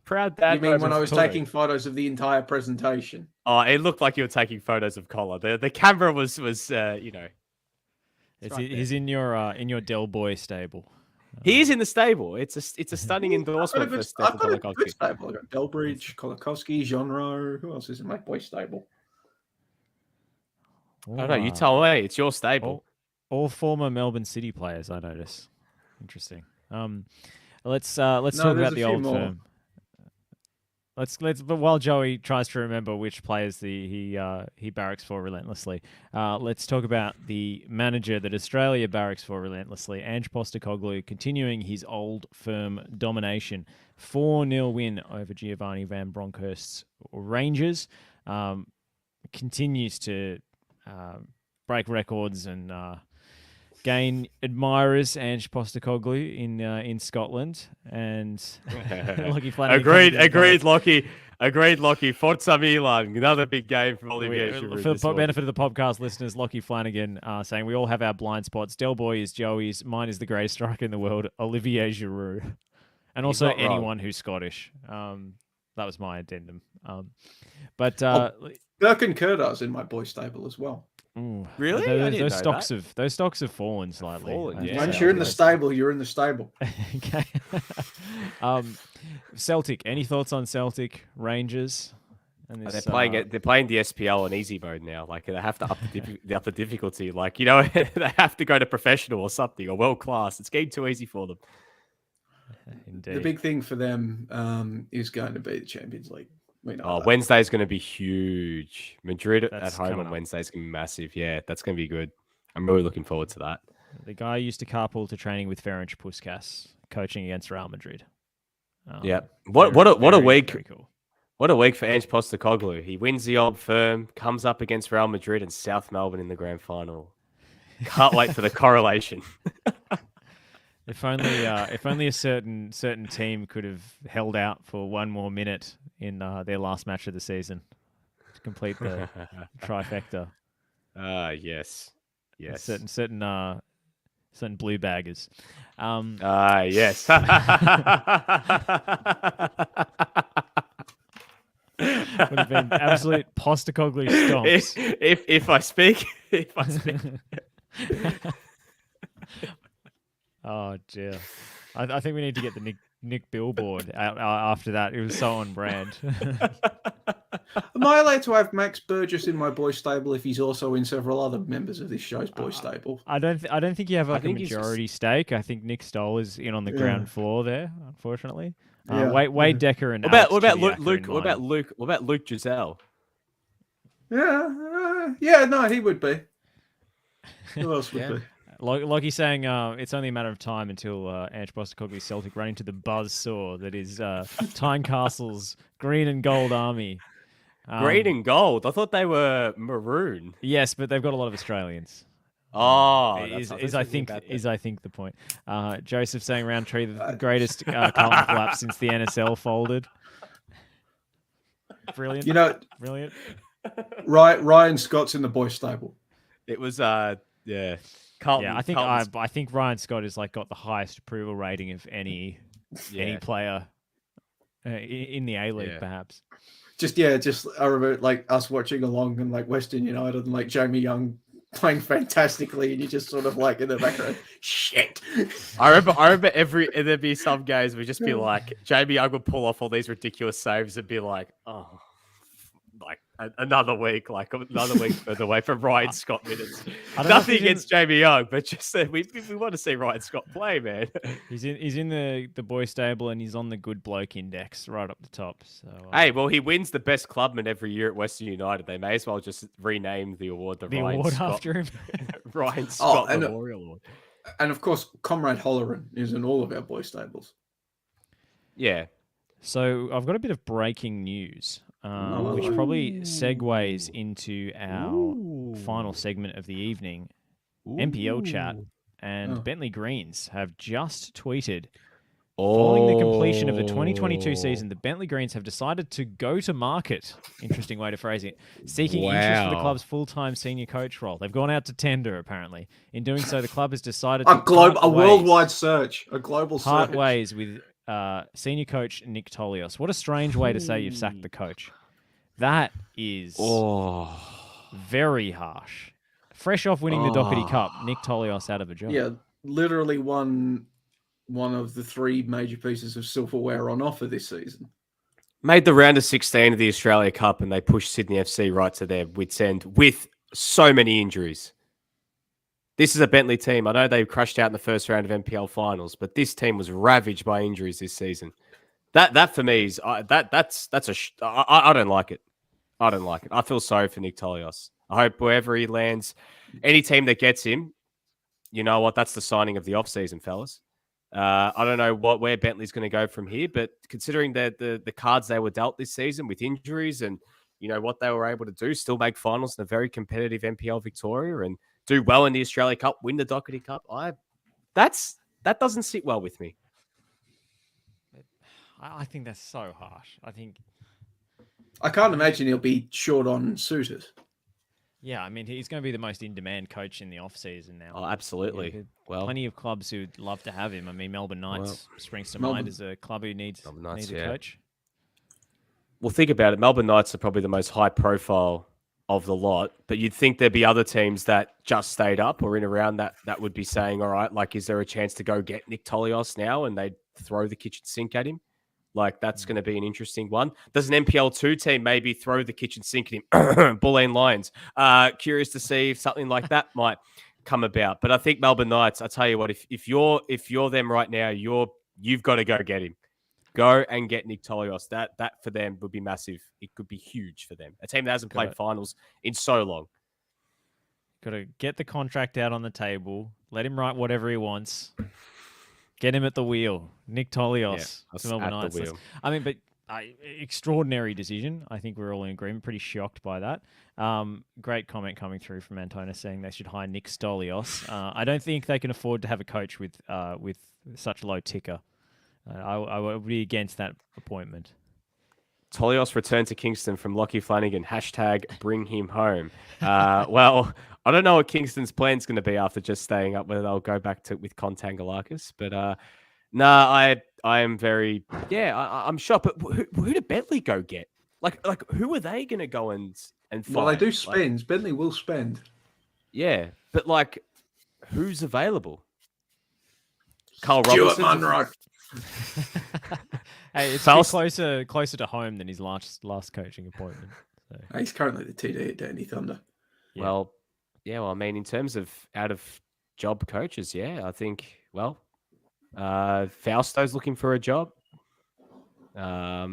Proud dad. You mean when I was taking photos of the entire presentation? Oh, it looked like you were taking photos of Kola. The camera was you know. He's in your Del Boy stable. He is in the stable. It's a stunning endorsement for Stefan Kolakovsky. Stable. I've got Delbridge, Kolakovsky, Genre. Who else is in my boy stable? I don't know. You tell me. It's your stable. All former Melbourne City players, I notice. Interesting. Let's talk about the old firm. But while Joey tries to remember which players he barracks for relentlessly, let's talk about the manager that Australia barracks for relentlessly, Ange Postecoglou, continuing his old firm domination. 4-0 win over Giovanni Van Bronckhorst's Rangers. Continues to break records and gain admirers, Ange Postecoglou in Scotland, and Lockie Flanagan. Agreed, Lockie. Forza Milan, another big game from Olivier Giroud. For the benefit of the podcast listeners, Lockie Flanagan saying we all have our blind spots. Del Boy is Joey's. Mine is the greatest striker in the world, Olivier Giroud, and also anyone who's Scottish. That was my addendum. But Dirk and Kurdar's in my boy stable as well. Ooh, really? Those stocks have fallen slightly. Once you're in the stable, you're in the stable. Okay. Celtic. Any thoughts on Celtic Rangers? And this, they're playing the SPL in easy mode now. Like they have to up the difficulty. Like they have to go to professional or something or world class. It's getting too easy for them. Indeed. The big thing for them is going to be the Champions League. Wednesday's going to be huge. Madrid at home on Wednesday is going to be massive. Yeah, that's going to be good. I'm really looking forward to that. The guy used to carpool to training with Ferenc Puskas, coaching against Real Madrid. Yeah. What a week. Very cool. What a week for Ange Postecoglou. He wins the old firm, comes up against Real Madrid and South Melbourne in the grand final. Can't wait for the correlation. If only a certain team could have held out for one more minute in their last match of the season to complete the trifecta. Yes. Certain blue baggers. Yes. Would have been absolute Postecoglou stomps. If I speak. Oh dear. I think we need to get the Nick Billboard out after that. It was so on brand. Am I allowed to have Max Burgess in my boy stable if he's also in several other members of this show's boy stable? I don't think you have a majority stake. I think Nick Stoll is in on the ground floor there, unfortunately. Wade Decker and what about Luke Giselle? Yeah, no, he would be. Who else would be? Like he's saying, it's only a matter of time until Ange Postecoglou's Celtic run into the buzzsaw that is Tynecastle's green and gold army. Green and gold? I thought they were maroon. Yes, but they've got a lot of Australians. I think the point. Joseph saying Roundtree the greatest Carlton collapse since the NSL folded. Brilliant. Brilliant. Ryan Scott's in the boy stable. It was Carlton, I think Ryan Scott has got the highest approval rating of any player in the A-League, perhaps. I remember us watching along and Western United and Jamie Young playing fantastically, and you just sort of in the background, shit. I remember there'd be some games we'd just be Jamie Young would pull off all these ridiculous saves and be another week further away from Ryan Scott minutes. I don't know if Nothing he's in- against Jamie Young, but just we want to see Ryan Scott play, man. He's in the boy stable and he's on the good bloke index right up the top. So Hey, well, he wins the best clubman every year at Western United. They may as well just rename the award the Ryan award Scott, after him. Ryan Scott and- Memorial Award. And of course, Comrade Holleran is in all of our boy stables. Yeah. So I've got a bit of breaking news, which probably segues into our final segment of the evening, MPL chat. And Bentley Greens have just tweeted, following the completion of the 2022 season, the Bentley Greens have decided to go to market. Interesting way to phrase it. Seeking interest for the club's full-time senior coach role. They've gone out to tender, apparently. In doing so, the club has decided to worldwide search, a global part search. ways with senior coach Nick Tolios. What a strange way to say you've sacked the coach. That is very harsh. Fresh off winning the Doherty Cup, Nick Tolios out of a job. Yeah, literally won one of the 3 major pieces of silverware on offer this season. Made the round of 16 of the Australia Cup and they pushed Sydney FC right to their wits' end with so many injuries. This is a Bentley team. I know they crushed out in the first round of NPL finals, but this team was ravaged by injuries this season. That for me is I don't like it. I don't like it. I feel sorry for Nick Tolios. I hope wherever he lands, any team that gets him, you know what? That's the signing of the off season, fellas. I don't know where Bentley's going to go from here, but considering the cards they were dealt this season with injuries and you know what they were able to do, still make finals in a very competitive NPL Victoria and do well in the Australia Cup, win the Doherty Cup. That doesn't sit well with me. I think that's so harsh. I can't imagine he'll be short on suited. Yeah, I mean, he's going to be the most in-demand coach in the off-season now. Oh, absolutely. Yeah, plenty of clubs who'd love to have him. I mean, Melbourne Knights springs to mind as a club who needs a coach. Well, think about it. Melbourne Knights are probably the most high-profile of the lot, but you'd think there'd be other teams that just stayed up or in around that would be saying, all right, like, is there a chance to go get Nick Tolios now? And they'd throw the kitchen sink at him. Like, that's going to be an interesting one. Does an NPL2 team maybe throw the kitchen sink at him? Bulleen Lions. Curious to see if something like that might come about. But I think Melbourne Knights, I tell you what, if you're them right now, you've got to go get him. Go and get Nick Tolios. That for them would be massive. It could be huge for them. A team that hasn't played finals in so long. Got to get the contract out on the table. Let him write whatever he wants. Get him at the wheel. Nick Tolios to Melbourne Knights. I mean, but extraordinary decision. I think we're all in agreement. Pretty shocked by that. Great comment coming through from Antona saying they should hire Nick Stolios. I don't think they can afford to have a coach with such low ticker. I would be against that appointment. Tolios returned to Kingston from Lockie Flanagan. # bring him home. Well, I don't know what Kingston's plan's going to be after just staying up, whether they'll go back to with Contangalakis. But I am very, I'm shocked. But who did Bentley go get? Like who are they going to go and find? Well, they do spend. Like, Bentley will spend. Yeah, but like, who's available? Carl Stuart Robinson. Munro. Hey, it's closer to home than his last coaching appointment. So. He's currently the TD at Dandy Thunder. Yeah. Well, I mean, in terms of out of job coaches, I think, Fausto's looking for a job. I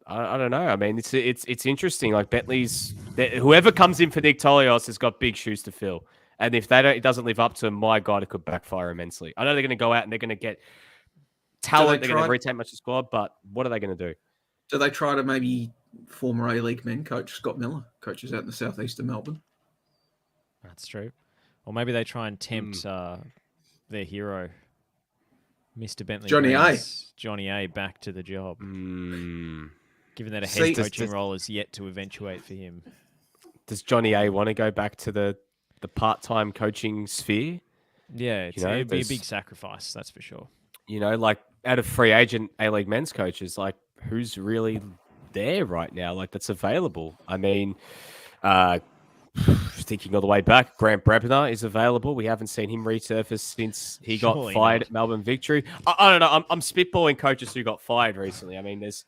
don't know. I mean, it's interesting. Like Bentley's, whoever comes in for Nick Tolios has got big shoes to fill, and if it doesn't live up to him, my God, it could backfire immensely. I know they're going to go out and they're going to get talent. They're going to retain much of the squad, but what are they going to do? Do they try to maybe former A-League men coach Scott Miller, coaches out in the southeast of Melbourne? That's true. Or maybe they try and tempt their hero, Mr. Bentley. Johnny A back to the job. Given that a head coaching role is yet to eventuate for him. Does Johnny A want to go back to the part-time coaching sphere? Yeah, it'd be a big sacrifice, that's for sure. You know, like out of free agent A-League men's coaches, like who's really there right now? Like that's available. I mean, thinking all the way back, Grant Brebner is available. We haven't seen him resurface since he got fired at Melbourne Victory. I don't know. I'm spitballing coaches who got fired recently. I mean, there's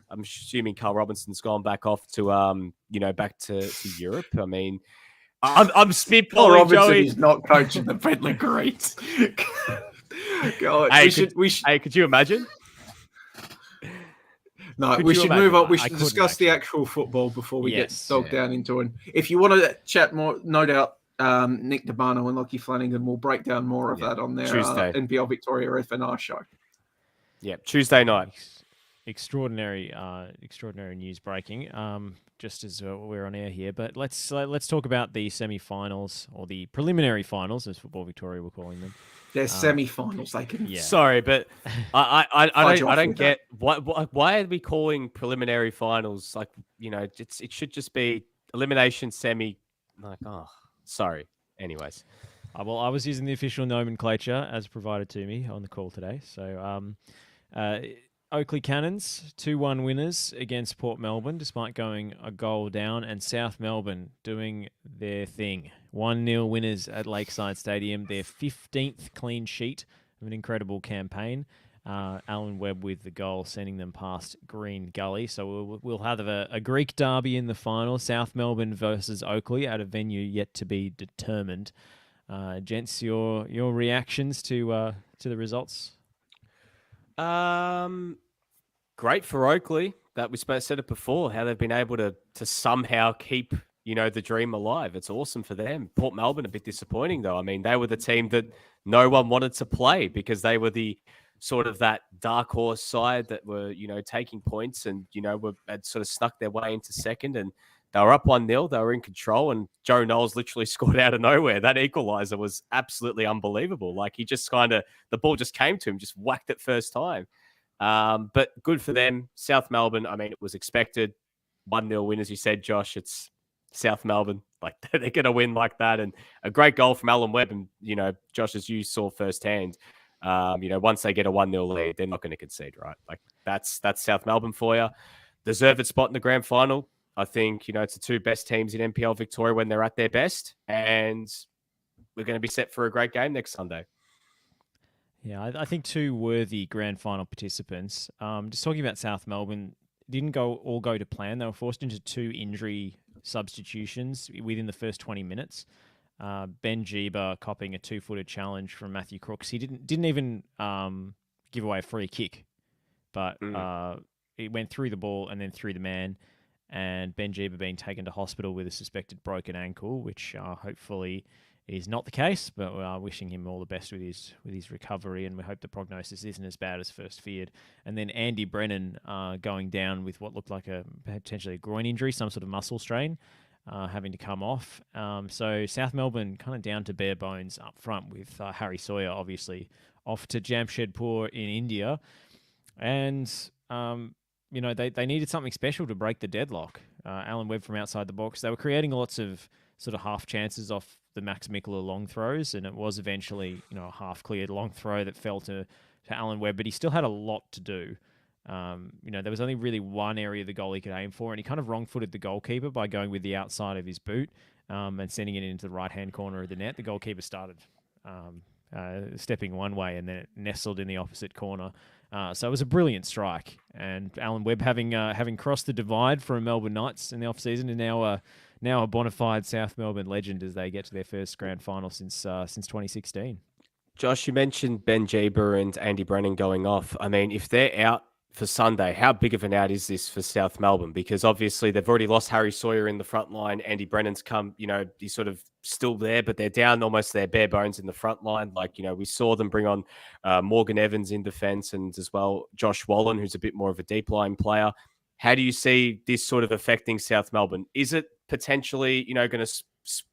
I'm assuming Carl Robinson's gone back off to back to Europe. I mean, I'm Paul spitballing, Robinson Joey. is not coaching the Bentley Greens. God, Hey, we should. Hey, could you imagine? No, Could we you should imagine? move on. We I should couldn't, discuss the actually. actual football before we get Yes, bogged yeah. down into it. If you want to chat more, no doubt, Nick DeBano and Lockie Flanagan will break down more of that on their Tuesday. NPL Victoria FNR show. Yeah, Tuesday night. Extraordinary news breaking. Just as we're on air here, but let's talk about the semi-finals or the preliminary finals, as Football Victoria were calling them. They're semi-finals. They can. Yeah. Sorry, but I Fudge don't off I don't with get why are we calling preliminary finals like it should just be elimination semi. Like, oh, sorry. Anyways, Well, I was using the official nomenclature as provided to me on the call today. So, Oakley Cannons 2-1 winners against Port Melbourne, despite going a goal down, and South Melbourne doing their thing. 1-0 winners at Lakeside Stadium, their 15th clean sheet of an incredible campaign. Alan Webb with the goal, sending them past Green Gully. So we'll have a Greek derby in the final, South Melbourne versus Oakley, at a venue yet to be determined. Gents, your reactions to the results? Great for Oakley. That we said it before, how they've been able to somehow keep the dream alive. It's awesome for them. Port Melbourne a bit disappointing though. I mean, they were the team that no one wanted to play because they were the sort of that dark horse side that were taking points and had sort of snuck their way into second, and they were up 1-0. They were in control, and Joe Knowles literally scored out of nowhere. That equaliser was absolutely unbelievable. Like, he just the ball just came to him, just whacked it first time. But good for them. South Melbourne, I mean, it was expected. 1-0 win, as you said, Josh. It's South Melbourne. Like, they're going to win like that. And a great goal from Alan Webb. And, Josh, as you saw firsthand, once they get a 1-0 lead, they're not going to concede, right? Like, that's South Melbourne for you. Deserved its spot in the grand final. I think, it's the two best teams in NPL Victoria when they're at their best. And we're going to be set for a great game next Sunday. Yeah, I think two worthy grand final participants. Just talking about South Melbourne, didn't all go to plan. They were forced into 2 injury substitutions within the first 20 minutes. Ben Jeeba copping a 2-footed challenge from Matthew Crooks. He didn't even give away a free kick, but it went through the ball and then through the man. And Ben Jeeba being taken to hospital with a suspected broken ankle, which hopefully is not the case, but we are wishing him all the best with his recovery, and we hope the prognosis isn't as bad as first feared. And then Andy Brennan going down with what looked like potentially a groin injury, some sort of muscle strain, having to come off. So South Melbourne kind of down to bare bones up front, with Harry Sawyer obviously off to Jamshedpur in India. And they needed something special to break the deadlock. Alan Webb from outside the box. They were creating lots of sort of half chances off the Max Mikula long throws, and it was eventually a half cleared long throw that fell to Alan Webb, but he still had a lot to do. There was only really one area of the goal he could aim for, and he kind of wrong-footed the goalkeeper by going with the outside of his boot and sending it into the right-hand corner of the net. The goalkeeper started stepping one way, and then it nestled in the opposite corner. So it was a brilliant strike, and Alan Webb having crossed the divide from Melbourne Knights in the off-season, and now a bona fide South Melbourne legend as they get to their first grand final since 2016. Josh, you mentioned Ben Jeeba and Andy Brennan going off. I mean, if they're out for Sunday, how big of an out is this for South Melbourne? Because obviously they've already lost Harry Sawyer in the front line. Andy Brennan's come, he's sort of still there, but they're down almost their bare bones in the front line. Like, we saw them bring on Morgan Evans in defense, and as well Josh Wallen, who's a bit more of a deep line player. How do you see this sort of affecting South Melbourne? Is it potentially, going to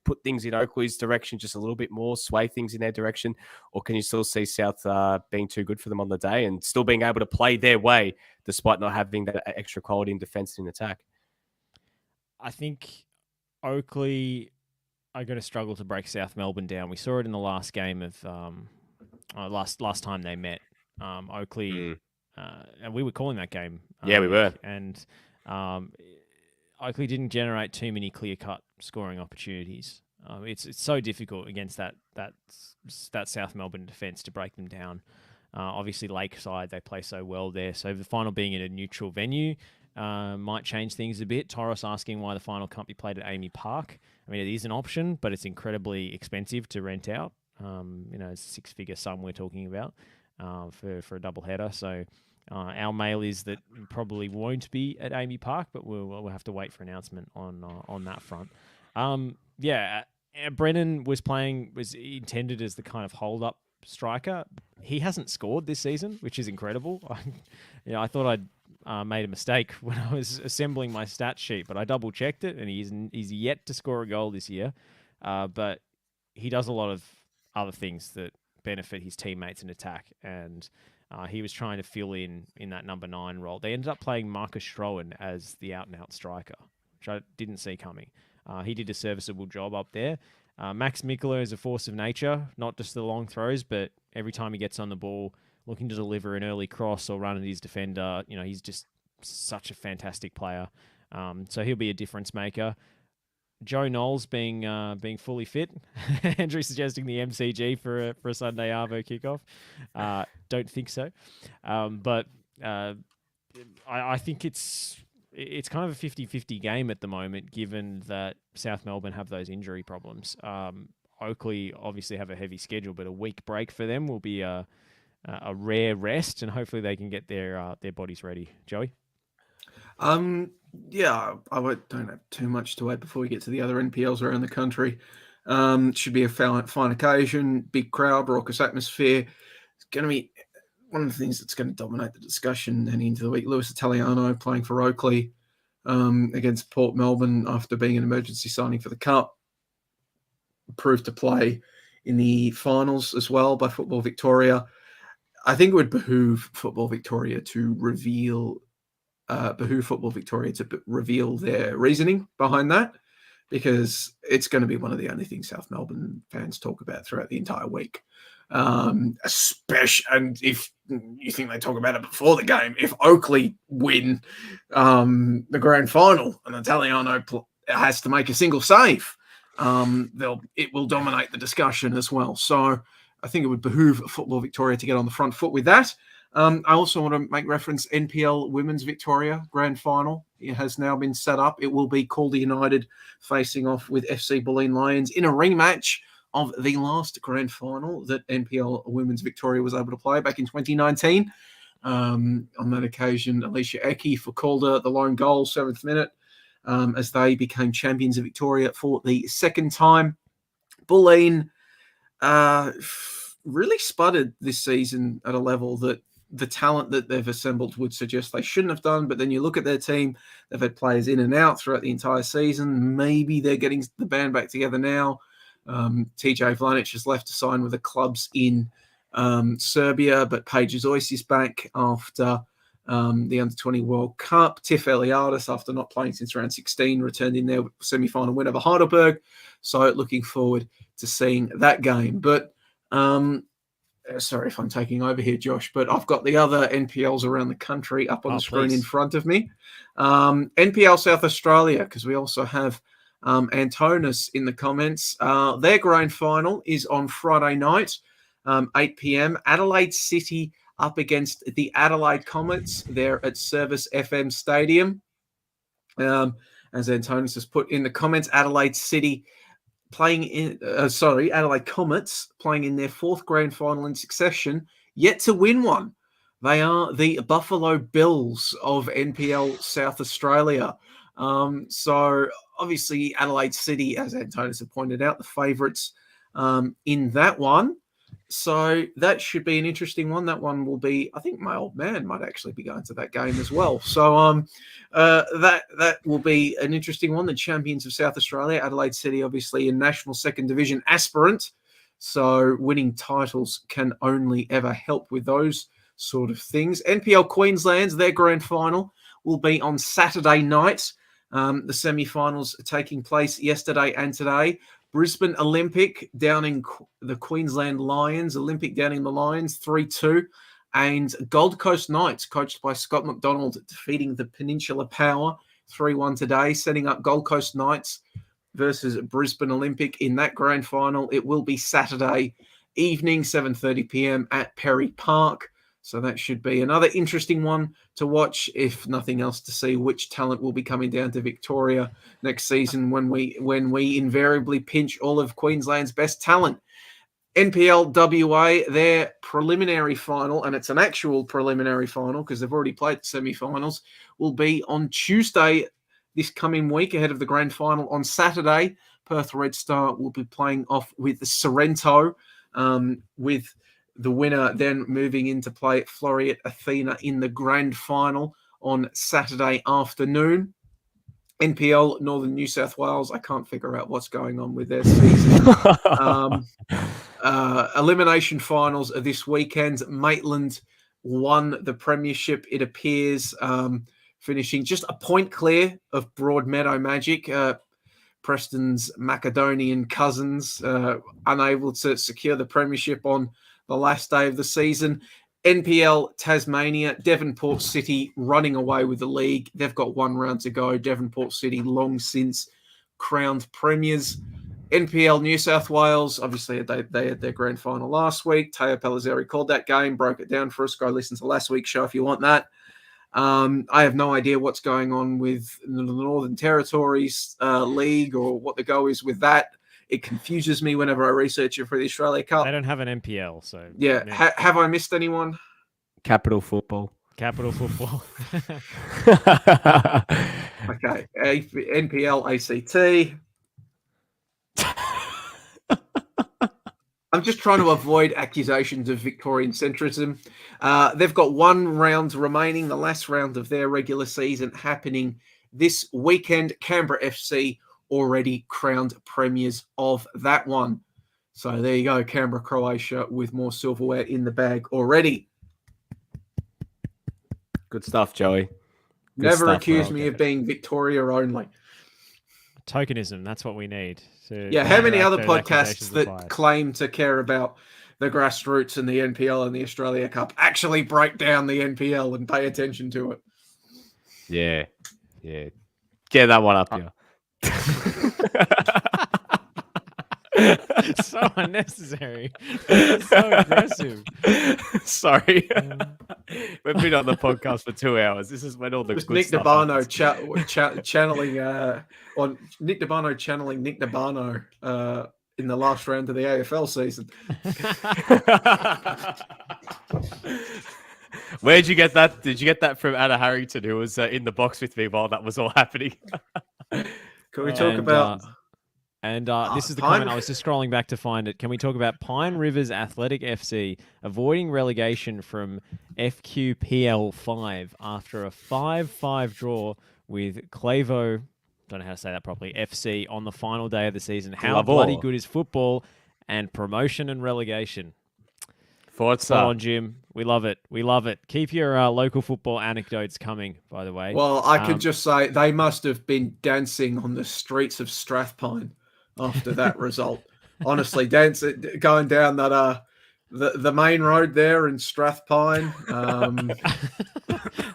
put things in Oakley's direction just a little bit more, sway things in their direction? Or can you still see South being too good for them on the day and still being able to play their way despite not having that extra quality in defense and attack? I think Oakley are going to struggle to break South Melbourne down. We saw it in the last game of last time they met. Oakley, and we were calling that game. Yeah, we were. And Oakley didn't generate too many clear-cut scoring opportunities. It's so difficult against that South Melbourne defence to break them down. Obviously, Lakeside, they play so well there. So the final being in a neutral venue, might change things a bit. Toros asking why the final can't be played at Amy Park. I mean, it is an option, but it's incredibly expensive to rent out. It's a six-figure sum we're talking about for a doubleheader. So our mail is that probably won't be at Amy Park, but we'll have to wait for announcement on that front. Brennan was intended as the kind of hold-up striker. He hasn't scored this season, which is incredible. I thought I'd made a mistake when I was assembling my stat sheet, but I double-checked it, and he's yet to score a goal this year. But he does a lot of other things that benefit his teammates in attack, and he was trying to fill in that number 9 role. They ended up playing Marcus Strohan as the out-and-out striker, which I didn't see coming. He did a serviceable job up there. Max Mikula is a force of nature, not just the long throws, but every time he gets on the ball, looking to deliver an early cross or run at his defender, he's just such a fantastic player. So he'll be a difference maker. Joe Knowles being fully fit. Andrew suggesting the MCG for a Sunday Arvo kickoff. Don't think so, but I think it's kind of a 50-50 game at the moment, given that South Melbourne have those injury problems. Oakley obviously have a heavy schedule, but a week break for them will be a rare rest, and hopefully they can get their bodies ready. Joey? I don't have too much to add before we get to the other NPLs around the country. Should be a fine occasion, big crowd, raucous atmosphere. It's going to be one of the things that's going to dominate the discussion heading into the week. Lewis Italiano playing for Oakley against Port Melbourne after being an emergency signing for the Cup. Proved to play in the finals as well by Football Victoria. I think it would behoove Football Victoria to reveal their reasoning behind that, because it's going to be one of the only things South Melbourne fans talk about throughout the entire week. Especially, and if you think they talk about it before the game, if Oakley win the grand final and Italiano has to make a single save, it will dominate the discussion as well. So I think it would behoove Football Victoria to get on the front foot with that. I also want to make reference NPL Women's Victoria Grand Final. It has now been set up. It will be Calder United facing off with FC Bulleen Lions in a rematch of the last Grand Final that NPL Women's Victoria was able to play back in 2019. On that occasion, Alicia Ecke for Calder, the lone goal, 7th minute, as they became champions of Victoria for the second time. Bulleen really sputtered this season at a level that the talent that they've assembled would suggest they shouldn't have done. But then you look at their team, they've had players in and out throughout the entire season. Maybe they're getting the band back together now. TJ Vlanic has left to sign with the clubs in Serbia, but Paige Zois is back after the Under-20 World Cup. Tiff Eliadis, after not playing since round 16, returned in their semi-final win over Heidelberg. So looking forward to seeing that game. But sorry if I'm taking over here, Josh, but I've got the other NPLs around the country up on the screen in front of me. NPL South Australia, because we also have Antonis in the comments. Their grand final is on Friday night, 8 p.m. Adelaide City up against the Adelaide Comets. They're at Service FM Stadium. As Antonis has put in the comments, Adelaide Comets playing in their 4th grand final in succession, yet to win one. They are the Buffalo Bills of NPL South Australia. So obviously Adelaide City, as Antonis had pointed out, the favourites in that one. So that should be an interesting one. That one will be, I think my old man might actually be going to that game as well. So that will be an interesting one. The champions of South Australia, Adelaide City, obviously a national 2nd division aspirant. So winning titles can only ever help with those sort of things. NPL Queensland's, their grand final will be on Saturday night. The semi-finals taking place yesterday and today. Brisbane Olympic downing the Queensland Lions. Olympic downing the Lions 3-2. And Gold Coast Knights, coached by Scott McDonald, defeating the Peninsula Power 3-1 today, setting up Gold Coast Knights versus Brisbane Olympic in that grand final. It will be Saturday evening, 7:30 p.m. at Perry Park. So that should be another interesting one to watch, if nothing else, to see which talent will be coming down to Victoria next season when we invariably pinch all of Queensland's best talent. NPL WA, their preliminary final, and it's an actual preliminary final because they've already played the semi-finals, will be on Tuesday this coming week ahead of the grand final on Saturday. Perth Red Star will be playing off with Sorrento, with the winner then moving in to play Floreat Athena in the grand final on Saturday afternoon. NPL, Northern New South Wales, I can't figure out what's going on with their season. Elimination finals are this weekend. Maitland won the premiership, it appears, finishing just a point clear of Broadmeadow Magic. Preston's Macedonian cousins unable to secure the premiership on the last day of the season. NPL Tasmania, Devonport City running away with the league. They've got one round to go. Devonport City long since crowned premiers. NPL New South Wales, obviously they had their grand final last week. Teo Pellizzeri called that game, broke it down for us. Go listen to last week's show if you want that. I have no idea what's going on with the Northern Territories League or what the go is with that. It confuses me whenever I research it for the Australia Cup. They don't have an NPL, so... Yeah. Have I missed anyone? Capital football. Capital football. Okay. NPL ACT. I'm just trying to avoid accusations of Victorian centrism. They've got one round remaining, the last round of their regular season happening this weekend. Canberra FC already crowned premiers of that one. So there you go, Canberra, Croatia with more silverware in the bag already. Good stuff, Joey. Never accuse me of being Victoria only. Tokenism, that's what we need. Yeah, how many other podcasts that claim to care about the grassroots and the NPL and the Australia Cup actually break down the NPL and pay attention to it? Yeah. Get that one up here. So unnecessary. So aggressive. Sorry. We've been on the podcast for 2 hours. This is when all the just good Nick stuff Dabano channeling on Nick Dabano channeling Nick Dabano in the last round of the AFL season. Where'd you get that? Did you get that from Anna Harrington, who was in the box with me while that was all happening? Can we talk about... this is the comment. I was just scrolling back to find it. Can we talk about Pine Rivers Athletic FC avoiding relegation from FQPL 5 after a 5-5 draw with Clavo, don't know how to say that properly, FC on the final day of the season. How bloody good is football and promotion and relegation? Forza. Spot on, Jim. We love it. We love it. Keep your local football anecdotes coming, by the way. Well, I could just say they must have been dancing on the streets of Strathpine after that result. Honestly, going down that the main road there in Strathpine.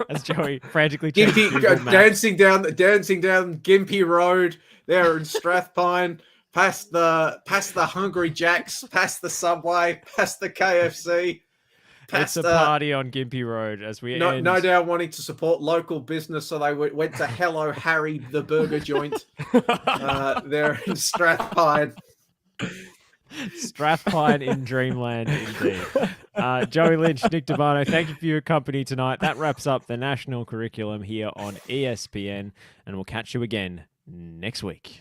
As Joey frantically dancing down Gympie Road there in Strathpine, past the Hungry Jacks, past the Subway, past the KFC. It's a party on Gympie Road as we end. No doubt wanting to support local business, so they went to Hello Harry, the burger joint, there in Strathpine. Strathpine in dreamland, indeed. Joey Lynch, Nick Dabano, thank you for your company tonight. That wraps up the national curriculum here on ESPN, and we'll catch you again next week.